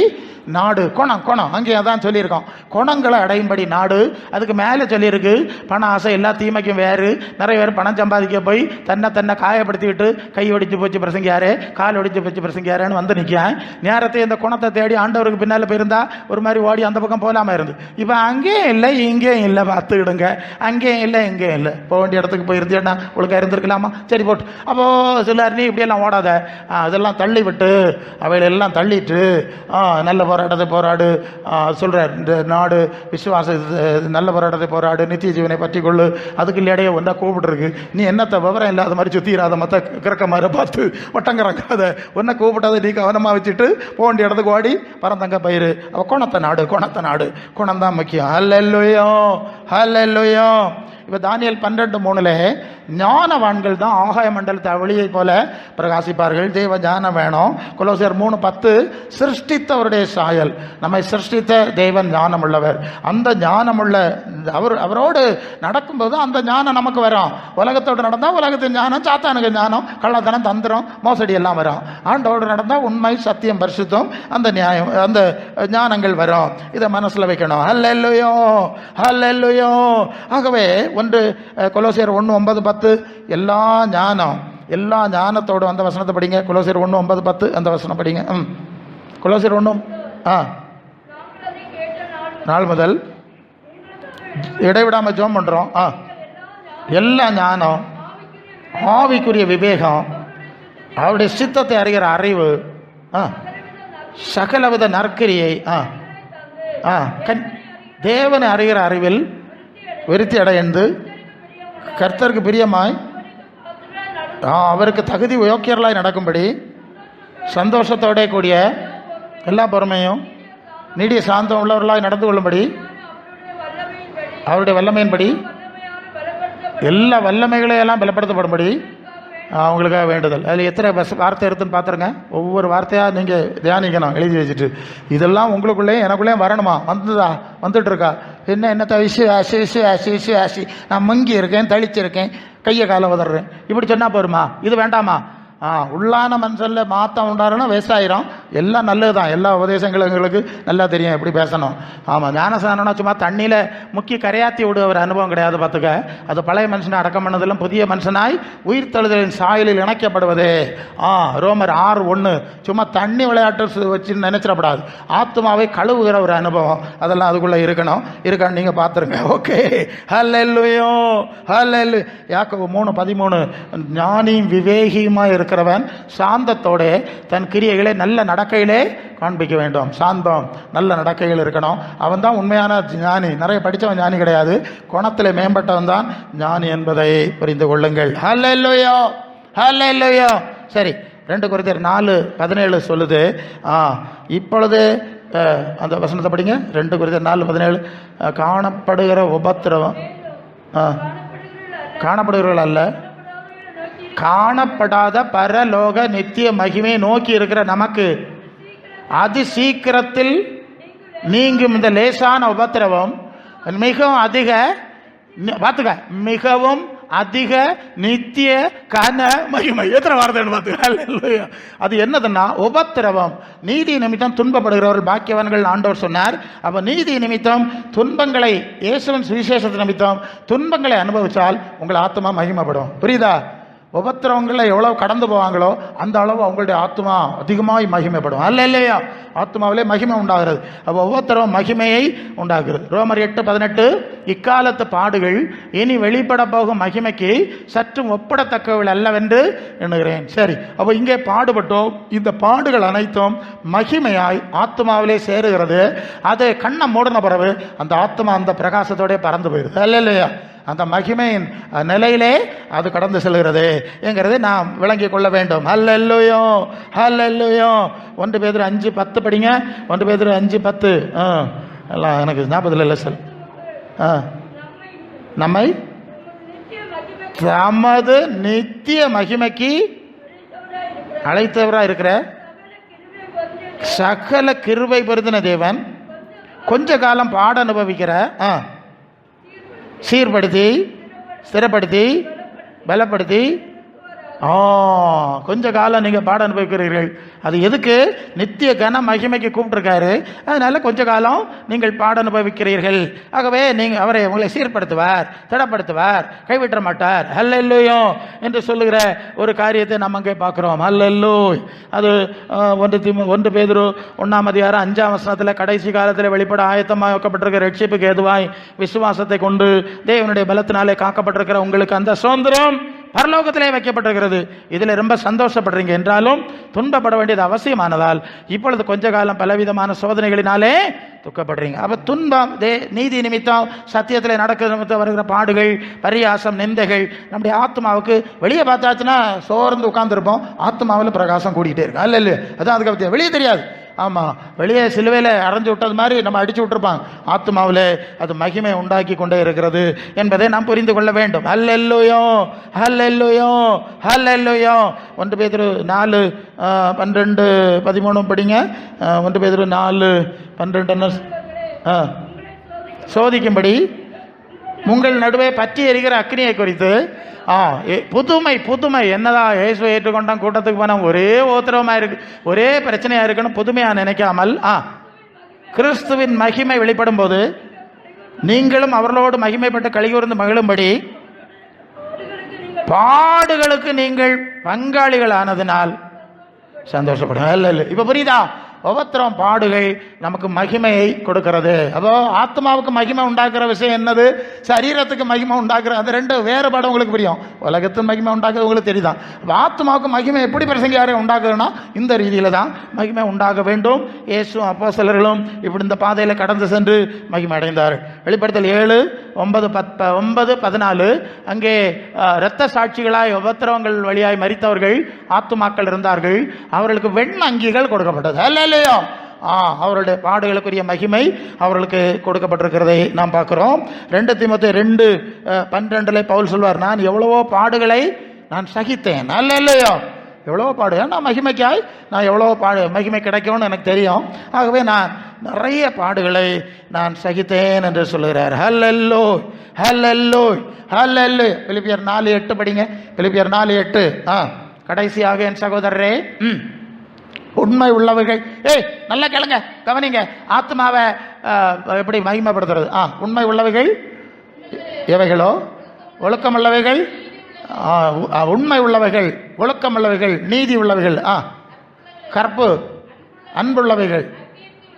நாடு. குணம் குணம் அங்கே அதான் சொல்லியிருக்கோம். குணங்களை அடையும்படி நாடு. அதுக்கு மேலே சொல்லியிருக்கு பண ஆசை எல்லா தீமைக்கும் வேறு. நிறைய பேர் பணம் சம்பாதிக்க போய் தன்னை காயப்படுத்திக்கிட்டு கை ஒடிச்சு போச்சு பிரசங்கியாரு, கால் ஒடிச்சு போச்சு பிரசங்கியாருன்னு வந்து நிற்கான். நேரத்தை இந்த குணத்தை தேடி ஆண்டவருக்கு பின்னால் போயிருந்தா ஒரு மாதிரி ஓடி அந்த பக்கம் போகலாமா இருந்து. இப்போ அங்கேயும் இல்லை இங்கேயும் இல்லை, பார்த்துக்கிடுங்க. அங்கேயும் இல்லை இங்கேயும் இல்லை, போக வேண்டிய இடத்துக்கு போயிருந்தேன்னா ஒழுங்காக இருந்திருக்கலாமா? சரி போட்டு. அப்போது சிலர் நீ இப்படியெல்லாம் ஓடாத, அதெல்லாம் தள்ளி விட்டு அவைகளெல்லாம் தள்ளிட்டு நல்ல போராட்டத்தை போராடு சொல்கிறார். இந்த நாடு விசுவாச நல்ல போராட்டத்தை போராடு, நித்திய ஜீவனை பற்றி கொள்ளு. அதுக்கு இல்லையே ஒன்றா கூப்பிட்டுருக்கு. நீ என்னத்தை விவரம் இல்லாத மாதிரி சுற்றிடாத, மற்ற கிறக்க மாதிரி பார்த்து வட்டங்கிறக்காத, ஒன்றை கூப்பிட்டாத நீ கவனமாக வச்சுட்டு போக வேண்டிய இடத்துக்கு ஓடி பரந்தங்க பயிர். அவள் குணத்தை நாடு, குணத்தை நாடு. குணம் தான் முக்கியம். அல்லேலூயா, அல்லேலூயா. இப்போ தானியேல் 12:3 ஞானவான்கள் தான் ஆகாய மண்டலத்தை ஒளியை போல பிரகாசிப்பார்கள். தேவ ஞானம் வேணும். கொலோசியர் 3:10 சிருஷ்டித்தவருடைய சாயல், நம்மை சிருஷ்டித்த தேவன் ஞானம் உள்ளவர். அந்த ஞானமுள்ள அவரோடு நடக்கும்போது அந்த ஞானம் நமக்கு வரும். உலகத்தோடு நடந்தால் உலகத்தின் ஞானம், சாத்தானுக்கு ஞானம், கள்ளத்தனம், தந்திரம், மோசடி எல்லாம் வரும். ஆண்டோடு நடந்தால் உண்மை, சத்தியம், பரிசுத்தம், அந்த நியாயம், அந்த ஞானங்கள் வரும். இதை மனசில் வைக்கணும். அல்லேலூயா, அல்லேலூயா. ஆகவே கொலோசியர் 1:9-10 எல்லா ஞானம், எல்லா ஞானத்தோடு அந்த வசனத்தை படிங்க. கொலோசியர் 1:9-10 அந்த வசனம் படிங்க. கொலோசியர் 1 நாள் முதல் இடைவிடாமல் ஜெபம் பண்ணுறோம். எல்லா ஞானம், ஆவிக்குரிய விவேகம், அவருடைய சித்தத்தை அறிகிற அறிவு, சகலவித நற்கிரியை, தேவனை அறிகிற அறிவில் விருத்தி அடைந்து கர்த்தருக்கு பிரியமாய் அவருக்கு தகுதி யோக்கியர்களாய் நடக்கும்படி சந்தோஷத்தோட கூடிய எல்லா பொறுமையும் நீடிய சாந்தம் உள்ளவர்களாய் நடந்து கொள்ளும்படி அவருடைய வல்லமையின்படி எல்லா வல்லமைகளையெல்லாம் பலப்படுத்தப்படும்படி அவங்களுக்காக வேண்டுதல். அதில் எத்தனை வார்த்தை இருக்குதுன்னு பார்த்துருங்க. ஒவ்வொரு வார்த்தையாக நீங்கள் தியானிக்கணும், எழுதி வச்சுட்டு. இதெல்லாம் உங்களுக்குள்ளேயும் எனக்குள்ளேயும் வரணுமா? வந்துட்டுருக்கா? என்னத்தை விசு நான் முங்கி இருக்கேன், தளிச்சிருக்கேன், கையை காலை உதறேன், இப்படி சொன்னால் போருமா? இது வேண்டாமா? உள்ளான மனுஷனில் மாற்றம் உண்டாருன்னா வேஸ்டாயிரும். எல்லாம் நல்லது தான், எல்லா உபதேசங்களும் எங்களுக்கு நல்லா தெரியும் எப்படி பேசணும். ஆமாம், ஞானசானம்னா சும்மா தண்ணியில் முக்கி கரையாற்றி விட ஒரு அனுபவம் கிடையாது. பார்த்துக்க, அது பழைய மனுஷனை அடக்கம் பண்ணதிலும் புதிய மனுஷனாய் உயிர் தழுதலின் சாயலில் இணைக்கப்படுவதே. ரோமர் 6:1. சும்மா தண்ணி விளையாட்டு வச்சு நினைச்சிடப்படாது. ஆத்மாவை கழுவுகிற ஒரு அனுபவம் அதெல்லாம் அதுக்குள்ளே இருக்கான்னு நீங்கள் பார்த்துருங்க. ஓகே, ஹல்லேலூயா ஹல்லேலூயா. யாக்கோபு 3:13 ஞானியும் விவேகியுமாக இருக்கிறவன் சாந்தத்தோட தன் கிரியைகளை நல்ல நடக்கையிலே காண்பிக்க வேண்டும். சாந்தம், நல்ல நடக்கைகள் இருக்கணும். அவன் தான் உண்மையான ஞானி. நிறைய படித்தவன் ஞானி கிடையாது, குணத்தில் மேம்பட்டவன் தான் ஞானி என்பதை புரிந்து கொள்ளுங்கள். ஹல்லேலூயா ஹல்லேலூயா. சரி, 2 கொரிந்தியர் 4:17 சொல்லுது. இப்பொழுது அந்த வசனத்தை படிங்க. 2 கொரிந்தியர் 4:17. காணப்படுகிற உபத்திரவம், காணப்படுகிறவர்கள் அல்ல, காணப்படாத பரலோக நித்திய மகிமையை நோக்கி இருக்கிற நமக்கு அதி சீக்கிரத்தில் நீங்கும் இந்த லேசான உபத்திரவம் மிகவும் அதிக, பார்த்துக்க, மிகவும் அதிக நித்திய கன மகிமை. எத்தனை வார்த்தைன்னு பார்த்துக்க. அது என்னதுன்னா உபத்திரவம். நீதி நிமித்தம் துன்பப்படுகிறவர்கள் பாக்கியவான்கள் ஆண்டவர் சொன்னார். அப்போ நீதி நிமித்தம் துன்பங்களை, இயேசுவின் சுவிசேஷத்து நிமித்தம் துன்பங்களை அனுபவித்தால் உங்கள் ஆத்மா மகிமைப்படும். புரியுதா? உபத்திரவங்களை எவ்வளோ கடந்து போவாங்களோ அந்த அளவு அவங்களுடைய ஆத்மா அதிகமாக மகிமைப்படும். அல்ல இல்லையா? ஆத்மாவிலே மகிமை உண்டாகிறது. அப்போ உபத்திரவம் மகிமையை உண்டாகிறது. ரோமர் 8:18 இக்காலத்து பாடுகள் இனி வெளிப்பட போகும் மகிமைக்கு சற்றும் ஒப்பிடத்தக்கவர்கள் அல்லவென்று எண்ணுகிறேன். சரி, அப்போ இங்கே பாடுபட்டோம். இந்த பாடுகள் அனைத்தும் மகிமையாய் ஆத்மாவிலே சேருகிறது. அது கண்ணை மூடின பிறகு அந்த ஆத்மா அந்த பிரகாசத்தோட பறந்து போயிடுது. அல்ல இல்லையா? அந்த மகிமையின் நிலையிலே அது கடந்து செல்கிறது என்கிறதை நாம் விளங்கிக் கொள்ள வேண்டும். ஹல்லேலூயா ஹல்லேலூயா. 1 பேதுரு 5:10 படிங்க. 1 பேதுரு 5:10. எல்லாம் எனக்கு ஞாபகத்தில் இல்லை சார். நம்மை தமது நித்திய மகிமைக்கு அழைத்தவராக இருக்கிற சகல கிருபை பொருந்தின தேவன் கொஞ்ச காலம் பாட அனுபவிக்கிற சீர்படுத்தி, ஸ்திரப்படுத்தி, பலப்படுத்தி கொஞ்ச காலம் நீங்கள் பாட அனுபவிக்கிறீர்கள். அது எதுக்கு? நித்திய கன மகிமைக்கு கூப்பிட்டுருக்காரு. அதனால கொஞ்ச காலம் நீங்கள் பாட அனுபவிக்கிறீர்கள். ஆகவே நீங்கள் அவரை உங்களை சீர்படுத்துவார், திடப்படுத்துவார், கைவிட்ட மாட்டார். ஹல்லேலூயா என்று சொல்லுகிற ஒரு காரியத்தை நம்ம அங்கே பார்க்குறோம். ஹல்லேலூயா. அது 1 பேதுரு 1:5 கடைசி காலத்தில் வெளிப்பட ஆயத்தமாக வைக்கப்பட்டிருக்கிற ரட்சிப்புக்கு ஏதுவாய் விசுவாசத்தை கொண்டு தேவனுடைய பலத்தினாலே காக்கப்பட்டிருக்கிற உங்களுக்கு அந்த சுதந்திரம் பரலோகத்திலே வைக்கப்பட்டிருக்கிறது. இதில் ரொம்ப சந்தோஷப்படுறீங்க. என்றாலும் துன்பப்பட வேண்டியது அவசியமானதால் இப்பொழுது கொஞ்ச காலம் பலவிதமான சோதனைகளினாலே துக்கப்படுறீங்க. அப்போ துன்பம் நீதி நிமித்தம், சத்தியத்தில் நடக்கிற நிமித்தம் வருகிற பாடுகள், பரியாசம், நிந்தைகள் நம்முடைய ஆத்மாவுக்கு வெளியே பார்த்தாச்சுன்னா சோர்ந்து உட்கார்ந்துருப்போம். ஆத்மாவில் பிரகாசம் கூட்டிகிட்டே இருக்கும். அல்ல இல்லை, அதான் அதுக்கு பற்றி வெளியே தெரியாது. ஆமாம், வெளியே சிலுவையில் அரைஞ்சு விட்டது மாதிரி நம்ம அடிச்சு விட்டுருப்பாங்க. ஆத்மாவில் அது மகிமை உண்டாக்கி கொண்டே இருக்கிறது என்பதை நாம் புரிந்து கொள்ள வேண்டும். ஹல்லேலூயா ஹல்லேலூயா ஹல்லேலூயா. 1 பேதுரு 4:12-13 படிங்க. 1 பேதுரு 4:12 சோதிக்கும்படி உங்கள் நடுவே பற்றி எரிகிற அக்னியை குறித்து புதுமை புதுமை என்னதான் இயேசுவை ஏற்றுக்கொண்டான் கூட்டத்துக்கு போனால் ஒரே ஓத்திரமாக இருக்கு, ஒரே பிரச்சனையாக இருக்குன்னு புதுமையாக நினைக்காமல் கிறிஸ்துவின் மகிமை வெளிப்படும் போது நீங்களும் அவர்களோடு மகிமைப்பட்டு கலிகூர்ந்து மகிழும்படி பாடுகளுக்கு நீங்கள் பங்காளிகள் ஆனதினால் சந்தோஷப்படும். இல்லை இல்லை, இப்போ புரியுதா? உபத்திரம் பாடுகள் நமக்கு மகிமையை கொடுக்கிறது. அப்போ ஆத்மாவுக்கு மகிமை உண்டாக்குற விஷயம் என்னது, சரீரத்துக்கு மகிமை உண்டாக்குற, அது ரெண்டு வேறுபாடு உங்களுக்கு புரியும். உலகத்தின் மகிமை உண்டாக்குறது உங்களுக்கு தெரியுதான். அப்போ ஆத்மாவுக்கு மகிமை எப்படி பிரசங்கியாரை உண்டாக்குதுன்னா இந்த ரீதியில் தான் மகிமை உண்டாக வேண்டும். இயேசுவும் அப்போஸ்தலர்களும் இப்படி இந்த பாதையில் கடந்து சென்று மகிமை அடைந்தார்கள். வெளிப்படுத்தல் 7:9-14 அங்கே இரத்த சாட்சிகளாய் உபத்திரவங்கள் வழியாய் மரித்தவர்கள் ஆத்துமாக்கள் இருந்தார்கள். அவர்களுக்கு வெண் அங்கிகள் கொடுக்கப்பட்டது. அல்லேலூயா. அவருடைய பாடுகளுக்குரிய மகிமை அவர்களுக்கு கொடுக்கப்பட்டிருக்கிறதை நாம் பார்க்கிறோம். 2 தீமோத்தேயு 2:12 பவுல் சொல்வார், நான் எவ்வளவோ பாடுகளை நான் சகித்தேன். அல்லேலூயா. எவ்வளவோ பாடு, நான் மகிமைக்காய் நான் எவ்வளோ மகிமை கிடைக்கும்னு எனக்கு தெரியும். ஆகவே நான் நிறைய பாடுகளை நான் சகித்தேன் என்று சொல்லுகிறார். ஹல்லேலூயா, ஹல்லேலூயா, ஹல்லேலூயா. பிலிப்பியர் 4:8 படிங்க. பிலிப்பியர் 4:8. கடைசியாக என் சகோதரரே, உண்மை உள்ளவர்கள், நல்லா கேளுங்க, கவனிங்க, ஆத்மாவை எப்படி மகிமைப்படுத்துறது. உண்மை உள்ளவைகள் எவைகளோ, ஒழுக்கம் உள்ளவைகள், உண்மை உள்ளவைகள், ஒழுக்கம் உள்ளவைகள், நீதி உள்ளவைகள், கற்பு, அன்புள்ளவைகள்,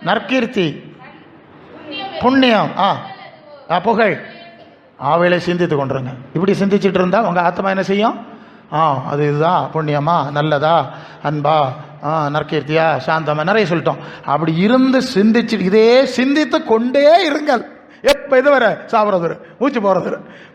நற்கீர்த்தி, புண்ணியம், புகழ், ஆவையில சிந்தித்து கொண்டுருங்க. இப்படி சிந்திச்சுட்டு இருந்தா உங்க ஆத்மா என்ன செய்யும்? அது இதுதான் புண்ணியமா, நல்லதா, அன்பா, நற்கீர்த்தியா, சாந்தமா, நிறைய சொல்லிட்டோம். அப்படி இருந்து சிந்திச்சுட்டு இதே சிந்தித்து கொண்டே இருங்கள். எப்போ இது வரை சாப்பிட்றது வரை,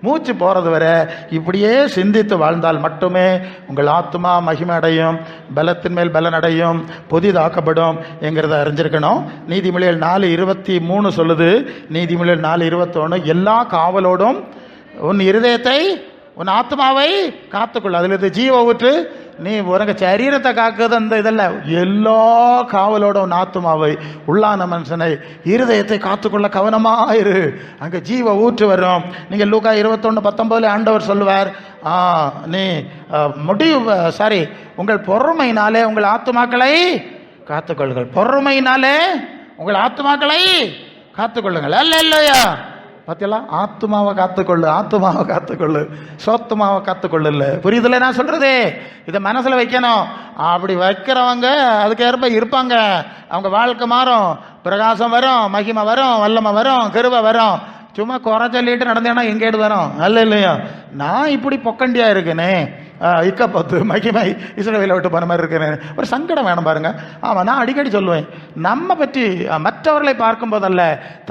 மூச்சு போகிறது வரை இப்படியே சிந்தித்து வாழ்ந்தால் மட்டுமே உங்கள் ஆத்மா மகிமை அடையும், பலத்தின் மேல் பலன் அடையும், புதிதாக்கப்படும் என்கிறத அறிஞ்சிருக்கணும். நீதிமொழிகள் 4:23 சொல்லுது. நீதிமொழிகள் 4:21, எல்லா காவலோடும் உன் இருதயத்தை உன் ஆத்மாவை காத்துக்கொள்ள. அதில் இது ஜீவ ஊற்று. நீ உனக்கு சரீரத்தை காக்குது அந்த இதெல்லாம், எல்லா காவலோட உன் ஆத்மாவை, உள்ளான மனுஷனை, இருதயத்தை காத்துக்கொள்ள கவனமாயிரு. அங்கே ஜீவ ஊற்று வரும். நீங்கள் லூக்கா 21:19 ஆண்டவர் சொல்லுவார், நீ உங்கள் பொறுமையினாலே உங்கள் ஆத்துமாக்களை காத்துக்கொள்ளுங்கள். பொறுமையினாலே உங்கள் ஆத்துமாக்களை காத்துக்கொள்ளுங்கள். அல்லேலூயா. பார்த்தீங்களா? ஆத்மாவை காத்துக்கொள்ளு, சோத்துமாவை காத்துக்கொள்ளு. புரியுதுல நான் சொல்றது? இதை மனசில் வைக்கணும். அப்படி வைக்கிறவங்க அதுக்கேற்ப இருப்பாங்க. அவங்க வாழ்க்கை மாறும், பிரகாசம் வரும், மகிமை வரும், வல்லமை வரும், கிருபை வரும். சும்மா குறை சொல்லிட்டு நடந்தேன்னா எங்கேடு வரும்? அல்ல இல்லையா? நான் இப்படி பொக்கண்டியா இருக்கேனே, இக்கப்பத்து மகிமை இஸ்ரவேலை விட்டு போன மாதிரி இருக்கிறேன், ஒரு சங்கடம் வேணும் பாருங்க. ஆமாம், நான் அடிக்கடி சொல்லுவேன், நம்ம பற்றி மற்றவர்களை பார்க்கும் போதல்ல,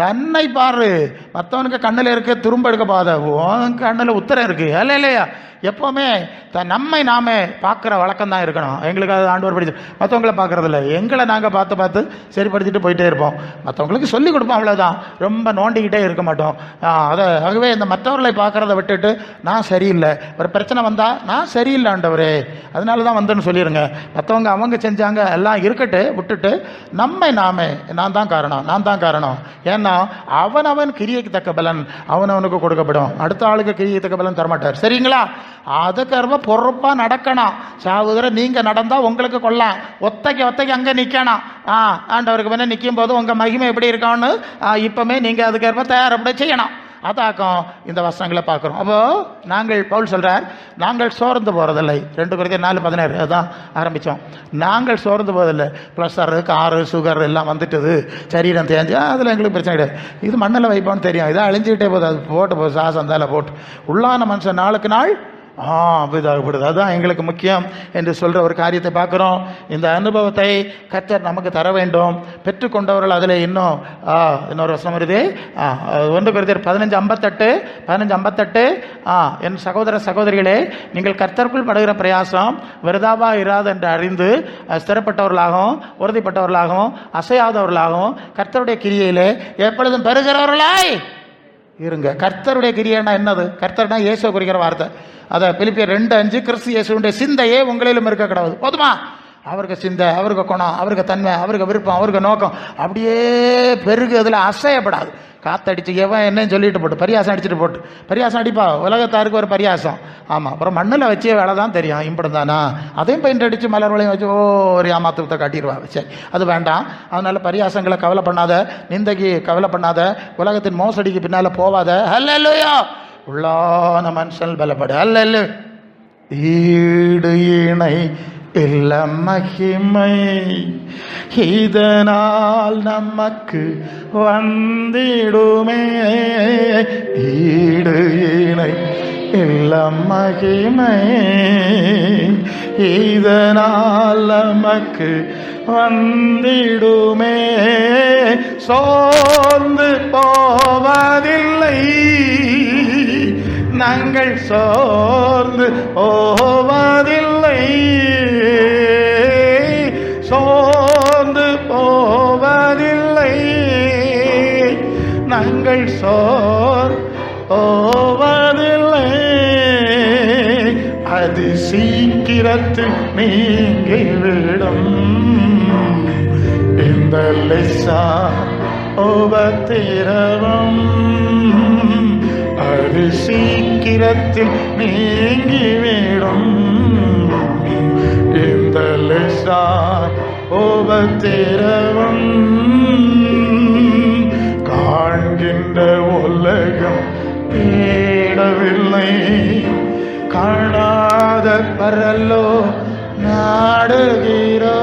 தன்னை பாரு. மற்றவனுக்கு கண்ணில் இருக்க துரும்ப எடுக்க போத, கண்ணில் உத்தரம் இருக்கு. அல்ல இல்லையா? எப்போவுமே நம்மை நாமே பார்க்குற வழக்கம் தான் இருக்கணும். எங்களுக்கு அது ஆண்டவர் படிச்சு, மற்றவங்களை பார்க்குறதில்ல, எங்களை நாங்கள் பார்த்து சரிப்படுத்திட்டு போயிட்டே இருப்போம். மற்றவங்களுக்கு சொல்லிக் கொடுப்போம், அவ்வளோதான். ரொம்ப நோண்டிக்கிட்டே இருக்க மாட்டோம். ஆகவே இந்த மற்றவர்களை பார்க்குறத விட்டுட்டு, நான் சரியில்லை, ஒரு பிரச்சனை வந்தால் நான் சரியில்லை ஆண்டவரே, அதனால தான் வந்தேன்னு சொல்லிடுங்க. மற்றவங்க அவங்க செஞ்சாங்க எல்லாம் இருக்கட்டு, விட்டுட்டு நம்மை நாமே, நான் தான் காரணம். ஏன்னா அவன் கிரியைக்கு தக்க பலன் அவனுக்கு கொடுக்கப்படும். அடுத்த ஆளுக்கு கிரியை தக்க பலன் தரமாட்டார். சரிங்களா? அதுக்கு பொறுப்பா நடக்கணும். சாவுகிற நீங்க நடந்தா உங்களுக்கு கொள்ளலாம், ஒத்தைக்கு அங்க நிக்கணும். ஆண்டவருக்கு முன்ன நிற்கும் போது உங்க மகிமை எப்படி இருக்கான்னு இப்பவுமே நீங்க அதுக்கேற்ப தயாரிப்பட செய்யணும். அதாக்கும் இந்த வசனங்களை பார்க்குறோம். அப்போ பவுல் சொல்றார், நாங்கள் சோர்ந்து போறதில்லை. 2 Corinthians 4:17 அதான் ஆரம்பித்தோம். நாங்கள் சோர்ந்து போவதில்லை. ப்ரெஷரு, காரு, சுகர் எல்லாம் வந்துட்டுது, சரீரம் தேஞ்சு, அதில் எங்களுக்கு பிரச்சனை கிடையாது. இது மண்ணில் வைப்போம்னு தெரியும், இதை அழிஞ்சிக்கிட்டே போகுது, அது போட்டு சாசந்தால போட்டு உள்ளான மனுஷன் நாளுக்கு நாள் இதாகப்படுது. அதுதான் எங்களுக்கு முக்கியம் என்று சொல்கிற ஒரு காரியத்தை பார்க்குறோம். இந்த அனுபவத்தை கர்த்தர் நமக்கு தர வேண்டும். பெற்றுக்கொண்டவர்கள் அதில் இன்னொரு வசனம் வருது. 1 Corinthians 15:58 என் சகோதர சகோதரிகளே, நீங்கள் கர்த்தருக்குள் படுகிற பிரயாசம் விரதாவா இராது என்று அறிந்து ஸ்திரப்பட்டவர்களாகவும் உறுதிப்பட்டவர்களாகவும் அசையாதவர்களாகவும் கர்த்தருடைய கிரியையிலே எப்பொழுதும் பெறுகிறவர்களாய் இருங்க. கர்த்தருடைய கிரியைனா என்னது? கர்த்தர்னா இயேசுவை குறிக்கிற வார்த்தை. அதை பிலிப்பியர் 2:5, கிறிஸ்து இயேசுடைய சிந்தையே உங்களிலும் இருக்க கிடவுது. போதுமா? அவருக்கு சிந்தை, அவருக்கு குணம், அவருக்கு தன்மை, அவருக்கு விருப்பம், அவருக்கு நோக்கம் அப்படியே பெருகு. அதில் அசையப்படாது. காத்தடிச்சு எவன் என்னன்னு சொல்லிட்டு போட்டு பரியாசம் அடிச்சுட்டு போட்டு பரியாசம் அடிப்பா. உலகத்தாருக்கு ஒரு பரியாசம். ஆமாம், அப்புறம் மண்ணில் வச்சே வேலை தான் தெரியும். இப்படி தானா, அதையும் பெயிண்ட் அடித்து மலர் வளையம் வச்சு ஒரு ஏமாத்தத்தை காட்டிடுவா. சரி, அது வேண்டாம். அதனால பரியாசங்களை கவலை பண்ணாத, நிந்தைக்கு கவலை பண்ணாத, உலகத்தின் மோசடிக்கு பின்னால் போவாத. அல்லேலூயா. உள்ளான மனுஷன் பலப்படு. அல்லேலூயா. ஈடு இணை இல்ல மகிமை இதனால் நமக்கு வந்திடுமே, ஈடு இணை இல்ல மகிமை இதனால் நமக்கு வந்திடுமே. சோர்ந்து போவதில்லை நாங்கள், சோர்ந்து போவதில்லை, சோர்ந்து போவதில்லை நாங்கள், சோர்ந்து போவதில்லை. அது சீக்கிரத்தில் நீங்கிவிடும் இந்த லேசா உபத்திரவம், அது சீக்கிரத்தில் நீங்கிவிடும் இந்த லேசா உபத்திரவம். காண்கின்ற உலகம் தேடவில்லை, காணாத பரலோ நாடுகிறோ.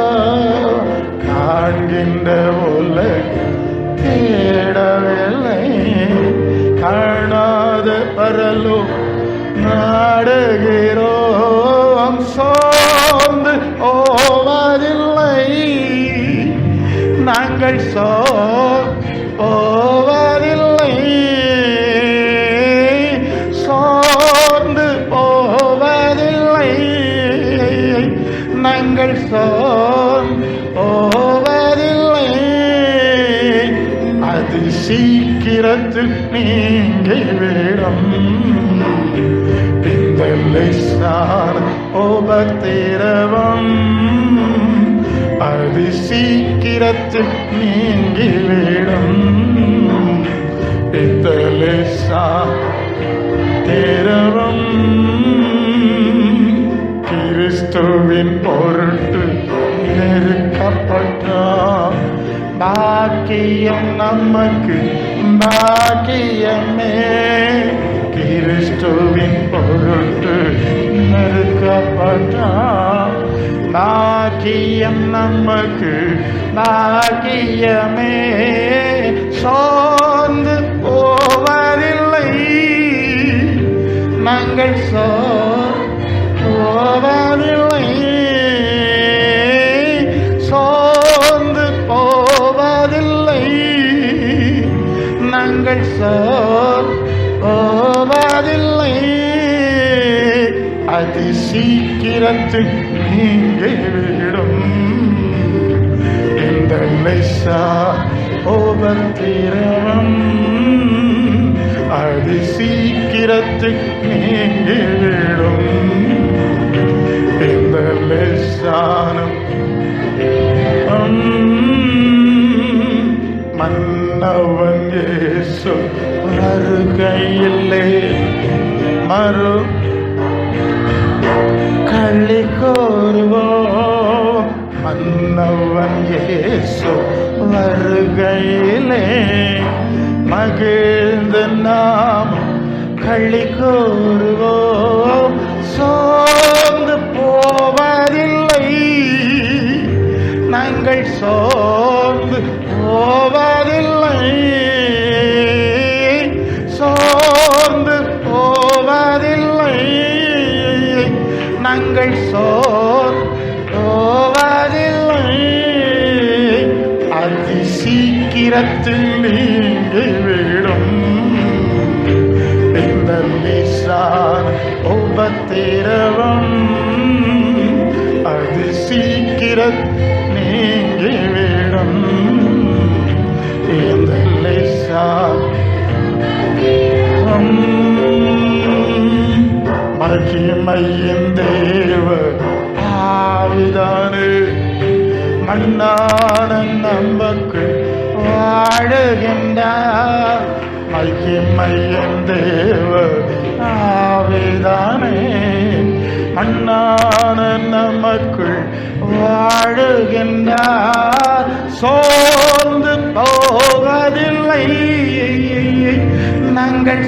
காண்கின்ற உலகம் தேடவில்லை, காணாத பரலோ நாடுகிறோம். சோர்ந்து போவதில்லை நாங்கள், போவதில்லை, சோர்ந்து போவதில்லை நாங்கள், போவதில்லை. அது சீக்கிரத்தில் நீங்கிவிடும் இந்த லேசான உபத்திரவம், அது சீக்கிரத்தில் நீங்கிவிடும் இந்த லேசான உபத்திரவம். கிறிஸ்துவின் பொருட்டு நெருக்கப்பட்டார், பாக்கியம் நமக்கு பாக்கியமே. கிறிஸ்துவின் பொருட்டு நெருக்கப்பட்டார், பாக்கியம் நமக்கு பாக்கியமே. சோர்ந்து போவதில்லை நாங்கள், போவதில்லை, சோர்ந்து போவதில்லை நாங்கள், போவதில்லை. அது சீக்கிரத்தில் நீங்கிவிடும் இந்த லேசா உபத்திரவம், அது சீக்கிரத்தில் நீங்கிவிடும் இந்த லேசான. மன்னவன் இயேசு வருகையிலே மறு களி கூறுவோம். மன்னவன் இயேசு வருகையிலே மகிழ்ந்து நாம் களி கூறுவோம். சோர்ந்து போவதில்லை நாங்கள், சோர்ந்து போவதில்லை, சோர்ந்து போவதில்லை நாங்கள், போவதில்லை. அதி சீக்கிரத்தில் நீங்கிவிடும் இந்த லேசான உபத்திரவம், அது சீக்கிரத்தில் நீங்கிவிடும் இந்த லேசான. மகிமையின் தேவ ஆவிதானே மண்ணான நமக்கு வாழுகின்றார். மகிமையின் தேவ ஆவிதானே மண்ணான நமக்குள் வாழுகின்றார். சோர்ந்து போவதில்லை நாங்கள்,